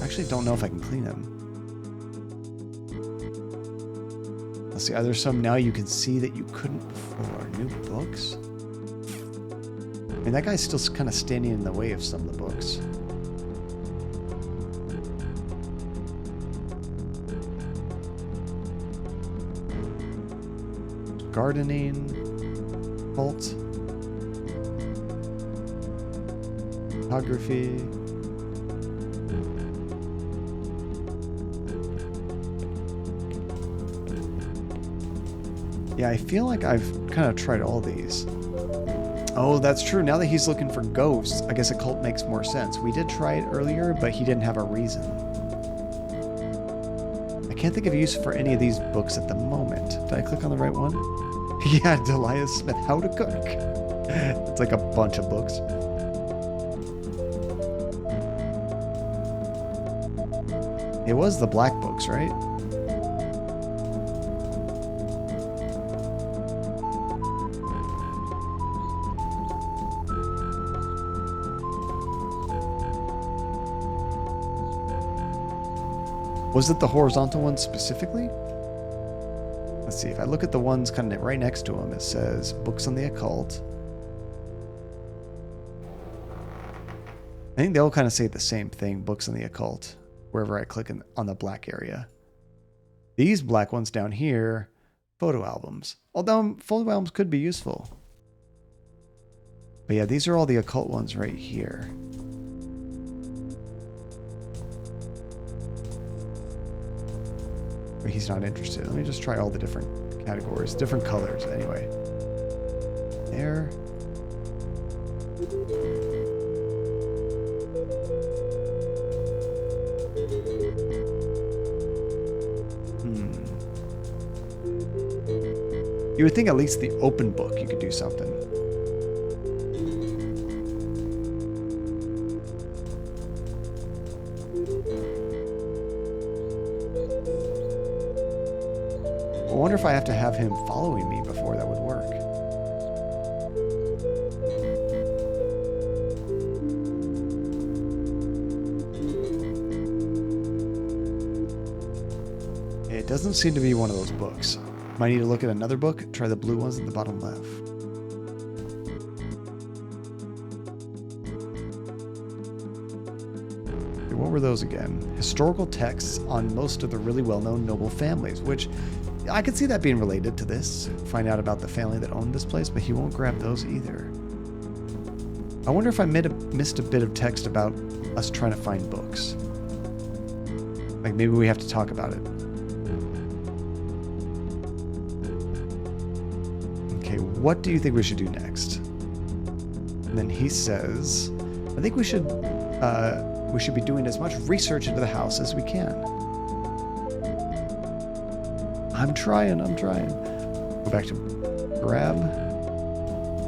I actually don't know if I can clean them. Let's see, are there some now you can see that you couldn't before? New books? I mean, that guy's still kind of standing in the way of some of the books. Gardening, cult, photography. Yeah, I feel like I've kind of tried all these. Oh, that's true. Now that he's looking for ghosts, I guess occult makes more sense. We did try it earlier, but he didn't have a reason. I can't think of use for any of these books at the moment. Did I click on the right one? Yeah, Delia Smith, How to Cook. It's like a bunch of books. It was the black books, right? Was it the horizontal one specifically? Let's see, if I look at the ones kind of right next to them, it says books on the occult. I think they all kind of say the same thing, books on the occult, wherever I click on the black area. These black ones down here, photo albums. Although photo albums could be useful. But yeah, these are all the occult ones right here. But he's not interested. Let me just try all the different categories, different colors anyway. There. You would think at least the open book you could do something. I wonder if I have to have him following me before that would work. It doesn't seem to be one of those books. Might need to look at another book. Try the blue ones at the bottom left. Okay, what were those again? Historical texts on most of the really well-known noble families, which I could see that being related to this. Find out about the family that owned this place, but he won't grab those either. I wonder if I missed a bit of text about us trying to find books. Like maybe we have to talk about it. Okay, what do you think we should do next? And then he says, I think we should be doing as much research into the house as we can. I'm trying. Go back to grab.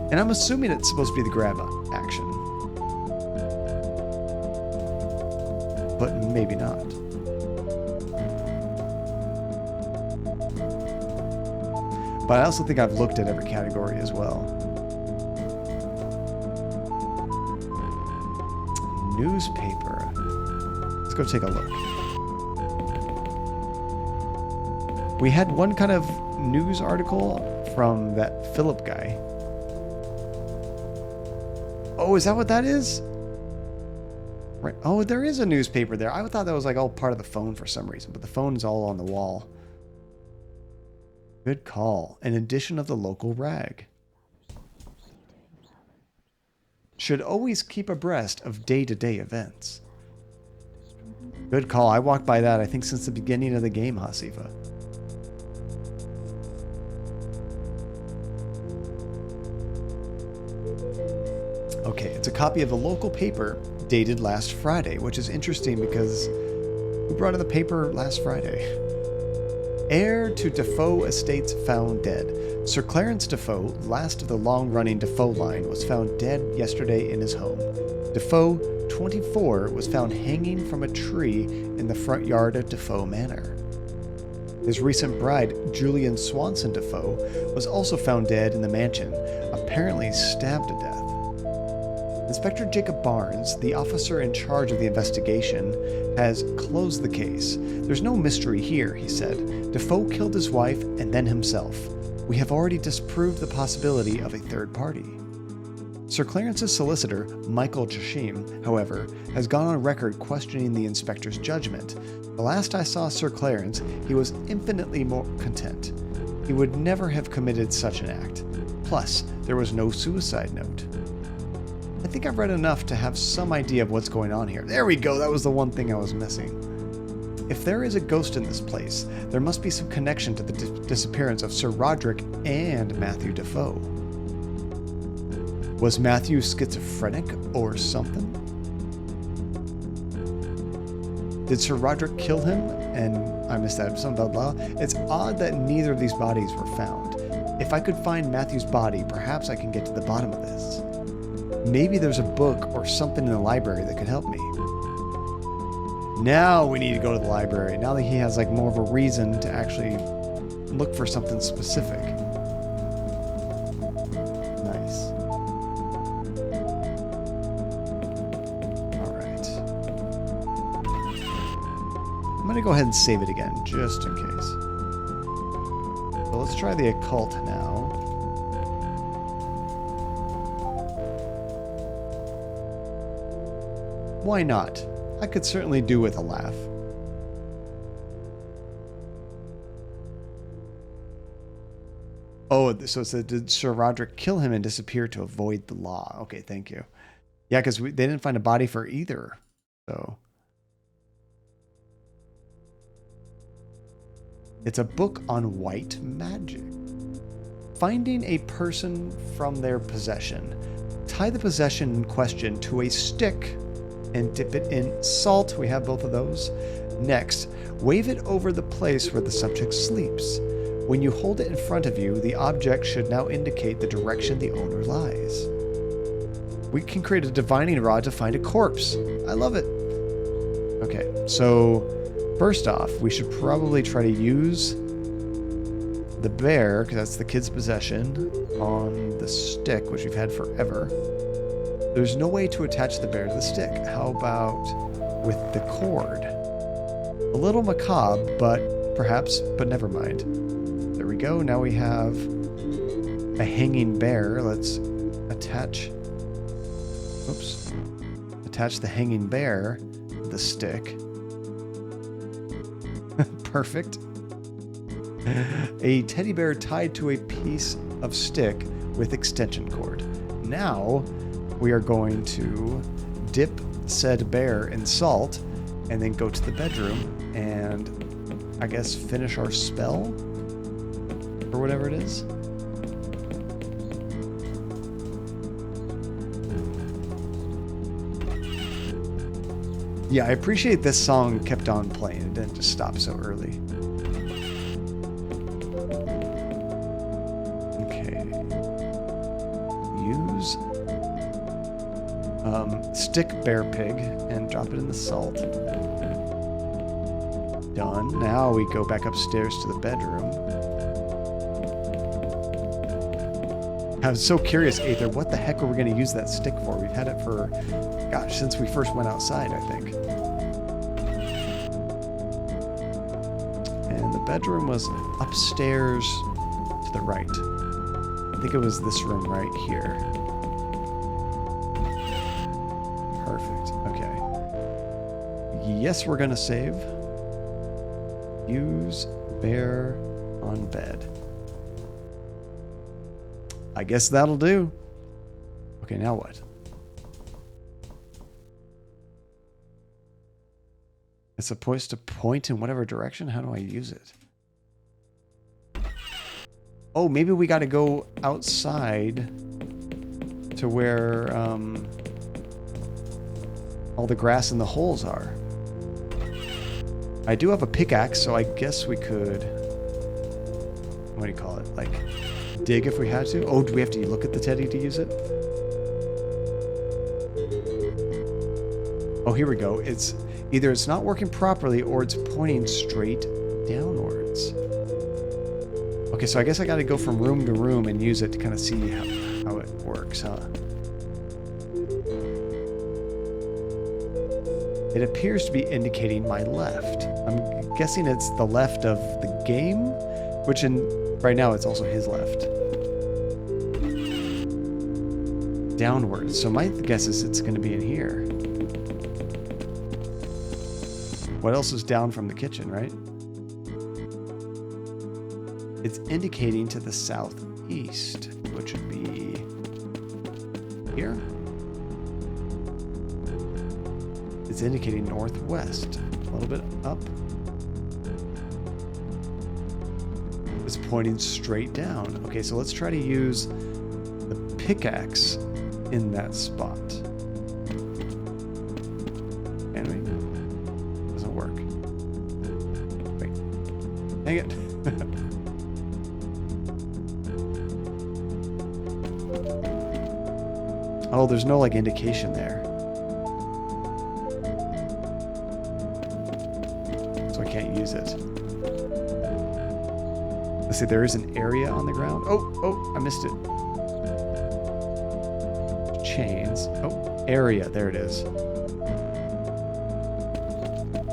And I'm assuming it's supposed to be the grab action. But maybe not. But I also think I've looked at every category as well. Newspaper. Let's go take a look. We had one kind of news article from that Philip guy. Oh, is that what that is? Right. Oh, there is a newspaper there. I thought that was like all part of the phone for some reason, but the phone's all on the wall. Good call. An edition of the local rag. Should always keep abreast of day-to-day events. Good call. I walked by that, I think, since the beginning of the game, Hasifa. Okay, it's a copy of the local paper dated last Friday, which is interesting because we brought in the paper last Friday. Heir to DeFoe estates found dead. Sir Clarence DeFoe, last of the long-running DeFoe line, was found dead yesterday in his home. DeFoe, 24, was found hanging from a tree in the front yard of DeFoe Manor. His recent bride, Julian Swanson DeFoe, was also found dead in the mansion, apparently stabbed to death. Inspector Jacob Barnes, the officer in charge of the investigation, has closed the case. There's no mystery here, he said. DeFoe killed his wife and then himself. We have already disproved the possibility of a third party. Sir Clarence's solicitor, Michael Chashim, however, has gone on record questioning the inspector's judgment. The last I saw Sir Clarence, he was infinitely more content. He would never have committed such an act. Plus, there was no suicide note. I think I've read enough to have some idea of what's going on here. There we go, that was the one thing I was missing. If there is a ghost in this place, there must be some connection to the disappearance of Sir Roderick and Matthew DeFoe. Was Matthew schizophrenic or something? Did Sir Roderick kill him? And I missed that, something about law. It's odd that neither of these bodies were found. If I could find Matthew's body, perhaps I can get to the bottom of this. Maybe there's a book or something in the library that could help me. Now we need to go to the library. Now that he has like more of a reason to actually look for something specific. Nice. All right. I'm going to go ahead and save it again, just in case. So let's try the occult now. Why not? I could certainly do with a laugh. Oh, so it said, did Sir Roderick kill him and disappear to avoid the law? Okay, thank you. Yeah, because they didn't find a body for either. So it's a book on white magic. Finding a person from their possession. Tie the possession in question to a stick and dip it in salt. We have both of those. Next, wave it over the place where the subject sleeps. When you hold it in front of you, the object should now indicate the direction the owner lies. We can create a divining rod to find a corpse. I love it. Okay, so first off, we should probably try to use the bear, because that's the kid's possession, on the stick, which we've had forever. There's no way to attach the bear to the stick. How about with the cord? A little macabre, but never mind. There we go. Now we have a hanging bear. Let's attach the hanging bear to the stick. Perfect. A teddy bear tied to a piece of stick with extension cord. Now we are going to dip said bear in salt and then go to the bedroom and I guess finish our spell or whatever it is. Yeah, I appreciate this song kept on playing. It didn't just stop so early. Okay. Use stick bear pig and drop it in the salt. Done. Now we go back upstairs to the bedroom. I was so curious, Aether, what the heck are we going to use that stick for? We've had it for, gosh, since we first went outside, I think. And the bedroom was upstairs to the right. I think it was this room right here. Perfect. Okay. Yes, we're going to save. Use bear on bed. I guess that'll do. Okay, now what? It's supposed to point in whatever direction? How do I use it? Oh, maybe we got to go outside to where all the grass and the holes are. I do have a pickaxe, so I guess we could what do you call it? Like dig if we had to. Oh, do we have to look at the teddy to use it? Oh, here we go. It's either it's not working properly or it's pointing straight downwards. Okay, so I guess I got to go from room to room and use it to kind of see how it works, huh? It appears to be indicating my left. I'm guessing it's the left of the game, which right now it's also his left. Downwards. So my guess is it's going to be in here. What else is down from the kitchen, right? It's indicating to the southeast, which would be here. It's indicating northwest, a little bit up. It's pointing straight down. Okay, so let's try to use the pickaxe in that spot. Can we? Doesn't work. Wait. Dang it. Oh, there's no like indication there. So I can't use it. Let's see, there is an area on the ground. Oh, I missed it. Chains. Oh, area. There it is.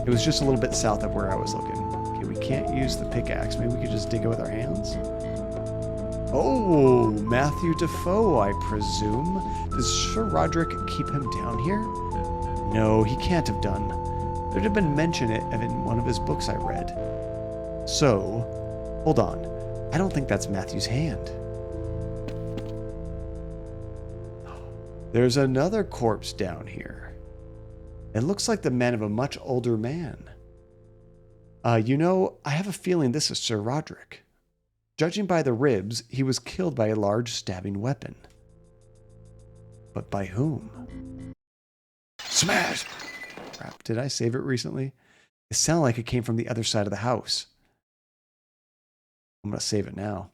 It was just a little bit south of where I was looking. Okay, we can't use the pickaxe. Maybe we could just dig it with our hands. Oh, Matthew DeFoe, I presume. Does Sir Roderick keep him down here? No, he can't have done. There'd have been mention of it in one of his books I read. So, hold on. I don't think that's Matthew's hand. There's another corpse down here. It looks like the man of a much older man. You know, I have a feeling this is Sir Roderick. Judging by the ribs, he was killed by a large stabbing weapon. But by whom? Smash! Crap, did I save it recently? It sounded like it came from the other side of the house. I'm going to save it now.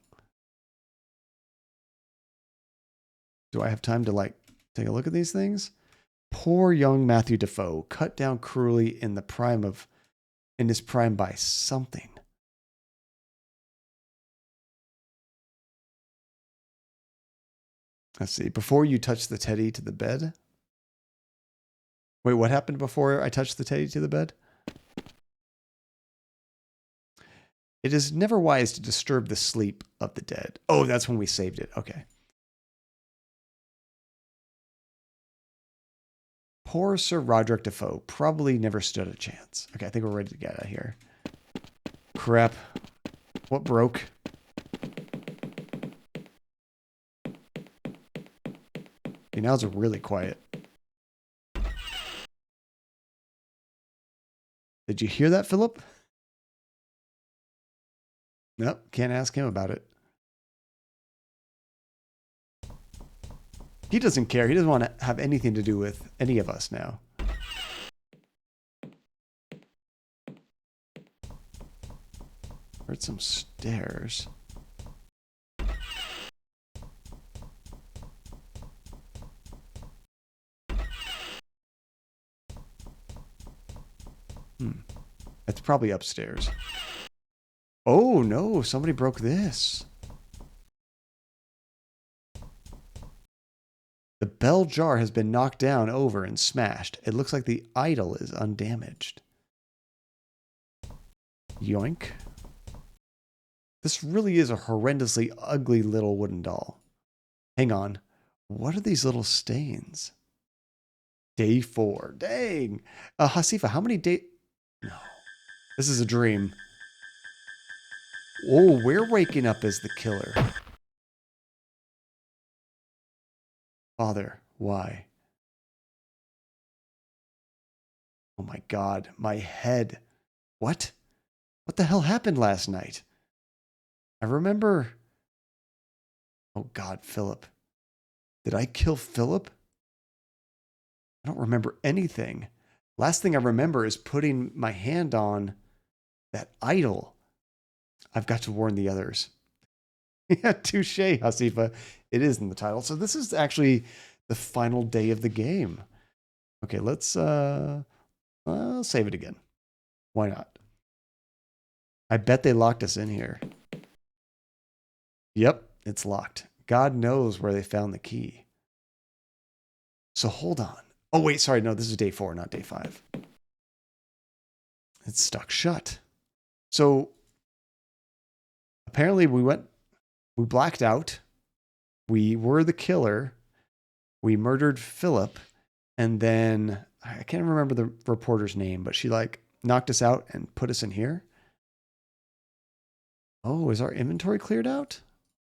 Do I have time to, like, take a look at these things? Poor young Matthew DeFoe, cut down cruelly in his prime by something. Let's see. Before you touch the teddy to the bed. Wait, what happened before I touched the teddy to the bed? It is never wise to disturb the sleep of the dead. Oh, that's when we saved it. Okay. Poor Sir Roderick DeFoe probably never stood a chance. Okay, I think we're ready to get out of here. Crap. What broke? Okay, now it's really quiet. Did you hear that, Philip? Nope, can't ask him about it. He doesn't care. He doesn't want to have anything to do with any of us now. Heard some stairs. That's probably upstairs. Oh no, somebody broke this. The bell jar has been knocked down over and smashed. It looks like the idol is undamaged. Yoink. This really is a horrendously ugly little wooden doll. Hang on. What are these little stains? Day 4. Dang. Hasifa, how many days? No. This is a dream. Oh, we're waking up as the killer. Father, why? Oh my God, my head. What? What the hell happened last night? I remember... Oh God, Philip. Did I kill Philip? I don't remember anything. Last thing I remember is putting my hand on that idol. I've got to warn the others. Yeah, touche, Hasifa. It is in the title. So this is actually the final day of the game. Okay, let's save it again. Why not? I bet they locked us in here. Yep, it's locked. God knows where they found the key. So hold on. Oh, wait, sorry. No, this is day 4, not day 5. It's stuck shut. So apparently we blacked out. We were the killer. We murdered Philip. And then I can't remember the reporter's name, but she like knocked us out and put us in here. Oh, is our inventory cleared out?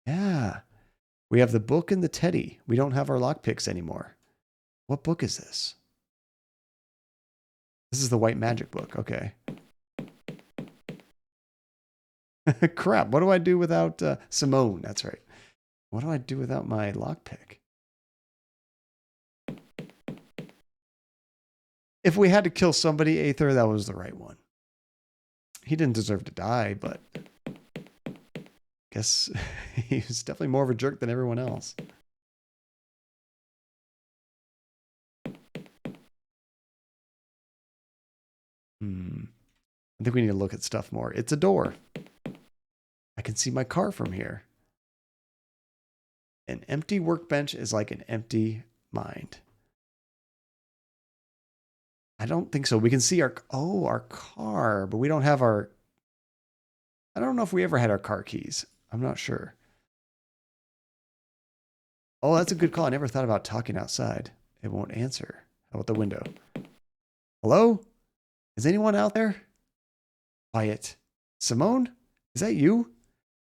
Yeah. We have the book and the teddy. We don't have our lockpicks anymore. What book is this? This is the white magic book. Okay. Crap. What do I do without Simone? That's right. What do I do without my lockpick? If we had to kill somebody, Aether, that was the right one. He didn't deserve to die, but I guess he was definitely more of a jerk than everyone else. I think we need to look at stuff more. It's a door. I can see my car from here. An empty workbench is like an empty mind. I don't think so. We can see our car, but we don't have our, I don't know if we ever had our car keys. I'm not sure. Oh, that's a good call. I never thought about talking outside. It won't answer. How about the window? Hello? Is anyone out there? Quiet. Simone? Is that you?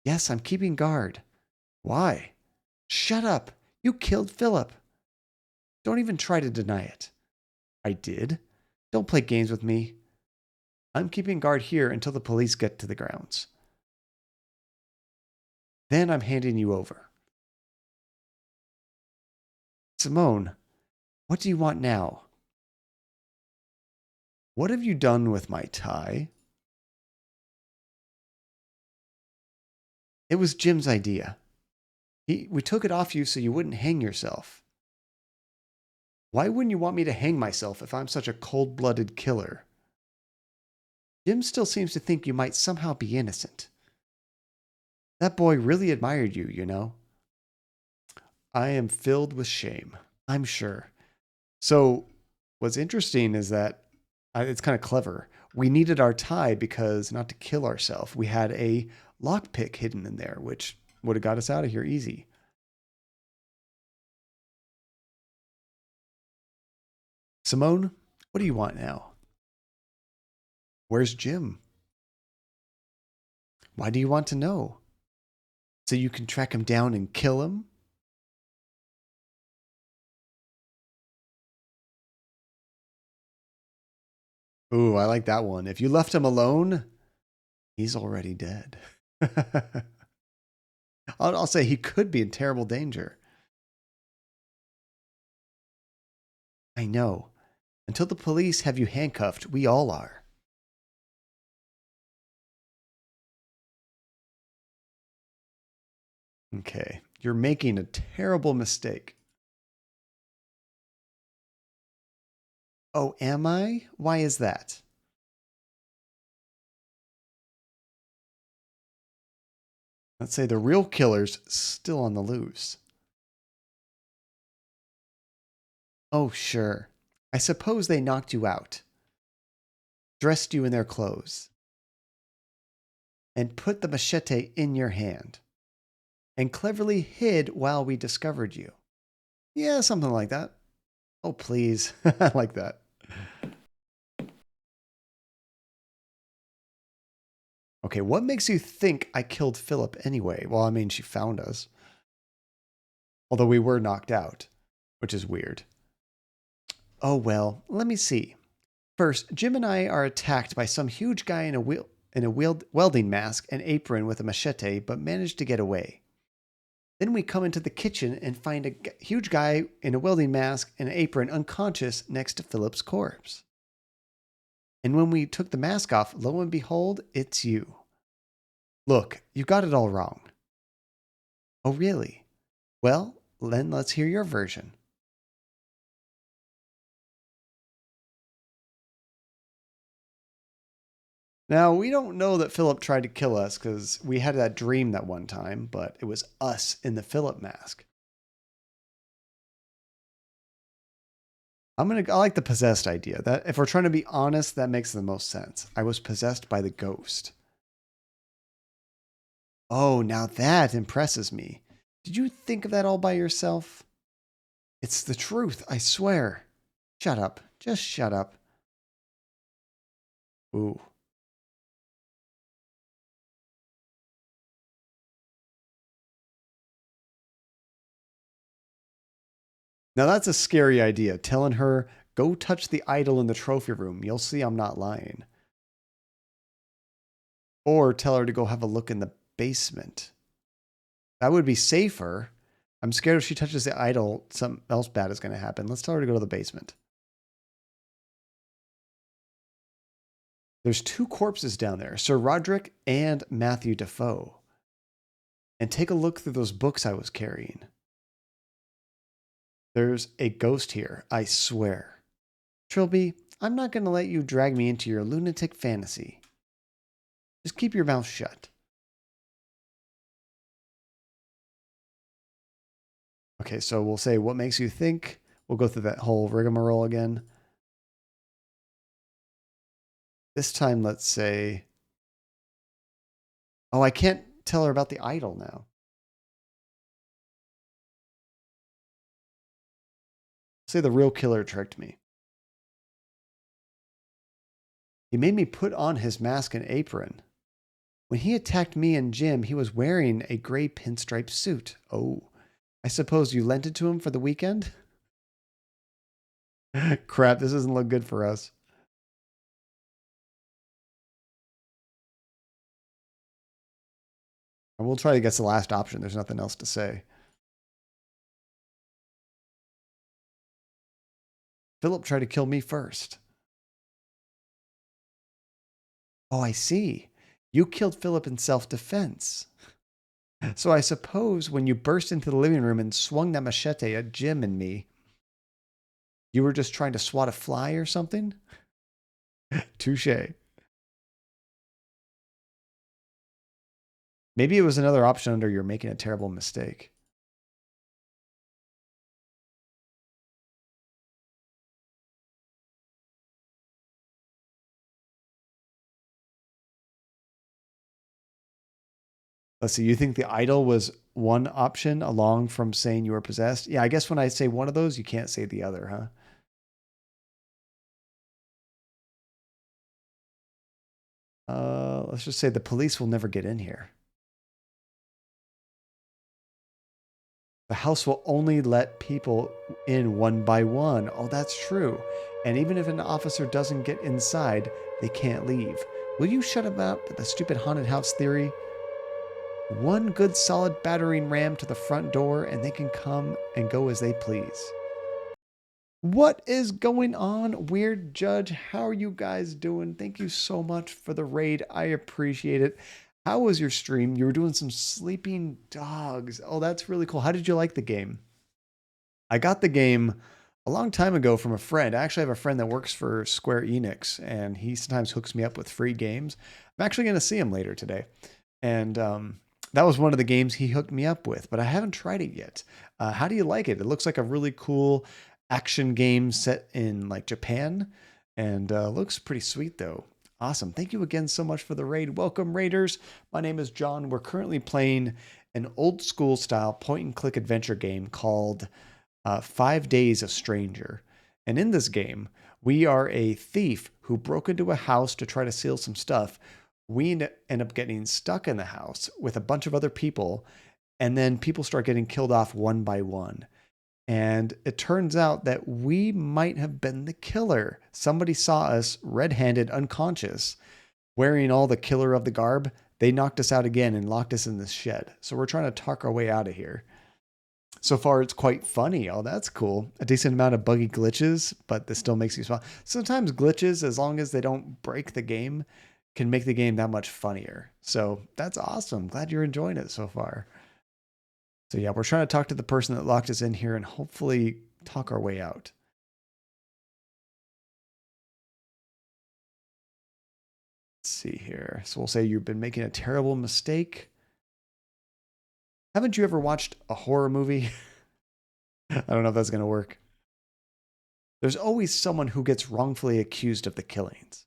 Yes, I'm keeping guard. Why? Shut up. You killed Philip. Don't even try to deny it. I did. Don't play games with me. I'm keeping guard here until the police get to the grounds. Then I'm handing you over. Simone, what do you want now? What have you done with my tie? It was Jim's idea. We took it off you so you wouldn't hang yourself. Why wouldn't you want me to hang myself if I'm such a cold-blooded killer? Jim still seems to think you might somehow be innocent. That boy really admired you, you know. I am filled with shame, I'm sure. So what's interesting is that it's kind of clever. We needed our tie because not to kill ourselves. We had a lockpick hidden in there, which would have got us out of here easy. Simone, what do you want now? Where's Jim? Why do you want to know? So you can track him down and kill him? Ooh, I like that one. If you left him alone, he's already dead. I'll say he could be in terrible danger. I know. Until the police have you handcuffed, we all are. Okay, you're making a terrible mistake. Oh, am I? Why is that? Let's say the real killer's still on the loose. Oh, sure. I suppose they knocked you out, dressed you in their clothes, and put the machete in your hand, and cleverly hid while we discovered you. Yeah, something like that. Oh, please. I like that. Okay, what makes you think I killed Philip anyway? Well, I mean, she found us. Although we were knocked out, which is weird. Oh, well, let me see. First, Jim and I are attacked by some huge guy in a welding mask and apron with a machete, but manage to get away. Then we come into the kitchen and find a huge guy in a welding mask and an apron unconscious next to Philip's corpse. And when we took the mask off, lo and behold, it's you. Look, you got it all wrong. Oh, really? Well, then let's hear your version. Now, we don't know that Philip tried to kill us because we had that dream that one time, but it was us in the Philip mask. I like the possessed idea. That if we're trying to be honest, that makes the most sense. I was possessed by the ghost. Oh, now that impresses me. Did you think of that all by yourself? It's the truth, I swear. Shut up. Just shut up. Ooh. Now that's a scary idea. Telling her, go touch the idol in the trophy room. You'll see I'm not lying. Or tell her to go have a look in the basement. That would be safer. I'm scared if she touches the idol, something else bad is going to happen. Let's tell her to go to the basement. There's two corpses down there, Sir Roderick and Matthew DeFoe. And take a look through those books I was carrying. There's a ghost here, I swear. Trilby, I'm not going to let you drag me into your lunatic fantasy. Just keep your mouth shut. Okay, so we'll say what makes you think. We'll go through that whole rigmarole again. This time, let's say, oh, I can't tell her about the idol now. Say the real killer tricked me. He made me put on his mask and apron. When he attacked me and Jim, he was wearing a gray pinstripe suit. Oh, I suppose you lent it to him for the weekend? Crap, this doesn't look good for us. And we'll try to guess the last option. There's nothing else to say. Philip tried to kill me first. Oh, I see. You killed Philip in self-defense. So I suppose when you burst into the living room and swung that machete at Jim and me, you were just trying to swat a fly or something? Touche. Maybe it was another option under you're making a terrible mistake. Let's see. You think the idol was one option along from saying you were possessed? Yeah, I guess when I say one of those, you can't say the other, huh? Let's just say the police will never get in here. The house will only let people in one by one. Oh, that's true. And even if an officer doesn't get inside, they can't leave. Will you shut up with the stupid haunted house theory? One good solid battering ram to the front door and they can come and go as they please. What is going on, Weird Judge? How are you guys doing? Thank you so much for the raid. I appreciate it. How was your stream? You were doing some sleeping dogs. Oh, that's really cool. How did you like the game? I got the game a long time ago from a friend. I actually have a friend that works for Square Enix, and he sometimes hooks me up with free games. I'm actually going to see him later today. And that was one of the games he hooked me up with, but I haven't tried it yet. How do you like it? It looks like a really cool action game set in like Japan, and looks pretty sweet though. Awesome. Thank you again so much for the raid. Welcome, Raiders. My name is John. We're currently playing an old school style point and click adventure game called 5 Days of Stranger. And in this game, we are a thief who broke into a house to try to steal some stuff. We end up getting stuck in the house with a bunch of other people, and then people start getting killed off one by one. And it turns out that we might have been the killer. Somebody saw us red-handed, unconscious, wearing all the killer of the garb. They knocked us out again and locked us in this shed. So we're trying to talk our way out of here. So far, it's quite funny. Oh, that's cool. A decent amount of buggy glitches, but this still makes you smile. Sometimes glitches, as long as they don't break the game, can make the game that much funnier. So that's awesome. Glad you're enjoying it so far. So yeah, we're trying to talk to the person that locked us in here and hopefully talk our way out. Let's see here. So we'll say you've been making a terrible mistake. Haven't you ever watched a horror movie? I don't know if that's going to work. There's always someone who gets wrongfully accused of the killings.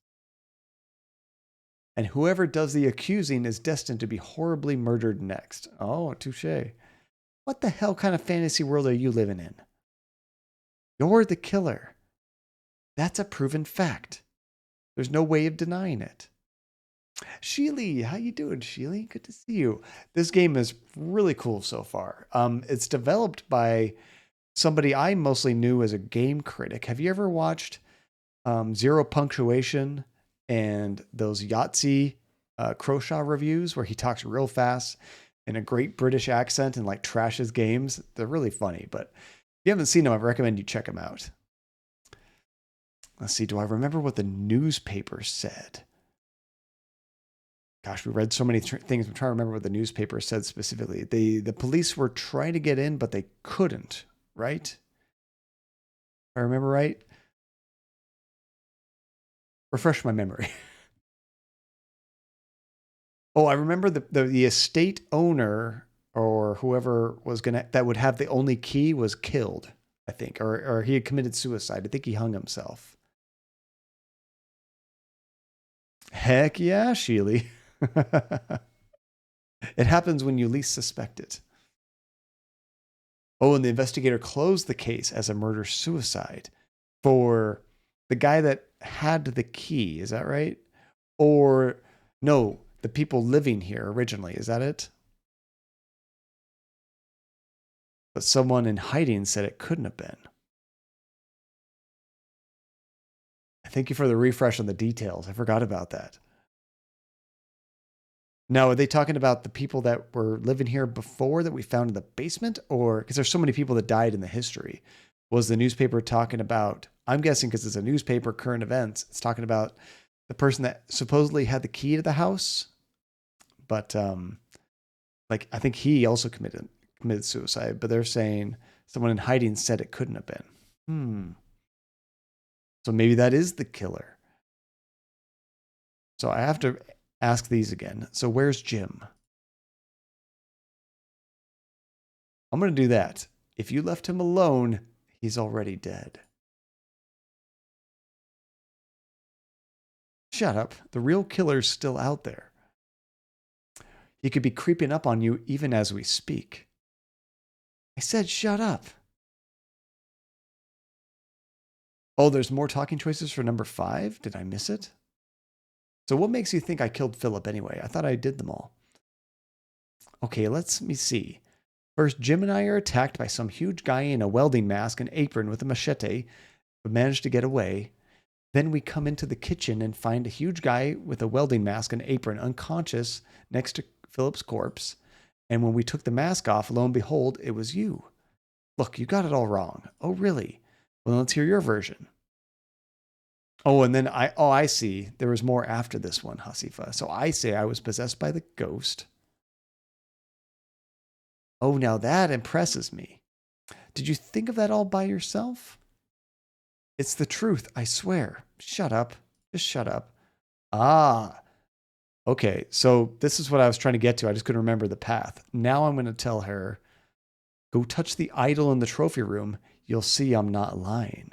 And whoever does the accusing is destined to be horribly murdered next. Oh, touche. What the hell kind of fantasy world are you living in? You're the killer. That's a proven fact. There's no way of denying it. Sheely, how you doing, Sheely? Good to see you. This game is really cool so far. It's developed by somebody I mostly knew as a game critic. Have you ever watched Zero Punctuation and those Yahtzee Croshaw reviews where he talks real fast in a great British accent and like trashes games? They're really funny, but if you haven't seen them, I recommend you check them out. Let's see, do I remember what the newspaper said? Gosh, we read so many things. I'm trying to remember what the newspaper said specifically. The police were trying to get in, but they couldn't, right? If I remember right. Refresh my memory. Oh, I remember the estate owner or whoever was that would have the only key was killed, I think, or he had committed suicide. I think he hung himself. Heck yeah, Sheely. It happens when you least suspect it. Oh, and the investigator closed the case as a murder-suicide for the guy that had the key. Is that right? Or no, the people living here originally. Is that it? But someone in hiding said it couldn't have been. Thank you for the refresh on the details. I forgot about that. Now, are they talking about the people that were living here before that we found in the basement? Or because there's so many people that died in the history. Was the newspaper talking about, I'm guessing because it's a newspaper, current events, it's talking about the person that supposedly had the key to the house. But like I think he also committed suicide, but they're saying someone in hiding said it couldn't have been. So maybe that is the killer. So I have to ask these again. So where's Jim? I'm going to do that. If you left him alone, he's already dead. Shut up. The real killer's still out there. He could be creeping up on you even as we speak. I said shut up. Oh, there's more talking choices for number 5? Did I miss it? So what makes you think I killed Philip anyway? I thought I did them all. Okay, let me see. First, Jim and I are attacked by some huge guy in a welding mask and apron with a machete, but manage to get away. Then we come into the kitchen and find a huge guy with a welding mask and apron unconscious next to Philip's corpse. And when we took the mask off, lo and behold, it was you. Look, you got it all wrong. Oh, really? Well, let's hear your version. Oh, and then I see. There was more after this one, Hasifa. So I say I was possessed by the ghost. Oh, now that impresses me. Did you think of that all by yourself? It's the truth, I swear. Shut up. Just shut up. Ah. Okay, so this is what I was trying to get to. I just couldn't remember the path. Now I'm going to tell her, go touch the idol in the trophy room. You'll see I'm not lying.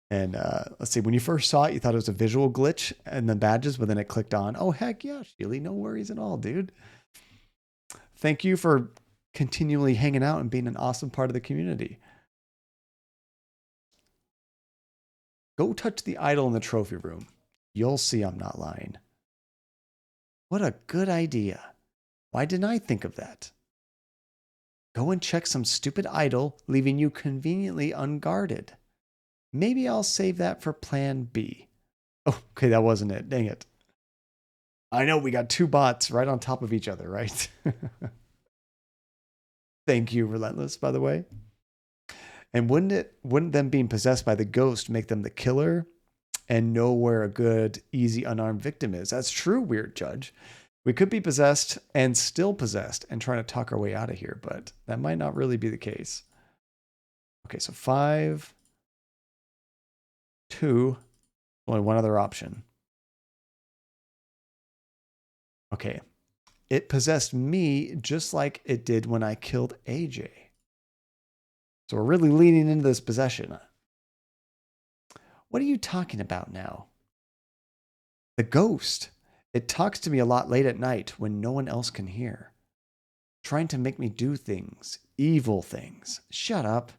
And let's see, when you first saw it, you thought it was a visual glitch and the badges, but then it clicked on. Oh, heck yeah, Sheely. No worries at all, dude. Thank you for continually hanging out and being an awesome part of the community. Go touch the idol in the trophy room. You'll see I'm not lying. What a good idea. Why didn't I think of that? Go and check some stupid idol, leaving you conveniently unguarded. Maybe I'll save that for plan B. Oh, okay, that wasn't it. Dang it. I know, we got 2 bots right on top of each other, right? Thank you, Relentless, by the way. And wouldn't them being possessed by the ghost make them the killer and know where a good, easy, unarmed victim is? That's true, Weird Judge. We could be possessed and still possessed and trying to talk our way out of here, but that might not really be the case. Okay, so 5, 2, only one other option. Okay, it possessed me just like it did when I killed AJ. So we're really leaning into this possession. What are you talking about now? The ghost. It talks to me a lot late at night when no one else can hear. Trying to make me do things, evil things. Shut up.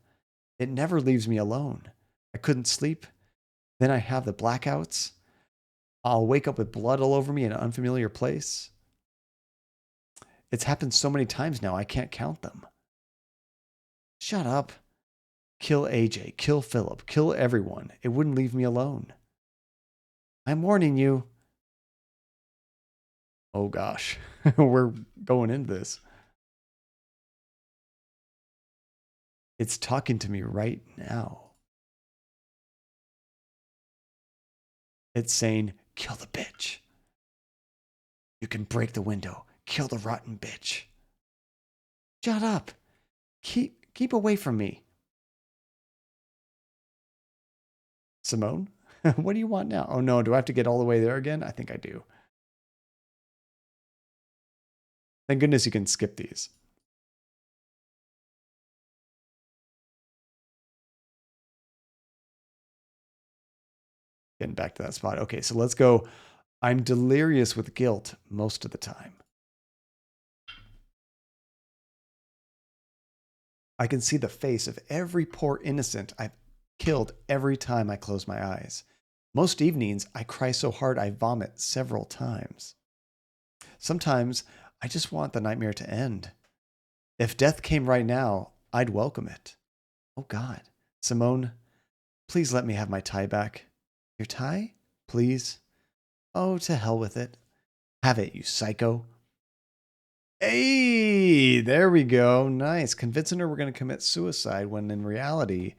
It never leaves me alone. I couldn't sleep. Then I have the blackouts. I'll wake up with blood all over me in an unfamiliar place. It's happened so many times now, I can't count them. Shut up. Kill AJ, kill Philip, kill everyone. It wouldn't leave me alone. I'm warning you. Oh gosh, we're going into this. It's talking to me right now. It's saying, kill the bitch. You can break the window. Kill the rotten bitch. Shut up. Keep away from me. Simone, what do you want now? Oh no, do I have to get all the way there again? I think I do. Thank goodness you can skip these. Getting back to that spot. Okay, so let's go. I'm delirious with guilt most of the time. I can see the face of every poor innocent I've killed every time I close my eyes. Most evenings, I cry so hard I vomit several times. Sometimes, I just want the nightmare to end. If death came right now, I'd welcome it. Oh God. Simone, please let me have my tie back. Your tie? Please? Oh, to hell with it. Have it, you psycho. Hey, there we go. Nice. Convincing her we're going to commit suicide when in reality,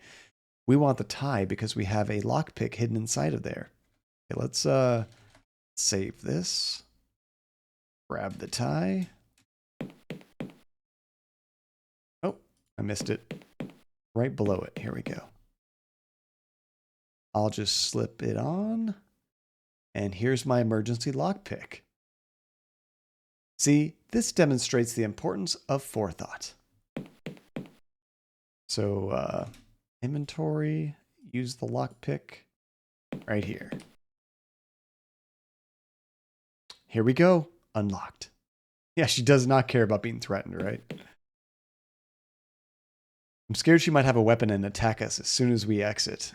we want the tie because we have a lockpick hidden inside of there. Okay, let's save this. Grab the tie. Oh, I missed it. Right below it. Here we go. I'll just slip it on. And here's my emergency lockpick. See, this demonstrates the importance of forethought. So, inventory, use the lockpick right here. Here we go. Unlocked. Yeah, she does not care about being threatened, right? I'm scared she might have a weapon and attack us as soon as we exit.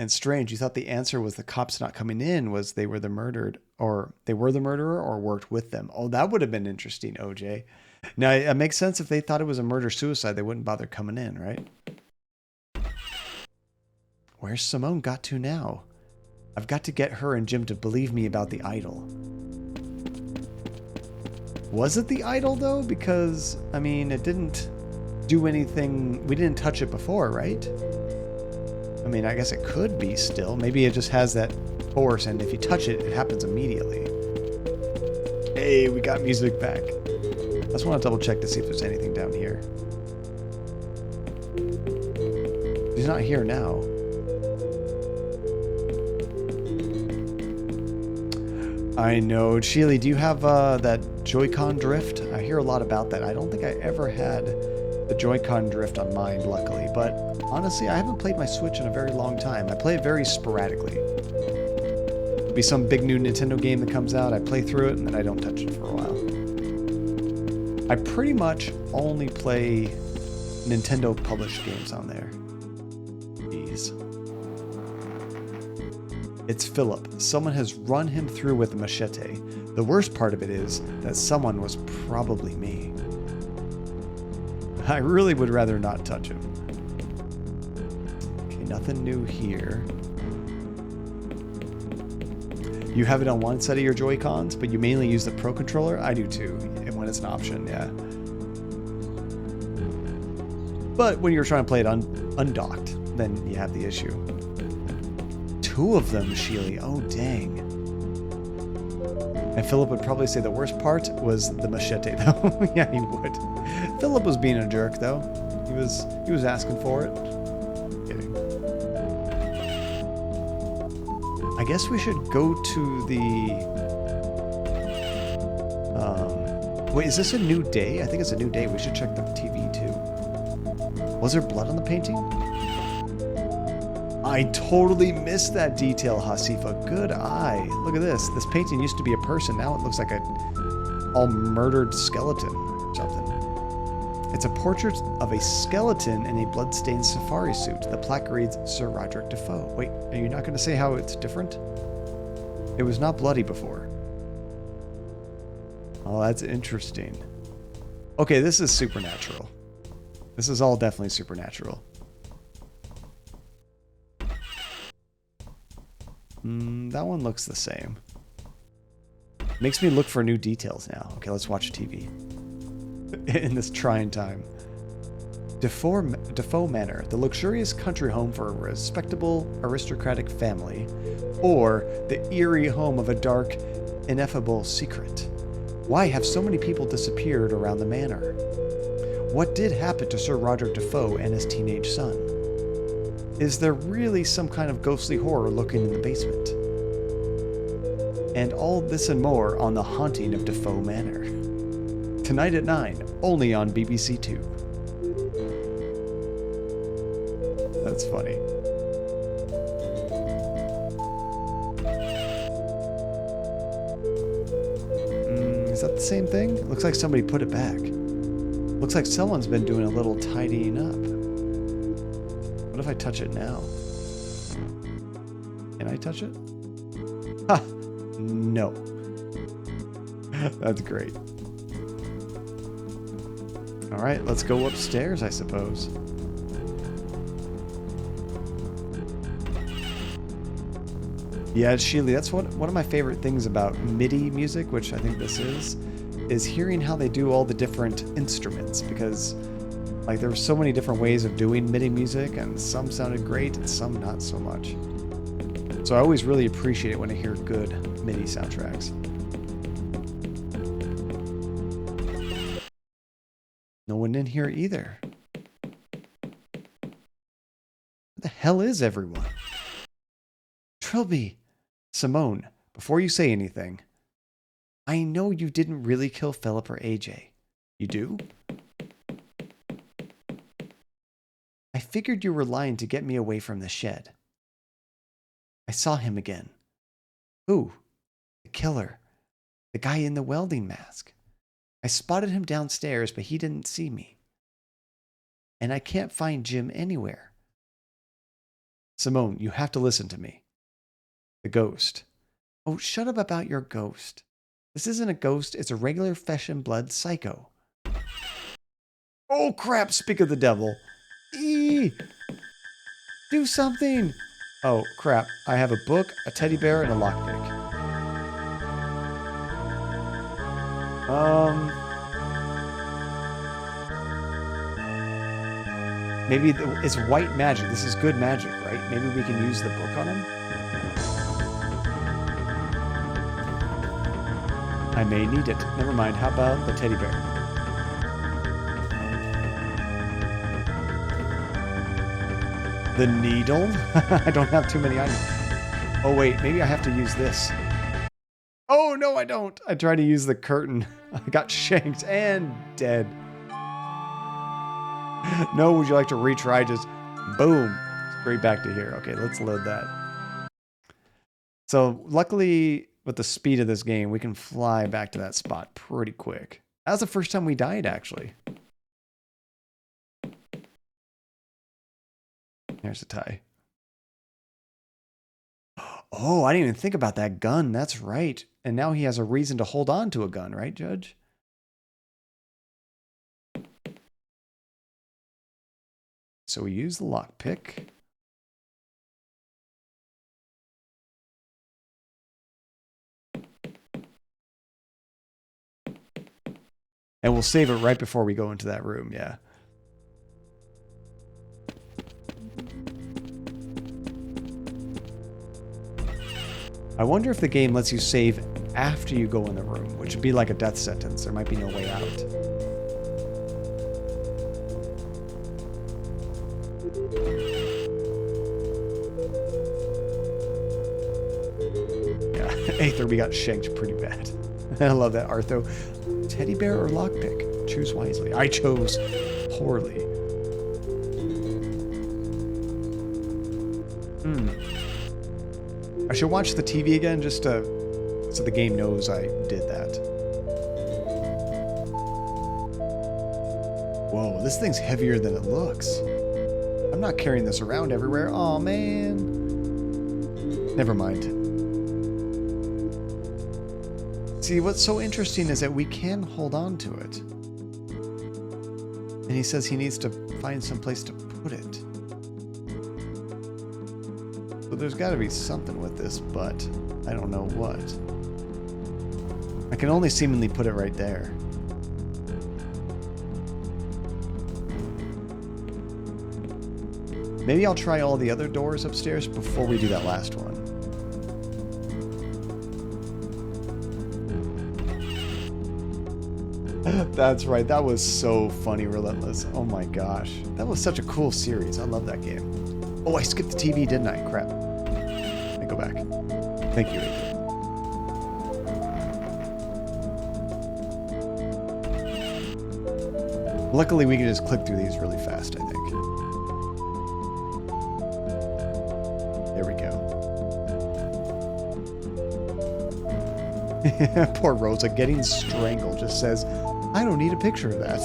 And strange, you thought the answer was the cops not coming in was they were the murdered, or they were the murderer or worked with them. Oh, that would have been interesting, OJ. Now, it makes sense if they thought it was a murder-suicide, they wouldn't bother coming in, right? Where's Simone got to now? I've got to get her and Jim to believe me about the idol. Was it the idol, though? Because, I mean, it didn't do anything. We didn't touch it before, right? I mean, I guess it could be still. Maybe it just has that force, and if you touch it, it happens immediately. Hey, we got music back. I just want to double check to see if there's anything down here. He's not here now. I know. Sheely, do you have that Joy-Con drift? I hear a lot about that. I don't think I ever had the Joy-Con drift on mine, luckily. But honestly, I haven't played my Switch in a very long time. I play it very sporadically. There'll be some big new Nintendo game that comes out. I play through it, and then I don't touch it for a while. I pretty much only play Nintendo-published games on there. Jeez. It's Philip. Someone has run him through with a machete. The worst part of it is that someone was probably me. I really would rather not touch him. Okay, nothing new here. You have it on one set of your Joy-Cons, but you mainly use the Pro Controller? I do too, when it's an option, yeah. But when you're trying to play it undocked, then you have the issue. 2 of them, Sheely. Oh, dang. And Philip would probably say the worst part was the machete, though. Yeah, he would. Philip was being a jerk, though. He was asking for it. Kidding. I guess we should go to the... wait, is this a new day? I think it's a new day. We should check the TV, too. Was there blood on the painting? I totally missed that detail, Hasifa. Good eye. Look at this. This painting used to be a person. Now it looks like a all murdered skeleton or something. It's a portrait of a skeleton in a bloodstained safari suit. The plaque reads, Sir Roderick DeFoe. Wait, are you not going to say how it's different? It was not bloody before. Oh, that's interesting. Okay, this is supernatural. This is all definitely supernatural. That one looks the same. Makes me look for new details now. Okay, let's watch TV. In this trying time. DeFoe Manor, the luxurious country home for a respectable aristocratic family, or the eerie home of a dark, ineffable secret. Why have so many people disappeared around the manor? What did happen to Sir Roderick DeFoe and his teenage son? Is there really some kind of ghostly horror lurking in the basement? And all this and more on The Haunting of DeFoe Manor. Tonight at 9, only on BBC Two. That's funny. Is that the same thing? It looks like somebody put it back. Looks like someone's been doing a little tidying up. What if I touch it now? Can I touch it? Ha! No. That's great. All right, let's go upstairs, I suppose. Yeah, Sheely, that's one of my favorite things about MIDI music, which I think this is hearing how they do all the different instruments, because like there were so many different ways of doing MIDI music, and some sounded great and some not so much. So I always really appreciate it when I hear good MIDI soundtracks. No one in here either. Where the hell is everyone? Trilby! Simone, before you say anything, I know you didn't really kill Philip or AJ. You do? I figured you were lying to get me away from the shed. I saw him again. Who? The killer. The guy in the welding mask. I spotted him downstairs, but he didn't see me. And I can't find Jim anywhere. Simone, you have to listen to me. The ghost. Oh, shut up about your ghost. This isn't a ghost, it's a regular flesh and blood psycho. Oh crap, speak of the devil. Eee! Do something! Oh crap, I have a book, a teddy bear, and a lockpick. Maybe it's white magic. This is good magic, right? Maybe we can use the book on him? I may need it. Never mind. How about the teddy bear? The needle? I don't have too many items. Oh, wait. Maybe I have to use this. Oh, no, I don't. I tried to use the curtain. I got shanked and dead. No, would you like to retry? Just boom. Straight back to here. Okay, let's load that. So, luckily, with the speed of this game, we can fly back to that spot pretty quick. That was the first time we died, actually. There's the tie. Oh, I didn't even think about that gun. That's right. And now he has a reason to hold on to a gun, right, Judge? So we use the lockpick. And we'll save it right before we go into that room, yeah. I wonder if the game lets you save after you go in the room, which would be like a death sentence. There might be no way out. Yeah, Aether, we got shanked pretty bad. I love that, Artho. Teddy bear or lockpick? Choose wisely. I chose poorly. I should watch the TV again just to, so the game knows I did that. Whoa, this thing's heavier than it looks. I'm not carrying this around everywhere. Aw, man. Never mind. See, what's so interesting is that we can hold on to it. And he says he needs to find some place to put it. So there's got to be something with this, but I don't know what. I can only seemingly put it right there. Maybe I'll try all the other doors upstairs before we do that last one. That's right. That was so funny, Relentless. Oh my gosh. That was such a cool series. I love that game. Oh, I skipped the TV, didn't I? Crap. Let me go back. Thank you, Ethan. Luckily, we can just click through these really fast, I think. There we go. Poor Rosa getting strangled just says, I don't need a picture of that.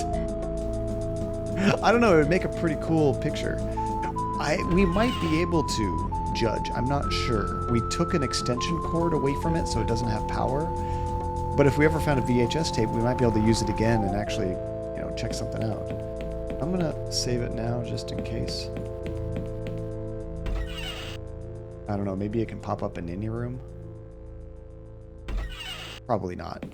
I don't know, it would make a pretty cool picture. We might be able to judge, I'm not sure. We took an extension cord away from it so it doesn't have power. But if we ever found a VHS tape, we might be able to use it again and actually, you know, check something out. I'm gonna save it now just in case. I don't know, maybe it can pop up in any room? Probably not.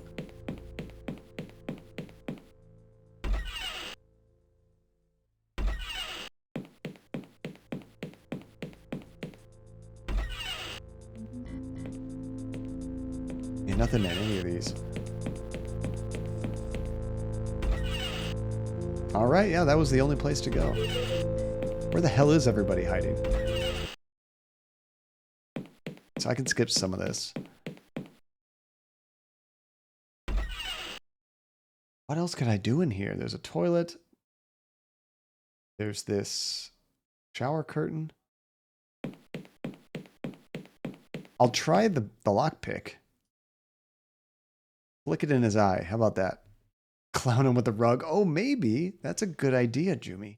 Yeah, nothing in any of these. Alright, yeah, that was the only place to go. Where the hell is everybody hiding? So I can skip some of this. What else could I do in here? There's a toilet. There's this shower curtain. I'll try the lockpick. Flick it in his eye. How about that? Clown him with the rug. Oh, maybe. That's a good idea, Jumi.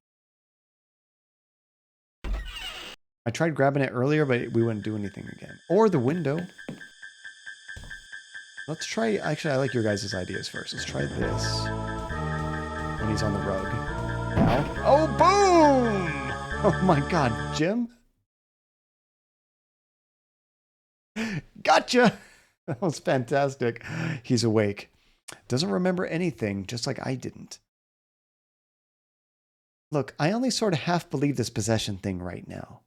I tried grabbing it earlier, but we wouldn't do anything again. Or the window. Let's try... Actually, I like your guys' ideas first. Let's try this. When he's on the rug. Now. Oh, boom! Oh my god, Jim. Gotcha! That was fantastic. He's awake. Doesn't remember anything, just like I didn't. Look, I only sort of half believe this possession thing right now.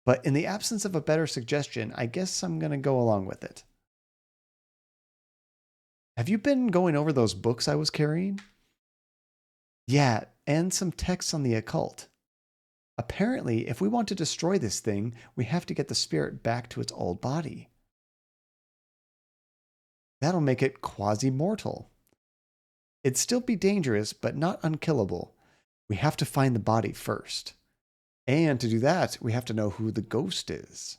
But in the absence of a better suggestion, I guess I'm going to go along with it. Have you been going over those books I was carrying? Yeah, and some texts on the occult. Apparently, if we want to destroy this thing, we have to get the spirit back to its old body. That'll make it quasi-mortal. It'd still be dangerous, but not unkillable. We have to find the body first. And to do that, we have to know who the ghost is.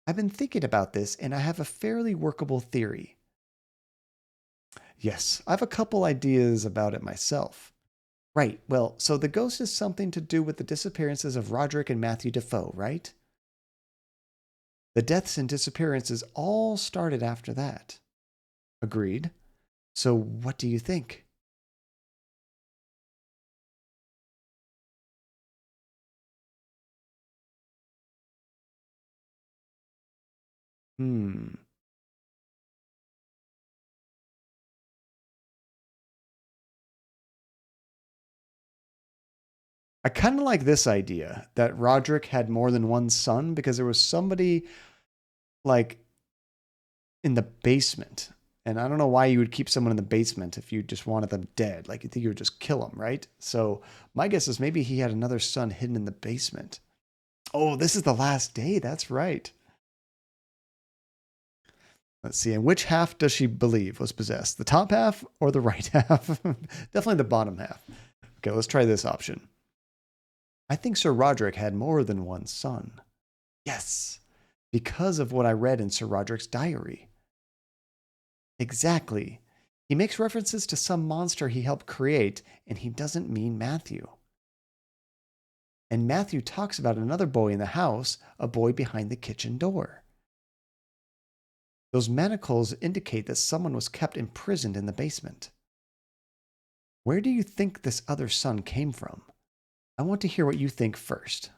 I've been thinking about this, and I have a fairly workable theory. Yes, I have a couple ideas about it myself. Right, well, so the ghost is something to do with the disappearances of Roderick and Matthew DeFoe, right? The deaths and disappearances all started after that. Agreed. So what do you think? I kind of like this idea that Roderick had more than one son because there was somebody like in the basement. And I don't know why you would keep someone in the basement if you just wanted them dead. Like, you think you would just kill them, right? So my guess is maybe he had another son hidden in the basement. Oh, this is the last day. That's right. Let's see. And which half does she believe was possessed? The top half or the right half? Definitely the bottom half. Okay, let's try this option. I think Sir Roderick had more than one son. Yes, because of what I read in Sir Roderick's diary. Exactly. He makes references to some monster he helped create, and he doesn't mean Matthew. And Matthew talks about another boy in the house, a boy behind the kitchen door. Those manacles indicate that someone was kept imprisoned in the basement. Where do you think this other son came from? I want to hear what you think first.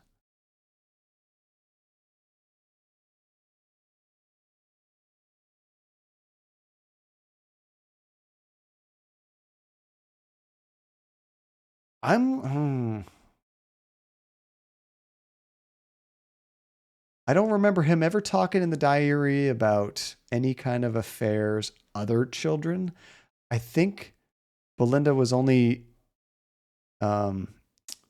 I don't remember him ever talking in the diary about any kind of affairs, other children. I think Belinda was only um,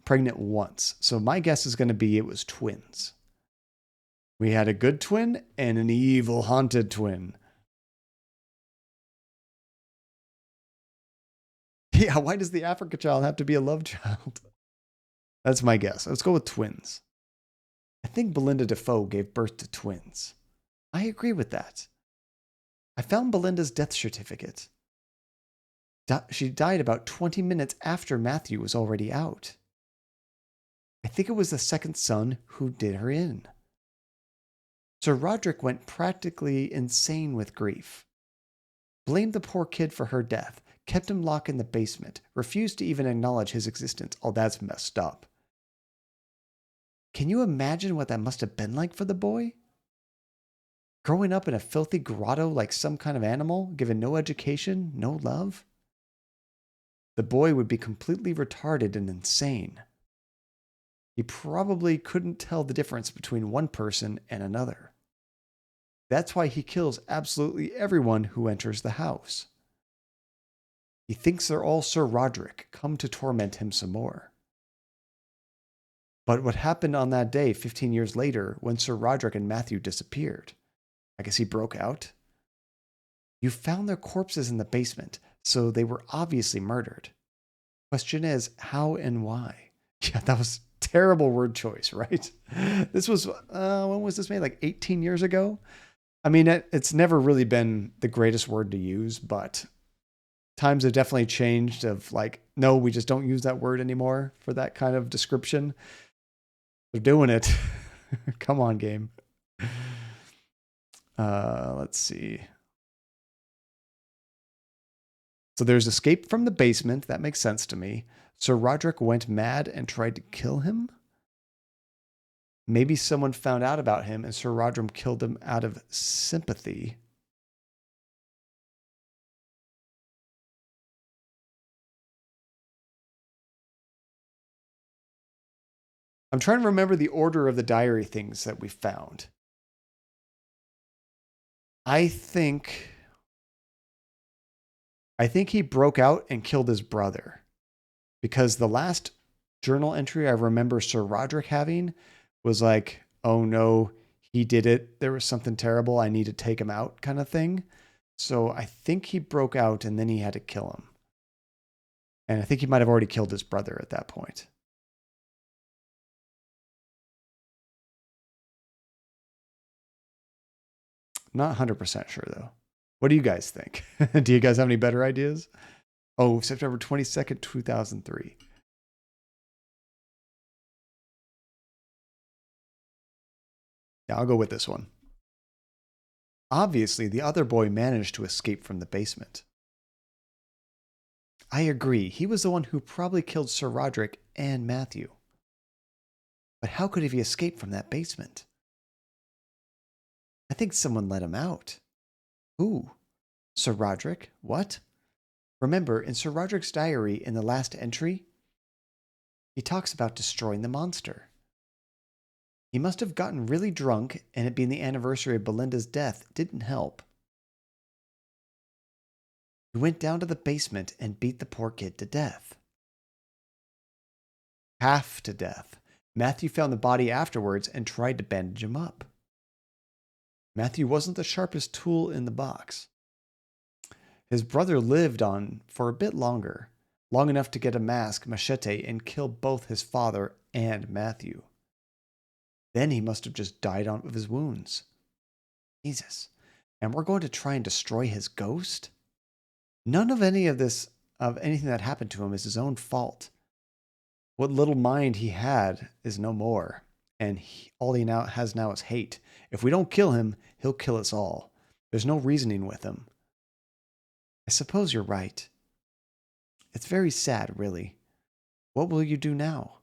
pregnant once. So my guess is going to be it was twins. We had a good twin and an evil haunted twin. Yeah, why does the Africa child have to be a love child? That's my guess. Let's go with twins. I think Belinda DeFoe gave birth to twins. I agree with that. I found Belinda's death certificate. She died about 20 minutes after Matthew was already out. I think it was the second son who did her in. Sir Roderick went practically insane with grief. Blamed the poor kid for her death, kept him locked in the basement, refused to even acknowledge his existence. Oh, that's messed up. Can you imagine what that must have been like for the boy? Growing up in a filthy grotto like some kind of animal, given no education, no love? The boy would be completely retarded and insane. He probably couldn't tell the difference between one person and another. That's why he kills absolutely everyone who enters the house. He thinks they're all Sir Roderick, come to torment him some more. But what happened on that day 15 years later when Sir Roderick and Matthew disappeared? I guess he broke out? You found their corpses in the basement, so they were obviously murdered. Question is, how and why? Yeah, that was terrible word choice, right? This was, when was this made? Like 18 years ago? I mean, it's never really been the greatest word to use, but times have definitely changed of like, no, we just don't use that word anymore for that kind of description. They're doing it. Come on, game. Let's see. So there's escape from the basement. That makes sense to me. Sir Roderick went mad and tried to kill him. Maybe someone found out about him and Sir Roderick killed him out of sympathy. I'm trying to remember the order of the diary things that we found. I think he broke out and killed his brother. Because the last journal entry I remember Sir Roderick having was like, oh no, he did it. There was something terrible. I need to take him out kind of thing. So I think he broke out and then he had to kill him. And I think he might have already killed his brother at that point. Not 100% sure though. What do you guys think? Do you guys have any better ideas? Oh, September 22nd, 2003. Yeah, I'll go with this one. Obviously, the other boy managed to escape from the basement. I agree. He was the one who probably killed Sir Roderick and Matthew. But how could he escape from that basement? I think someone let him out. Who? Sir Roderick? What? Remember, in Sir Roderick's diary in the last entry, he talks about destroying the monster. He must have gotten really drunk, and it being the anniversary of Belinda's death didn't help. He went down to the basement and beat the poor kid to death. Half to death. Matthew found the body afterwards and tried to bandage him up. Matthew wasn't the sharpest tool in the box. His brother lived on for a bit longer, long enough to get a mask, machete, and kill both his father and Matthew. Then he must have just died of his wounds. Jesus. And we're going to try and destroy his ghost? None of anything that happened to him is his own fault. What little mind he had is no more, and all he now has is hate. If we don't kill him, he'll kill us all. There's no reasoning with him. I suppose you're right. It's very sad, really. What will you do now?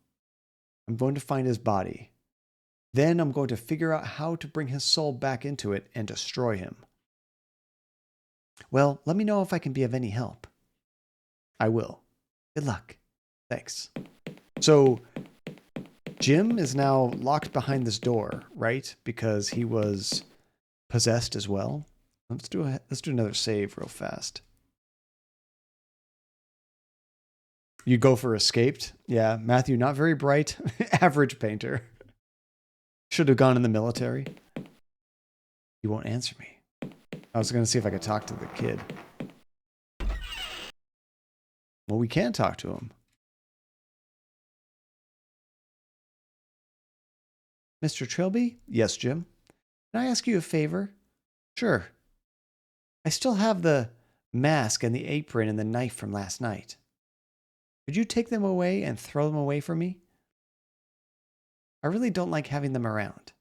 I'm going to find his body. Then I'm going to figure out how to bring his soul back into it and destroy him. Well, let me know if I can be of any help. I will. Good luck. Thanks. So, Jim is now locked behind this door, right? Because he was possessed as well. Let's do another save real fast. You go for escaped. Yeah, Matthew, not very bright. Average painter. Should have gone in the military. He won't answer me. I was going to see if I could talk to the kid. Well, we can talk to him. Mr. Trilby? Yes, Jim. Can I ask you a favor? Sure. I still have the mask and the apron and the knife from last night. Could you take them away and throw them away from me? I really don't like having them around.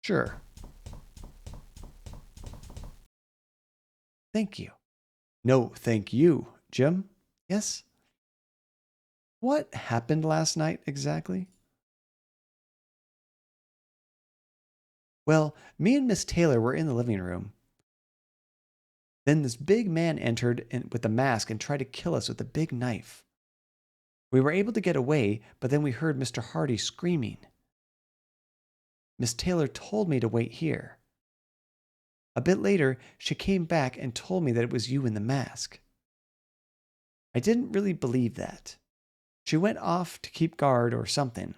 Sure. Thank you. No, thank you. Jim? Yes? What happened last night exactly? Well, me and Miss Taylor were in the living room. Then this big man entered with a mask and tried to kill us with a big knife. We were able to get away, but then we heard Mr. Hardy screaming. Miss Taylor told me to wait here. A bit later, she came back and told me that it was you in the mask. I didn't really believe that. She went off to keep guard or something.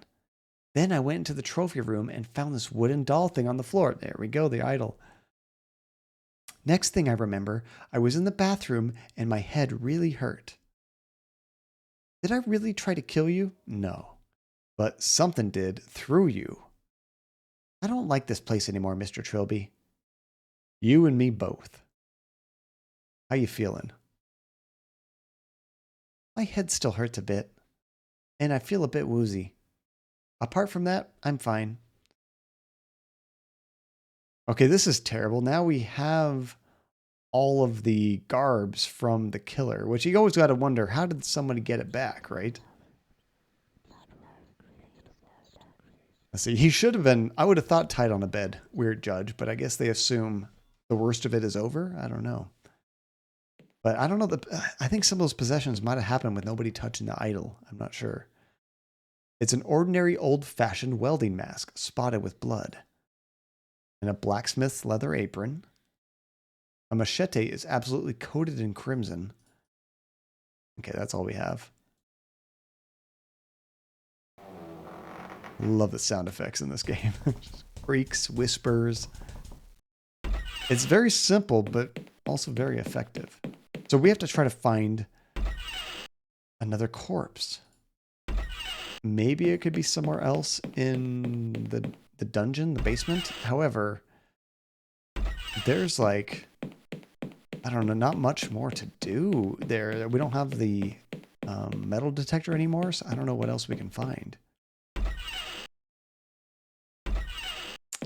Then I went into the trophy room and found this wooden doll thing on the floor. There we go, the idol. Next thing I remember, I was in the bathroom and my head really hurt. Did I really try to kill you? No. But something did through you. I don't like this place anymore, Mr. Trilby. You and me both. How you feeling? My head still hurts a bit, and I feel a bit woozy. Apart from that, I'm fine. Okay, this is terrible. Now we have all of the garbs from the killer, which you always got to wonder, how did somebody get it back, right? Let's see, he should have been, I would have thought tied on a bed, weird judge, but I guess they assume the worst of it is over. I don't know. But I don't know, I think some of those possessions might have happened with nobody touching the idol. I'm not sure. It's an ordinary old-fashioned welding mask, spotted with blood. And a blacksmith's leather apron. A machete is absolutely coated in crimson. Okay, that's all we have. Love the sound effects in this game. Creaks, whispers. It's very simple, but also very effective. So we have to try to find another corpse. Maybe it could be somewhere else in the dungeon, the basement. However, there's like, I don't know, not much more to do there. We don't have the metal detector anymore, so I don't know what else we can find.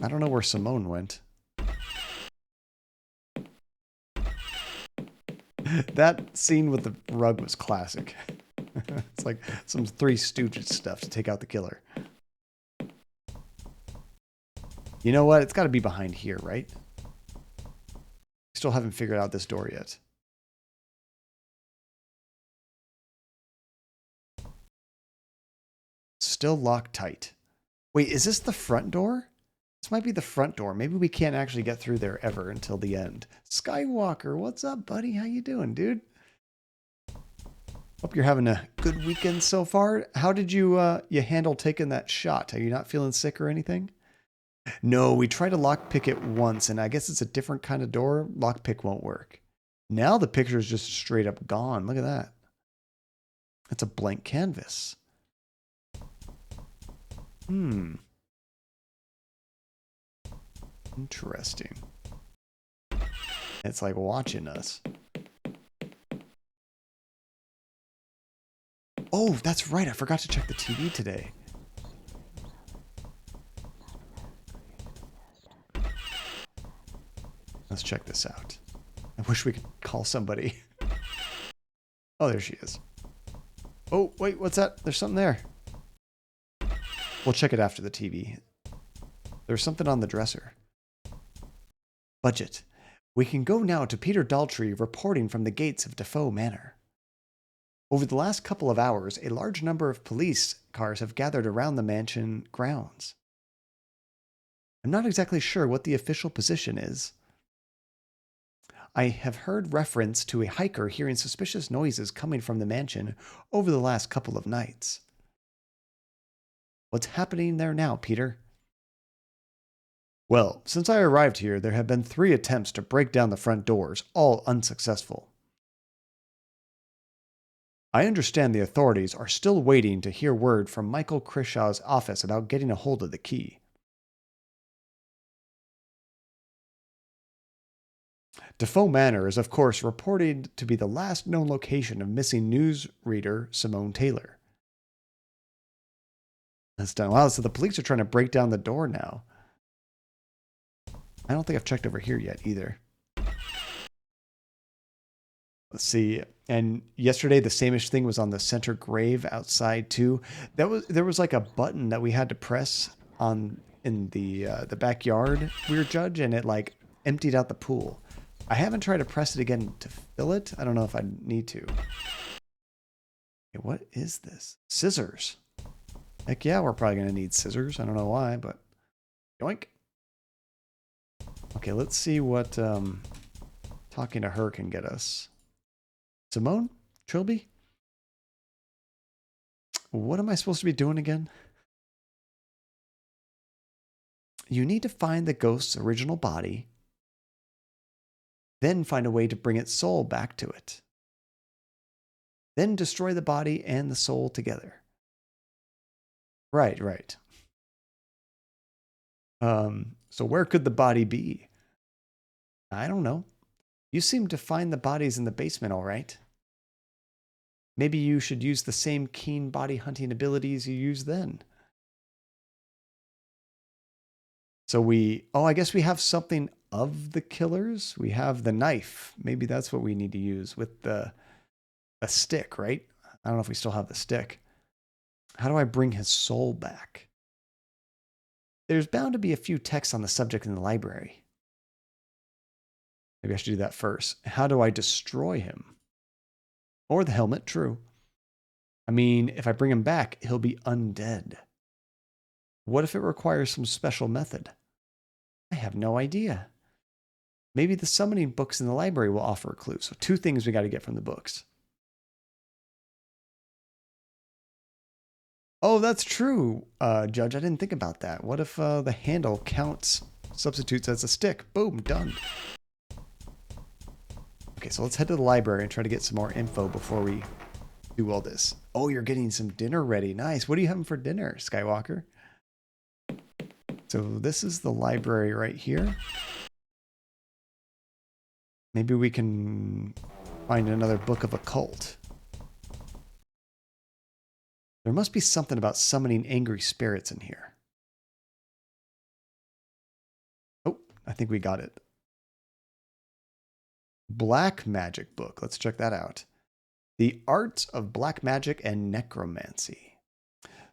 I don't know where Simone went. That scene with the rug was classic. It's like some Three Stooges stuff to take out the killer. You know what? It's got to be behind here, right? Still haven't figured out this door yet. Still locked tight. Wait, is this the front door? This might be the front door. Maybe we can't actually get through there ever until the end. Skywalker, what's up, buddy? How you doing, dude? Hope you're having a good weekend so far. How did you handle taking that shot? Are you not feeling sick or anything? No, we tried to lockpick it once, and I guess it's a different kind of door. Lockpick won't work. Now the picture is just straight up gone. Look at that. It's a blank canvas. Interesting. It's like watching us. Oh, that's right. I forgot to check the TV today. Let's check this out. I wish we could call somebody. Oh, there she is. Oh, wait, what's that? There's something there. We'll check it after the TV. There's something on the dresser. Budget. We can go now to Peter Daltrey reporting from the gates of DeFoe Manor. Over the last couple of hours, a large number of police cars have gathered around the mansion grounds. I'm not exactly sure what the official position is. I have heard reference to a hiker hearing suspicious noises coming from the mansion over the last couple of nights. What's happening there now, Peter? Well, since I arrived here, there have been 3 attempts to break down the front doors, all unsuccessful. I understand the authorities are still waiting to hear word from Michael Crishaw's office about getting a hold of the key. DeFoe Manor is, of course, reported to be the last known location of missing newsreader Simone Taylor. That's done. Wow, so the police are trying to break down the door now. I don't think I've checked over here yet either. Let's see. And yesterday, the same-ish thing was on the center grave outside too. There was like a button that we had to press on in the backyard, Weird Judge, and it like emptied out the pool. I haven't tried to press it again to fill it. I don't know if I need to. Okay, what is this? Scissors. Heck yeah, we're probably gonna need scissors. I don't know why, but yoink. Okay, let's see what talking to her can get us. Simone? Trilby? What am I supposed to be doing again? You need to find the ghost's original body, then find a way to bring its soul back to it. Then destroy the body and the soul together. Right, right. So where could the body be? I don't know. You seem to find the bodies in the basement, all right. Maybe you should use the same keen body hunting abilities you used then. So I guess we have something of the killers. We have the knife. Maybe that's what we need to use with a stick, right? I don't know if we still have the stick. How do I bring his soul back? There's bound to be a few texts on the subject in the library. Maybe I should do that first. How do I destroy him? Or the helmet, true. I mean, if I bring him back, he'll be undead. What if it requires some special method? I have no idea. Maybe the summoning books in the library will offer a clue. So 2 things we got to get from the books. Oh, that's true, Judge. I didn't think about that. What if the handle substitutes as a stick? Boom, done. Okay, so let's head to the library and try to get some more info before we do all this. Oh, you're getting some dinner ready. Nice. What are you having for dinner, Skywalker? So this is the library right here. Maybe we can find another book of occult. There must be something about summoning angry spirits in here. Oh, I think we got it. Black magic book. Let's check that out. The Arts of Black Magic and Necromancy.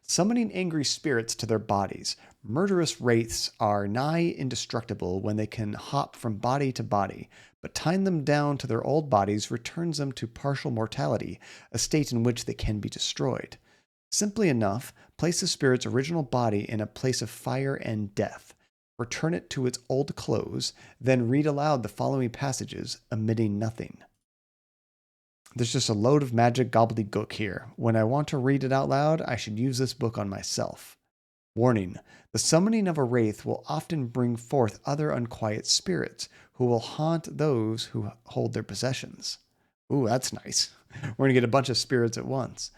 Summoning angry spirits to their bodies. Murderous wraiths are nigh indestructible when they can hop from body to body, but tying them down to their old bodies returns them to partial mortality, a state in which they can be destroyed. Simply enough, place the spirit's original body in a place of fire and death. return it to its old clothes, then read aloud the following passages, omitting nothing. There's just a load of magic gobbledygook here. When I want to read it out loud, I should use this book on myself. Warning, the summoning of a wraith will often bring forth other unquiet spirits who will haunt those who hold their possessions. Ooh, that's nice. We're going to get a bunch of spirits at once.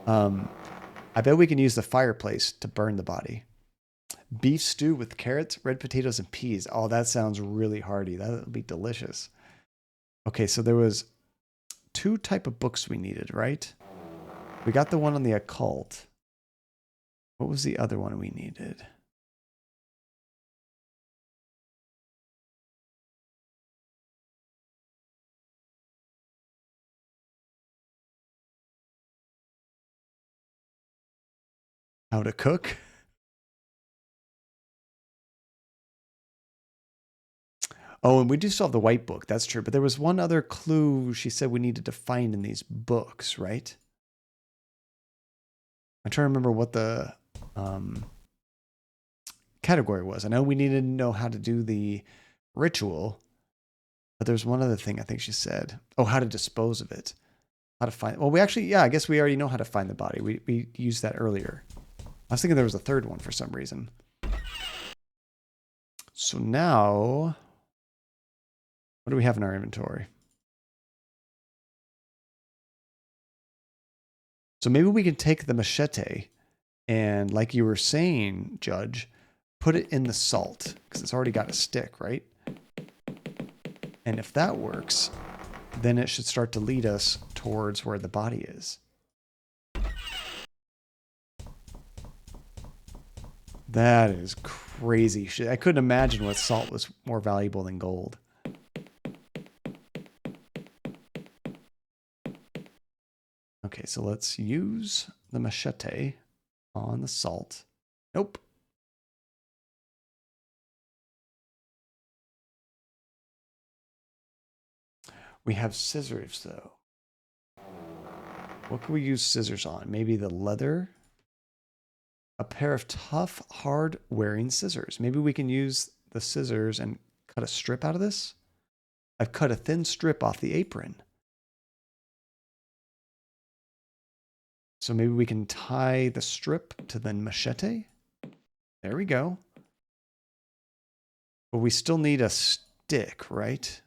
I bet we can use the fireplace to burn the body. Beef stew with carrots, red potatoes, and peas. Oh, that sounds really hearty. That would be delicious. Okay, so there was 2 type of books we needed, right? We got the one on the occult. What was the other one we needed? How to cook? Oh, and we do still have the white book. That's true. But there was one other clue she said we needed to find in these books, right? I'm trying to remember what the category was. I know we needed to know how to do the ritual, but there's one other thing I think she said. Oh, how to dispose of it. How to find... Well, we actually... Yeah, I guess we already know how to find the body. We used that earlier. I was thinking there was a third one for some reason. So now... What do we have in our inventory? So maybe we can take the machete and, like you were saying, Judge, put it in the salt because it's already got a stick, right? And if that works, then it should start to lead us towards where the body is. That is crazy shit. I couldn't imagine what salt was more valuable than gold. Okay, so let's use the machete on the salt. Nope. We have scissors, though. What can we use scissors on? Maybe the leather? A pair of tough, hard-wearing scissors. Maybe we can use the scissors and cut a strip out of this? I've cut a thin strip off the apron. So maybe we can tie the strip to the machete? There we go. But we still need a stick, right?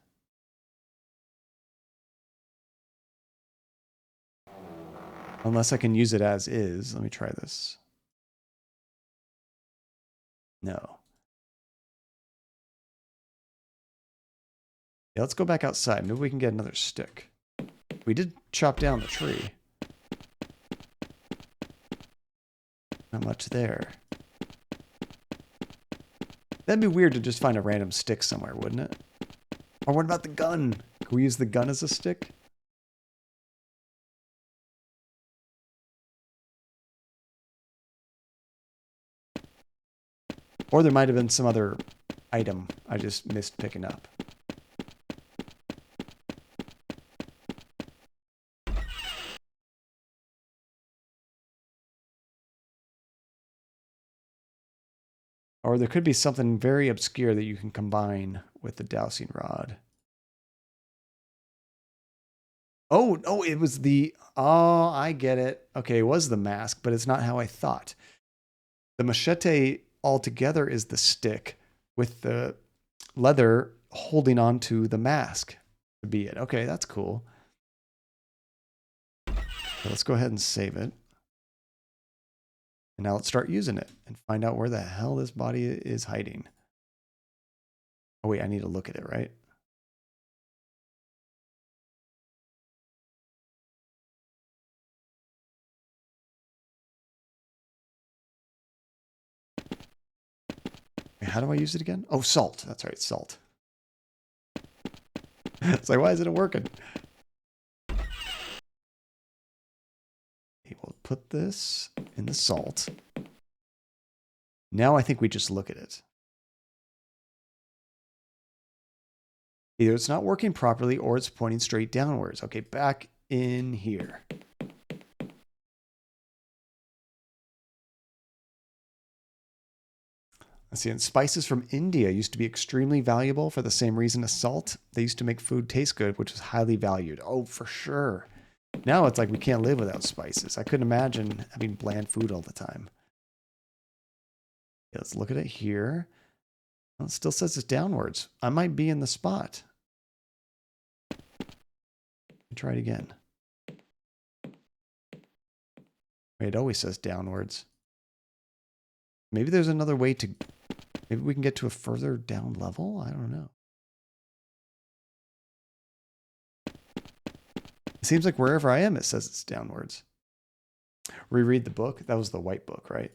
Unless I can use it as is. Let me try this. No. Yeah, let's go back outside. Maybe we can get another stick. We did chop down the tree. Not much there. That'd be weird to just find a random stick somewhere, wouldn't it? Or what about the gun? Can we use the gun as a stick? Or there might have been some other item I just missed picking up. Or there could be something very obscure that you can combine with the dowsing rod. Oh, no, it was the... Oh, I get it. Okay, it was the mask, but it's not how I thought. The machete altogether is the stick with the leather holding on to the mask to be it. Okay, that's cool. So let's go ahead and save it. And now let's start using it and find out where the hell this body is hiding. Oh, wait, I need to look at it, right? Wait, how do I use it again? Oh, salt. That's right, salt. It's like, why isn't it working? Okay, we'll put this in the salt. Now I think we just look at it. Either it's not working properly or it's pointing straight downwards. Okay, back in here. Let's see. And spices from India used to be extremely valuable for the same reason as salt. They used to make food taste good, which was highly valued. Oh, for sure. Now it's like we can't live without spices. I couldn't imagine having bland food all the time. Yeah, let's look at it here. Well, it still says it's downwards. I might be in the spot. Try it again. It always says downwards. Maybe there's another way to... Maybe we can get to a further down level? I don't know. It seems like wherever I am, it says it's downwards. Reread the book. That was the white book, right?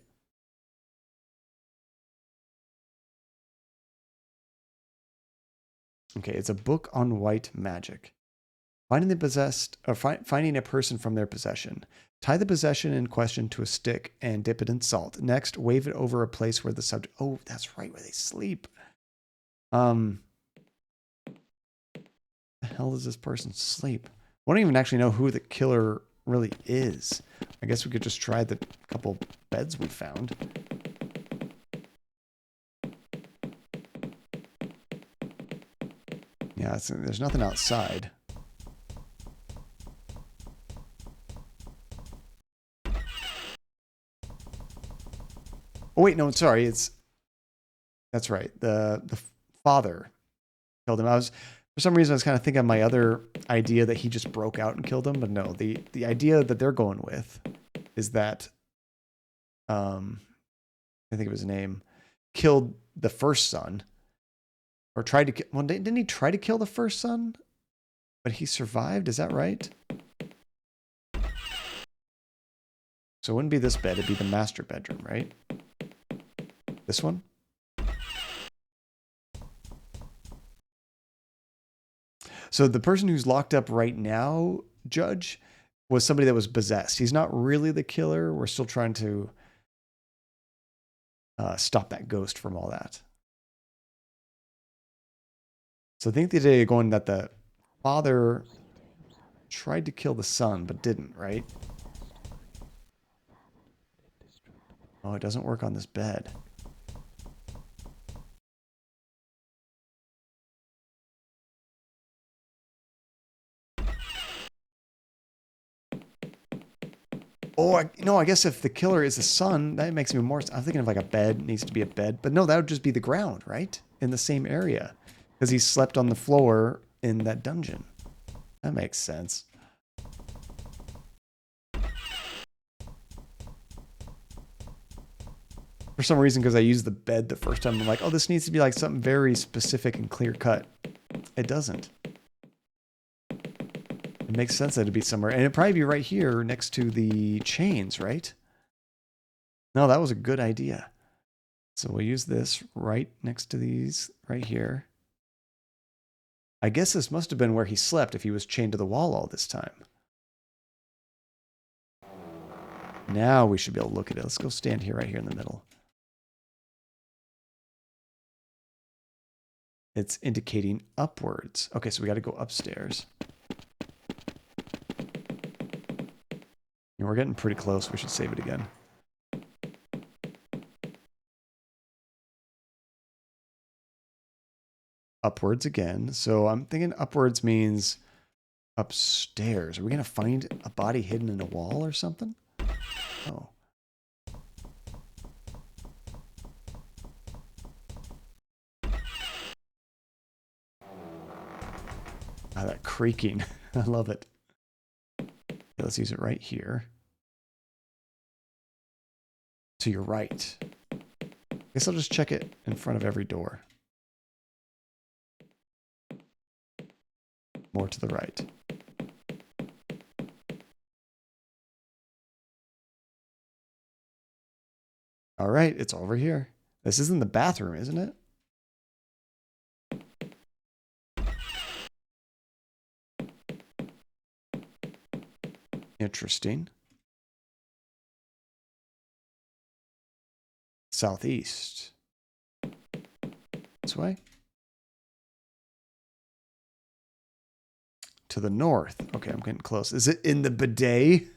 Okay, it's a book on white magic. Finding the possessed, or finding a person from their possession. Tie the possession in question to a stick and dip it in salt. Next, wave it over a place where the subject... Oh, that's right, where they sleep. The hell does this person sleep? I don't even actually know who the killer really is. I guess we could just try the couple beds we found. Yeah, there's nothing outside. Oh wait, no, sorry, that's right. The father killed him. For some reason I was kind of thinking of my other idea that he just broke out and killed him, but no, the idea that they're going with is that I think of his name, killed the first son. Or tried to kill, well, didn't he try to kill the first son? But he survived, is that right? So it wouldn't be this bed, it'd be the master bedroom, right? This one? So the person who's locked up right now, Judge, was somebody that was possessed. He's not really the killer. We're still trying to stop that ghost from all that. So I think the idea going that the father tried to kill the son, but didn't, right? Oh, it doesn't work on this bed. Oh, I guess if the killer is the son, that makes me more... I'm thinking of like a bed, needs to be a bed. But no, that would just be the ground, right? In the same area. Because he slept on the floor in that dungeon. That makes sense. For some reason, because I used the bed the first time, I'm like, oh, this needs to be like something very specific and clear cut. It doesn't. It makes sense that it'd be somewhere. And it'd probably be right here next to the chains, right? No, that was a good idea. So we'll use this right next to these right here. I guess this must have been where he slept if he was chained to the wall all this time. Now we should be able to look at it. Let's go stand here, right here in the middle. It's indicating upwards. Okay, so we got to go upstairs. And we're getting pretty close. We should save it again. Upwards again. So I'm thinking upwards means upstairs. Are we going to find a body hidden in a wall or something? Oh. Ah, that creaking. I love it. Okay, let's use it right here. To your right. I guess I'll just check it in front of every door. More to the right. All right, it's over here. This isn't the bathroom, isn't it? Interesting. Southeast. This way. To the north. Okay, I'm getting close. Is it in the bidet?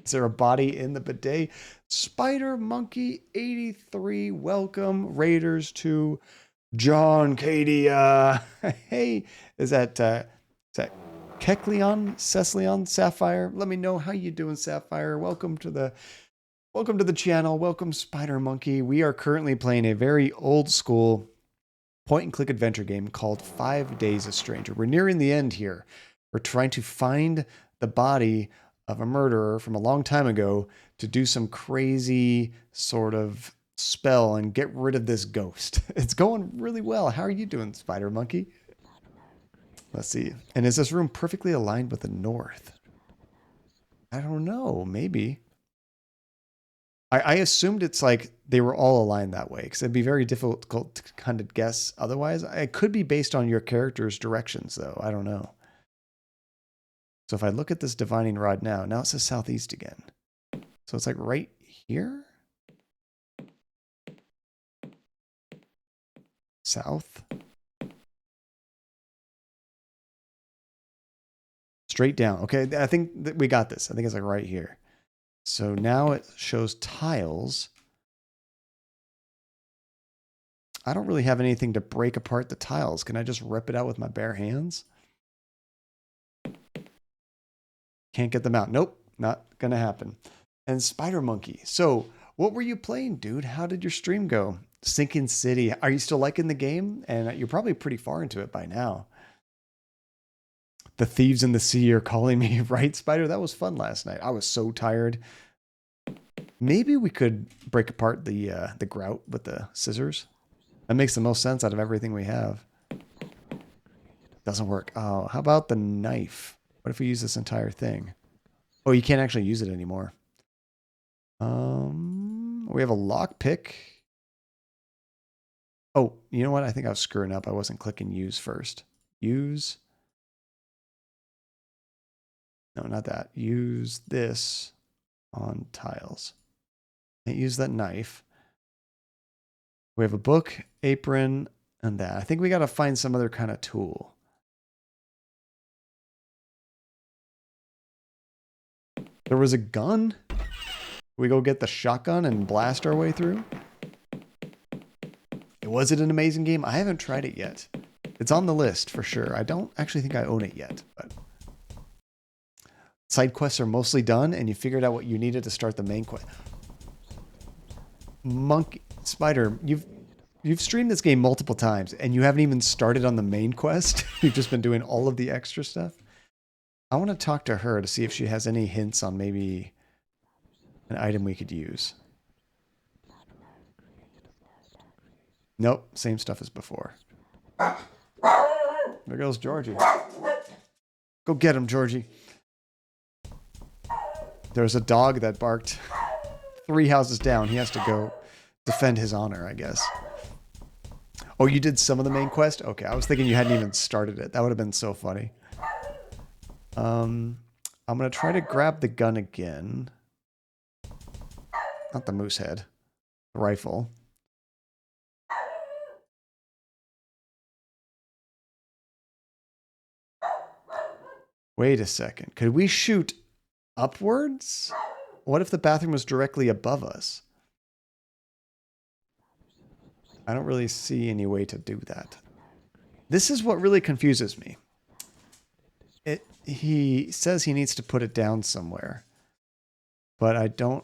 Is there a body in the bidet? Spider Monkey 83. Welcome, Raiders, to John Cadia. Hey, is that Kekleon, Cecilion, Sapphire? Let me know how you doing, Sapphire. Welcome to the channel. Welcome, Spider Monkey. We are currently playing a very old school point and click adventure game called 5 Days a Stranger. We're nearing the end here. We're trying to find the body of a murderer from a long time ago to do some crazy sort of spell and get rid of this ghost. It's going really well. How are you doing, Spider Monkey? Let's see. And is this room perfectly aligned with the north? I don't know. Maybe. I assumed it's like they were all aligned that way because it'd be very difficult to kind of guess otherwise. It could be based on your character's directions, though. I don't know. So if I look at this divining rod now it says southeast again. So it's like right here? South? Straight down. Okay, I think that we got this. I think it's like right here. So now it shows tiles. I don't really have anything to break apart the tiles. Can I just rip it out with my bare hands? Can't get them out. Nope, not gonna happen. And Spider Monkey. So what were you playing, dude? How did your stream go? Sinking City. Are you still liking the game? And you're probably pretty far into it by now. The thieves in the sea are calling me, right, Spider? That was fun last night. I was so tired. Maybe we could break apart the grout with the scissors. That makes the most sense out of everything we have. Doesn't work. Oh, how about the knife? What if we use this entire thing? Oh, you can't actually use it anymore. We have a lockpick. Oh, you know what? I think I was screwing up. I wasn't clicking use first. Use. No, not that. Use this on tiles. Can't use that knife. We have a book, apron, and that. I think we got to find some other kind of tool. There was a gun. We go get the shotgun and blast our way through. Was it an amazing game? I haven't tried it yet. It's on the list for sure. I don't actually think I own it yet, but side quests are mostly done and you figured out what you needed to start the main quest. Monkey Spider, you've streamed this game multiple times and you haven't even started on the main quest. You've just been doing all of the extra stuff. I want to talk to her to see if she has any hints on maybe an item we could use. Nope, same stuff as before. There goes Georgie. Go get him, Georgie. There's a dog that barked 3 houses down. He has to go defend his honor, I guess. Oh, you did some of the main quest? Okay, I was thinking you hadn't even started it. That would have been so funny. I'm going to try to grab the gun again. Not the moose head. The rifle. Wait a second. Could we shoot upwards? What if the bathroom was directly above us? I don't really see any way to do that. This is what really confuses me. He says he needs to put it down somewhere, but I don't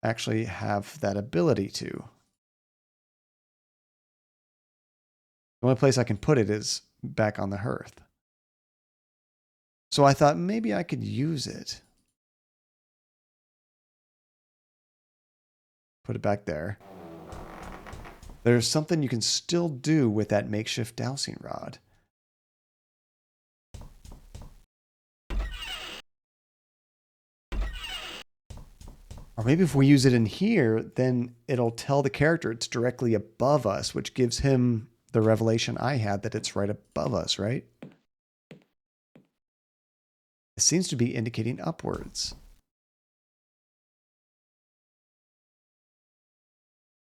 actually have that ability to. The only place I can put it is back on the hearth. So I thought maybe I could use it. Put it back there. There's something you can still do with that makeshift dowsing rod. Or maybe if we use it in here, then it'll tell the character it's directly above us, which gives him the revelation I had that it's right above us, right? It seems to be indicating upwards.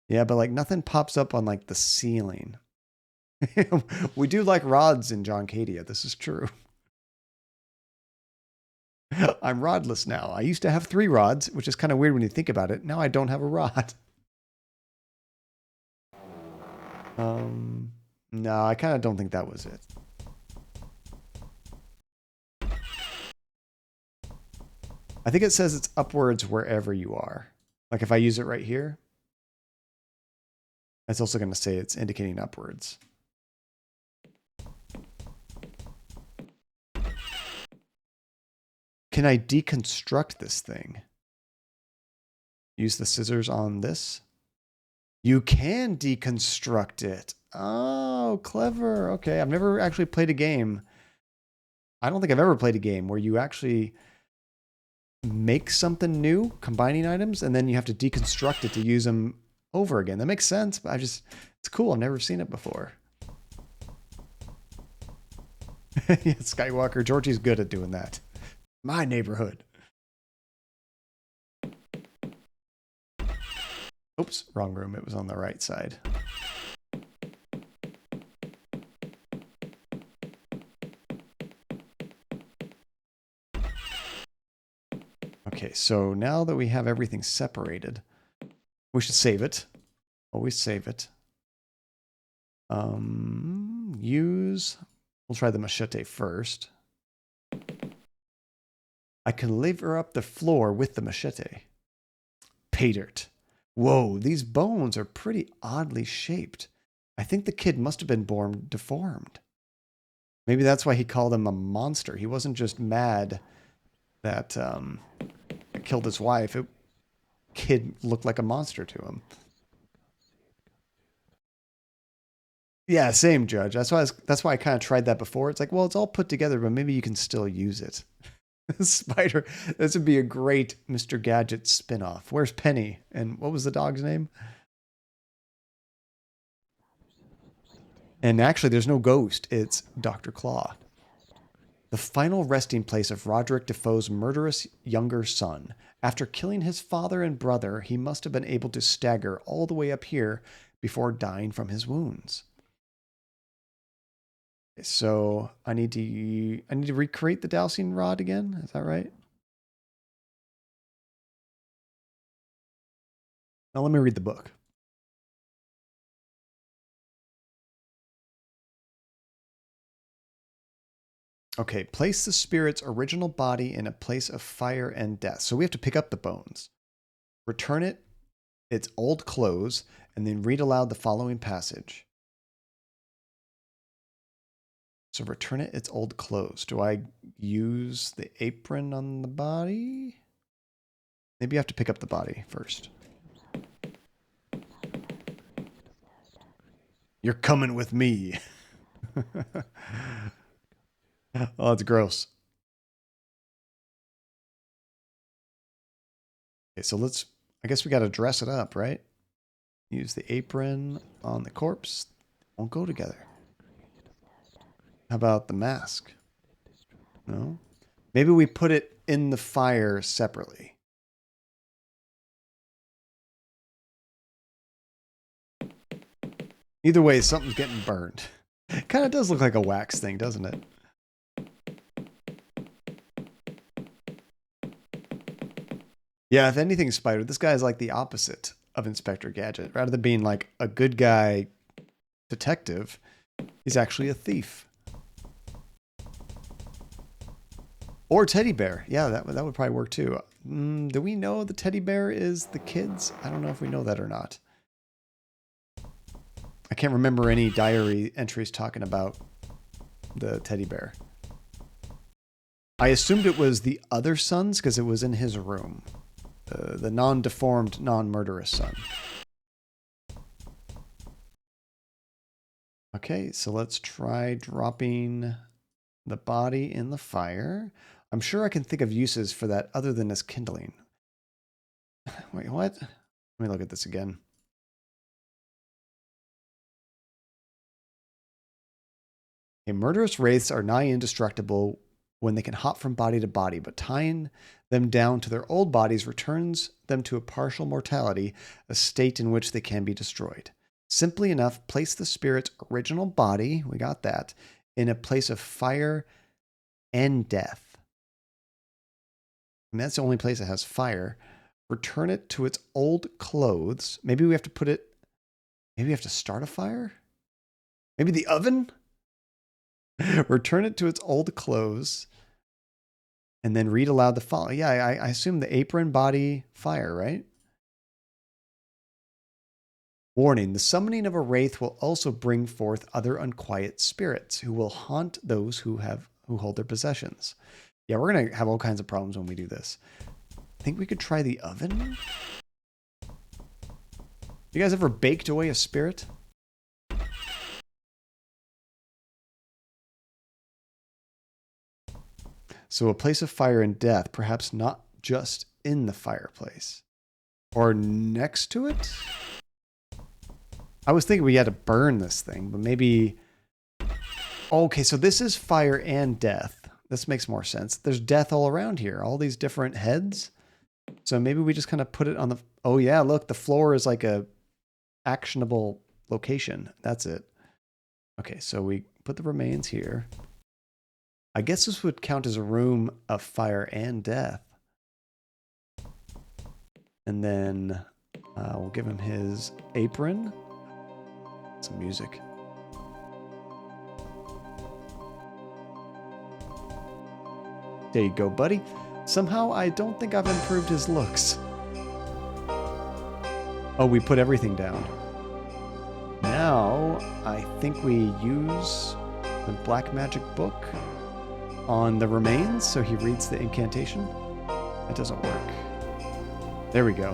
Yeah, but like nothing pops up on like the ceiling. We do like rods in John Cadia. This is true. I'm rodless now. I used to have 3 rods, which is kind of weird when you think about it. Now I don't have a rod. No, I kind of don't think that was it. I think it says it's upwards wherever you are. Like if I use it right here, it's also going to say it's indicating upwards. Can I deconstruct this thing? Use the scissors on this? You can deconstruct it. Oh, clever. Okay, I've never actually played a game. I don't think I've ever played a game where you actually make something new, combining items, and then you have to deconstruct it to use them over again. That makes sense, but it's cool. I've never seen it before. Yeah, Skywalker. Georgie's good at doing that. My neighborhood. Oops, wrong room. It was on the right side. Okay, so now that we have everything separated, we should save it. Always save it. We'll try the machete first. I can lever up the floor with the machete. Pay dirt. Whoa, these bones are pretty oddly shaped. I think the kid must have been born deformed. Maybe that's why he called him a monster. He wasn't just mad that killed his wife. Kid looked like a monster to him. Yeah, same, Judge. That's why I kind of tried that before. It's like, well, it's all put together, but maybe you can still use it. Spider. This would be a great Mr. Gadget spinoff. Where's Penny? And what was the dog's name? And actually, there's no ghost. It's Dr. Claw. The final resting place of Roderick DeFoe's murderous younger son. After killing his father and brother, he must have been able to stagger all the way up here before dying from his wounds. So I need to recreate the dowsing rod again. Is that right? Now let me read the book. Okay, place the spirit's original body in a place of fire and death. So we have to pick up the bones, return it its old clothes, and then read aloud the following passage. So return it its old clothes. Do I use the apron on the body? Maybe you have to pick up the body first. You're coming with me. Oh, that's gross. Okay, so I guess we got to dress it up, right? Use the apron on the corpse. Won't go together. How about the mask? No? Maybe we put it in the fire separately. Either way, something's getting burned. It kind of does look like a wax thing, doesn't it? Yeah, if anything, Spider, this guy is like the opposite of Inspector Gadget. Rather than being like a good guy detective, he's actually a thief. Or teddy bear. Yeah, that would probably work too. Do we know the teddy bear is the kid's? I don't know if we know that or not. I can't remember any diary entries talking about the teddy bear. I assumed it was the other son's because it was in his room. The non-deformed, non-murderous son. Okay, so let's try dropping the body in the fire. I'm sure I can think of uses for that other than as kindling. Wait, what? Let me look at this again. Okay, murderous wraiths are nigh indestructible when they can hop from body to body, but tying them down to their old bodies returns them to a partial mortality, a state in which they can be destroyed. Simply enough, place the spirit's original body, we got that, in a place of fire and death. mean, that's the only place that has fire. Return it to its old clothes. Maybe we have to put it... Maybe we have to start a fire? Maybe the oven? Return it to its old clothes. And then read aloud the following. Yeah, I assume the apron, body, fire, right? Warning, the summoning of a wraith will also bring forth other unquiet spirits who will haunt those who hold their possessions. Yeah, we're going to have all kinds of problems when we do this. I think we could try the oven? You guys ever baked away a spirit? So a place of fire and death, perhaps not just in the fireplace. Or next to it? I was thinking we had to burn this thing, but maybe... Okay, so this is fire and death. This makes more sense. There's death all around here. All these different heads. So maybe we just kind of put it on the... Oh yeah, look, the floor is like a actionable location. That's it. Okay, so we put the remains here. I guess this would count as a room of fire and death. And then we'll give him his apron. Some music. There you go, buddy. Somehow I don't think I've improved his looks. Oh, we put everything down. Now, I think we use the black magic book on the remains so he reads the incantation. That doesn't work. There we go.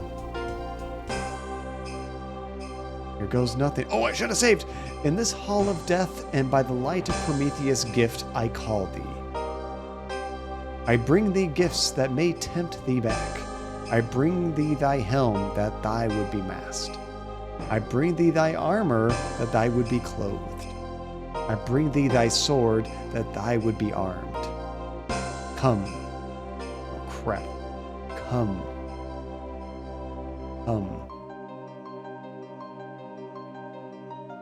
Here goes nothing. Oh, I should have saved. In this hall of death and by the light of Prometheus' gift, I call thee. I bring thee gifts that may tempt thee back. I bring thee thy helm that thy would be masked. I bring thee thy armor that thy would be clothed. I bring thee thy sword that thy would be armed. Come. Oh, crap. Come. Come.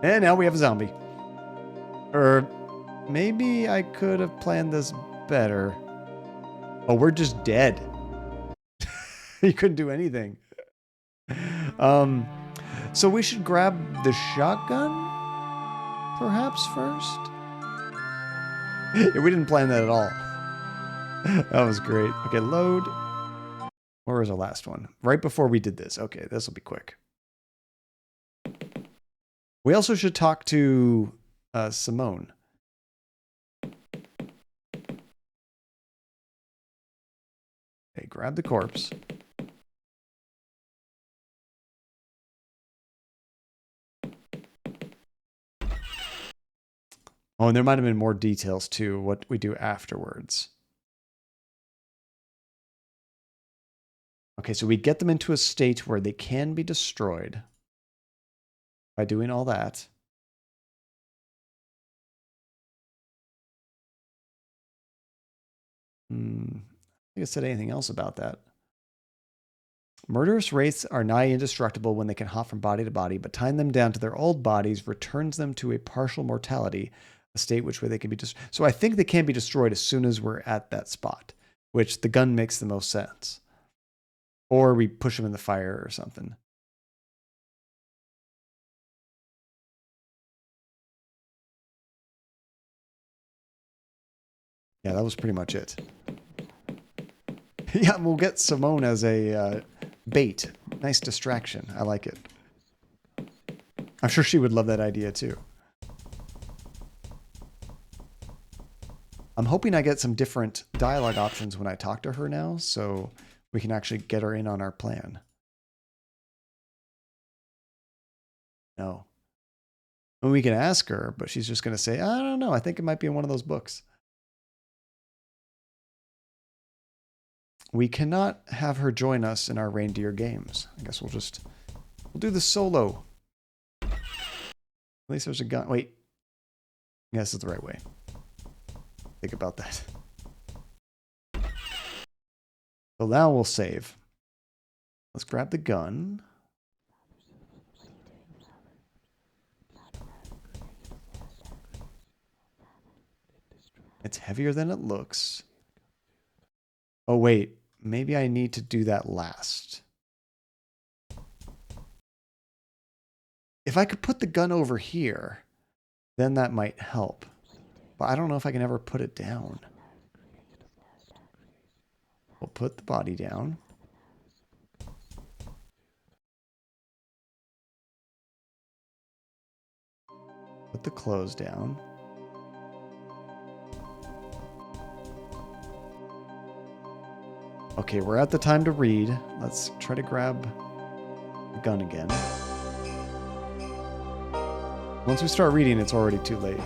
And now we have a zombie. Or maybe I could have planned this better. Oh, we're just dead. You couldn't do anything. So we should grab the shotgun, perhaps first? Yeah, we didn't plan that at all. That was great. Okay, load. Where was our last one? Right before we did this. Okay, this will be quick. We also should talk to Simone. Okay, grab the corpse. Oh, and there might have been more details too, what we do afterwards. Okay, so we get them into a state where they can be destroyed by doing all that. I think I said anything else about that. Murderous wraiths are nigh indestructible when they can hop from body to body, but tying them down to their old bodies returns them to a partial mortality, a state which way they can be destroyed. So I think they can be destroyed as soon as we're at that spot, which the gun makes the most sense. Or we push them in the fire or something. Yeah, that was pretty much it. Yeah, we'll get Simone as a bait. Nice distraction. I like it. I'm sure she would love that idea too. I'm hoping I get some different dialogue options when I talk to her now, so we can actually get her in on our plan. No. And we can ask her, but she's just going to say, I don't know, I think it might be in one of those books. We cannot have her join us in our reindeer games. I guess we'll do the solo. At least there's a gun. Wait. Yes, it's the right way. Think about that. So now we'll save. Let's grab the gun. It's heavier than it looks. Oh, wait. maybe I need to do that last. If I could put the gun over here, then that might help. But I don't know if I can ever put it down. We'll put the body down. Put the clothes down. Okay, we're at the time to read. Let's try to grab the gun again. Once we start reading, it's already too late.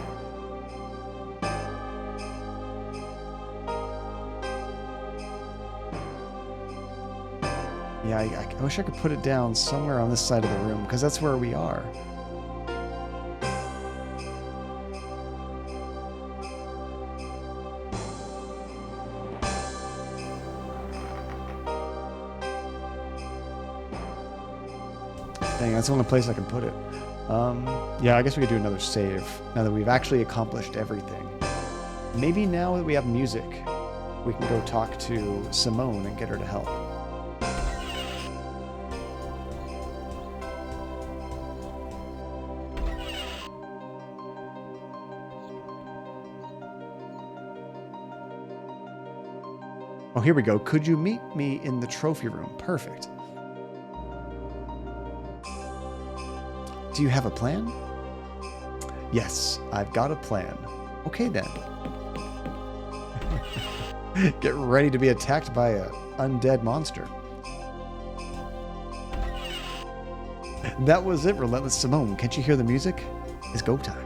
Yeah, I wish I could put it down somewhere on this side of the room, because that's where we are. Dang, that's the only place I can put it. Yeah, I guess we could do another save, now that we've actually accomplished everything. Maybe now that we have music, we can go talk to Simone and get her to help. Oh, here we go. Could you meet me in the trophy room? Perfect. Do you have a plan? Yes, I've got a plan. Okay then. Get ready to be attacked by an undead monster. That was it, Relentless Simone. Can't you hear the music? It's go time.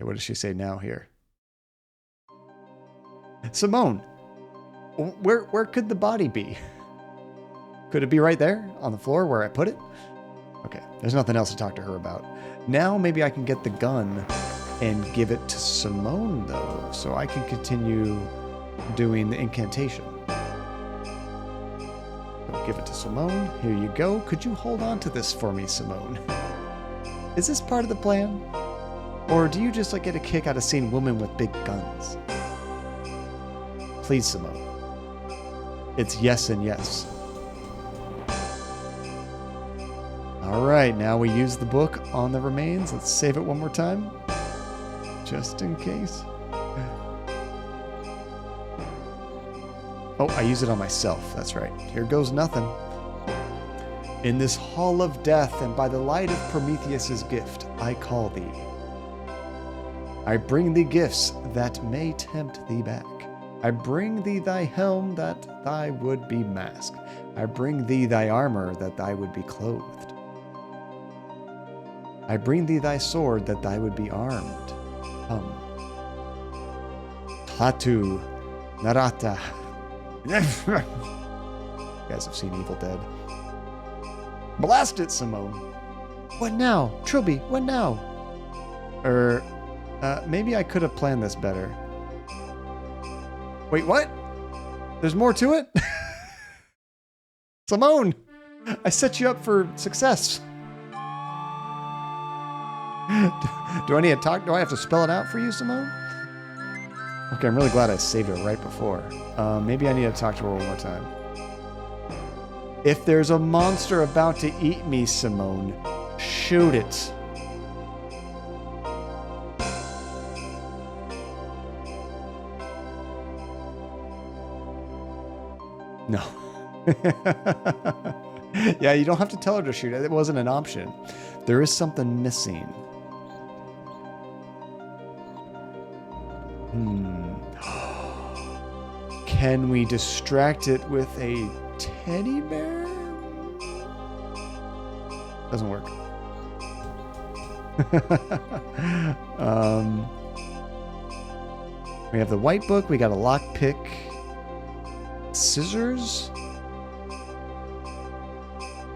What does she say now here? Simone, where could the body be? Could it be right there on the floor where I put it? Okay, there's nothing else to talk to her about. Now maybe I can get the gun and give it to Simone, though, so I can continue doing the incantation. So give it to Simone. Here you go. Could you hold on to this for me, Simone? Is this part of the plan? Or do you just get a kick out of seeing women with big guns? Please, Simone. It's yes and yes. All right, now we use the book on the remains. Let's save it one more time, just in case. Oh, I use it on myself. That's right. Here goes nothing. In this hall of death, and by the light of Prometheus's gift, I call thee. I bring thee gifts that may tempt thee back. I bring thee thy helm that thy would be masked. I bring thee thy armor that thy would be clothed. I bring thee thy sword that thy would be armed. Tlatu Narata. You guys have seen Evil Dead. Blast it, Simone. What now? Trilby, what now? Maybe I could have planned this better. Wait, what? There's more to it? Simone! I set you up for success. Do I need to talk? Do I have to spell it out for you, Simone? Okay, I'm really glad I saved it right before. Maybe I need to talk to her one more time. If there's a monster about to eat me, Simone, shoot it. No. Yeah, you don't have to tell her to shoot it. It wasn't an option. There is something missing. Can we distract it with a teddy bear? Doesn't work. We have the white book. We got a lockpick. Scissors?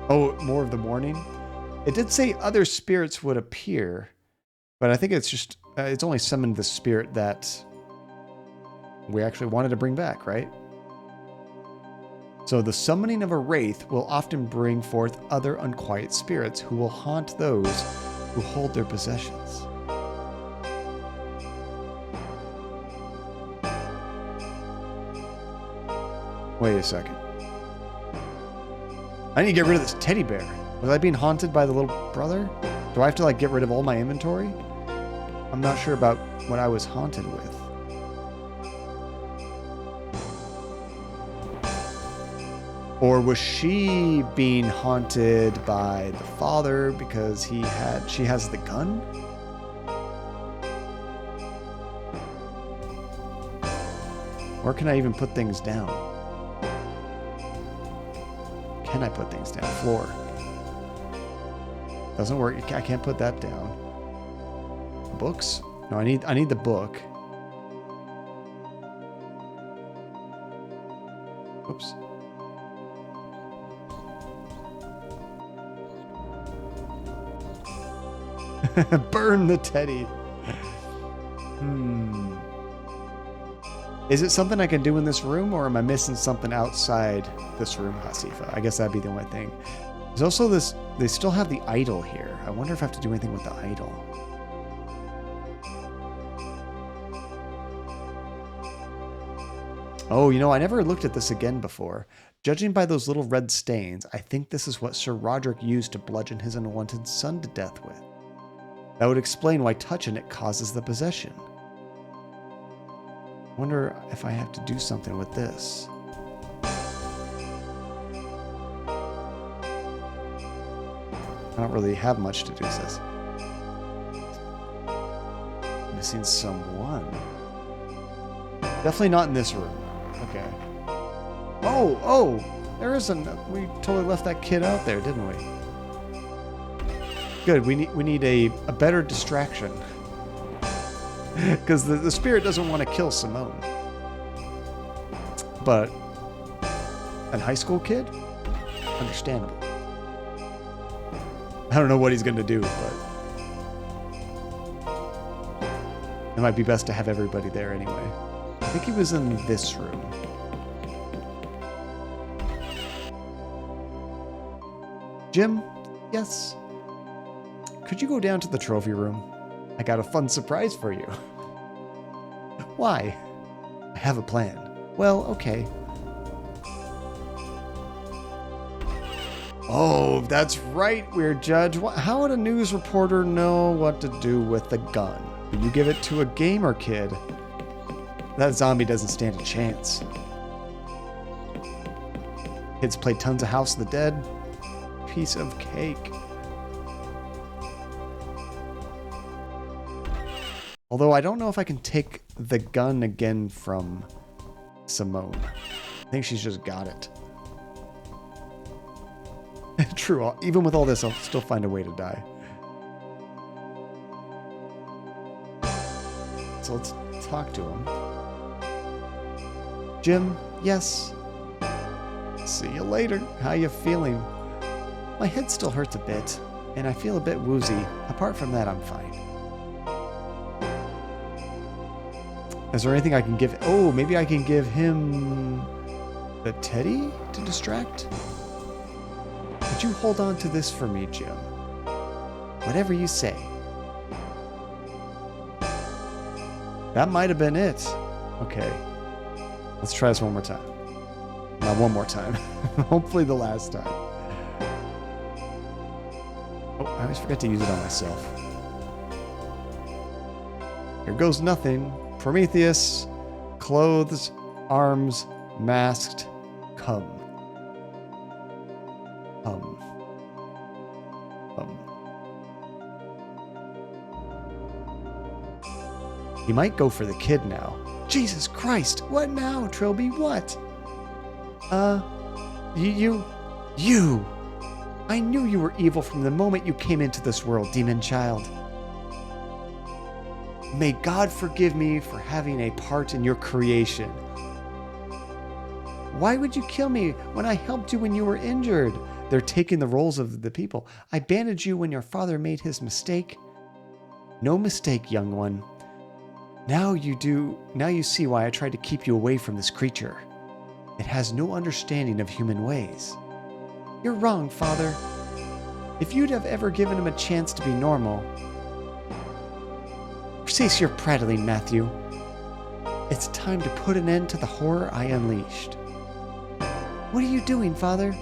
Oh, more of the warning. It did say other spirits would appear, but I think it's just, it's only summoned the spirit that we actually wanted to bring back, right? So the summoning of a wraith will often bring forth other unquiet spirits who will haunt those who hold their possessions. Wait a second. I need to get rid of this teddy bear. Was I being haunted by the little brother? Do I have to like get rid of all my inventory? I'm not sure about what I was haunted with. Or was she being haunted by the father because she has the gun? Where can I even put things down? Can I put things down? Floor. Doesn't work. I can't put that down. Books? No, I need the book. Oops. Burn the teddy. Is it something I can do in this room, or am I missing something outside this room, Hasifa? I guess that'd be the only thing. There's also this, they still have the idol here. I wonder if I have to do anything with the idol. Oh, you know, I never looked at this again before. Judging by those little red stains, I think this is what Sir Roderick used to bludgeon his unwanted son to death with. That would explain why touching it causes the possession. I wonder if I have to do something with this. I don't really have much to do, says. Missing someone. Definitely not in this room. Okay. Oh! There isn't. We totally left that kid out there, didn't we? Good. We need a better distraction. Because the spirit doesn't want to kill Simone. But a high school kid? Understandable. I don't know what he's going to do, but it might be best to have everybody there anyway. I think he was in this room. Jim? Yes? Could you go down to the trophy room? I got a fun surprise for you. Why? I have a plan. Well, okay. Oh, that's right, Weird Judge. How would a news reporter know what to do with the gun? Do you give it to a gamer kid? That zombie doesn't stand a chance. Kids play tons of House of the Dead. Piece of cake. Although I don't know if I can take the gun again from Simone. I think she's just got it. True, even with all this, I'll still find a way to die. So let's talk to him. Jim, yes. See you later. How you feeling? My head still hurts a bit, and I feel a bit woozy. Apart from that, I'm fine. Is there anything I can give? Oh, maybe I can give him the teddy to distract? Could you hold on to this for me, Jim? Whatever you say. That might have been it. Okay. Let's try this one more time. Not one more time. Hopefully the last time. Oh, I always forget to use it on myself. Here goes nothing. Prometheus, clothes, arms, masked, come. He might go for the kid now. Jesus Christ, what now, Trilby, what? You! I knew you were evil from the moment you came into this world, demon child. May God forgive me for having a part in your creation. Why would you kill me when I helped you when you were injured? They're taking the roles of the people. I bandaged you when your father made his mistake. No mistake, young one. Now you see why I tried to keep you away from this creature. It has no understanding of human ways. You're wrong, Father. If you'd have ever given him a chance to be normal... Cease your prattling, Matthew. It's time to put an end to the horror I unleashed. What are you doing, Father?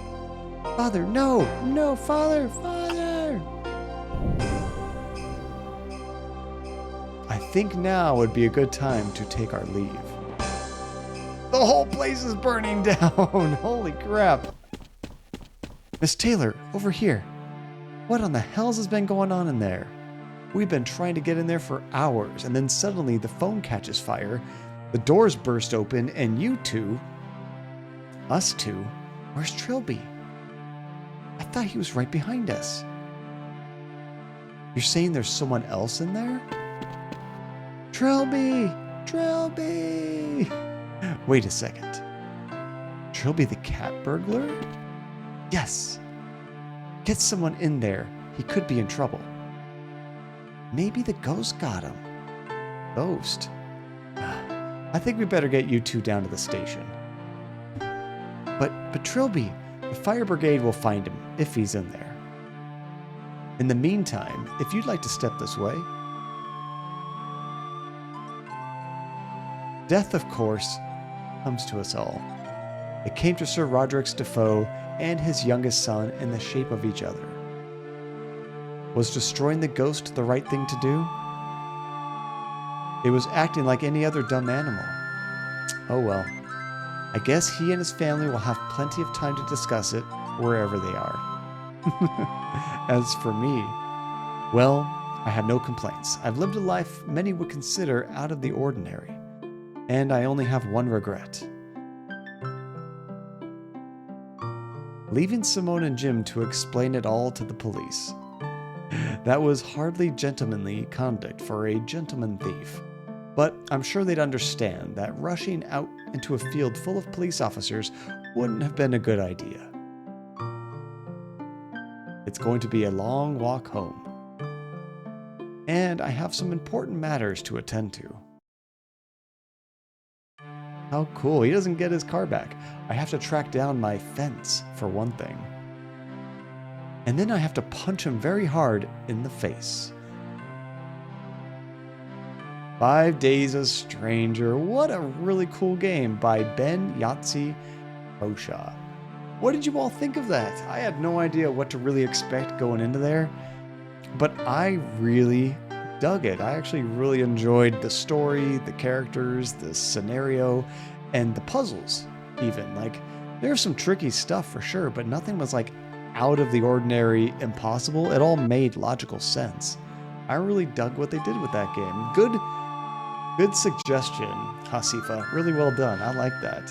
Father, no! No, Father! Father! I think now would be a good time to take our leave. The whole place is burning down! Holy crap! Miss Taylor, over here. What on the hells has been going on in there? We've been trying to get in there for hours, and then suddenly the phone catches fire, the doors burst open, and you two... Us two? Where's Trilby? I thought he was right behind us. You're saying there's someone else in there? Trilby! Trilby! Wait a second. Trilby the cat burglar? Yes. Get someone in there. He could be in trouble. Maybe the ghost got him. Ghost? I think we better get you two down to the station. But Trilby, the fire brigade will find him if he's in there. In the meantime, if you'd like to step this way. Death, of course, comes to us all. It came to Sir Roderick Defoe and his youngest son in the shape of each other. Was destroying the ghost the right thing to do? It was acting like any other dumb animal. Oh well. I guess he and his family will have plenty of time to discuss it wherever they are. As for me, well, I have no complaints. I've lived a life many would consider out of the ordinary, and I only have one regret. Leaving Simone and Jim to explain it all to the police. That was hardly gentlemanly conduct for a gentleman thief. But I'm sure they'd understand that rushing out into a field full of police officers wouldn't have been a good idea. It's going to be a long walk home. And I have some important matters to attend to. How cool. He doesn't get his car back. I have to track down my fence, for one thing. And then I have to punch him very hard in the face. 5 Days a Stranger. What a really cool game by Ben Yahtzee Croshaw. What did you all think of that? I had no idea what to really expect going into there, but I really dug it. I actually really enjoyed the story, the characters, the scenario, and the puzzles even. Like, there's some tricky stuff for sure, but nothing was like out of the ordinary, impossible. It all made logical sense. I really dug what they did with that game. Good suggestion, Hasifa. Really well done. I like that.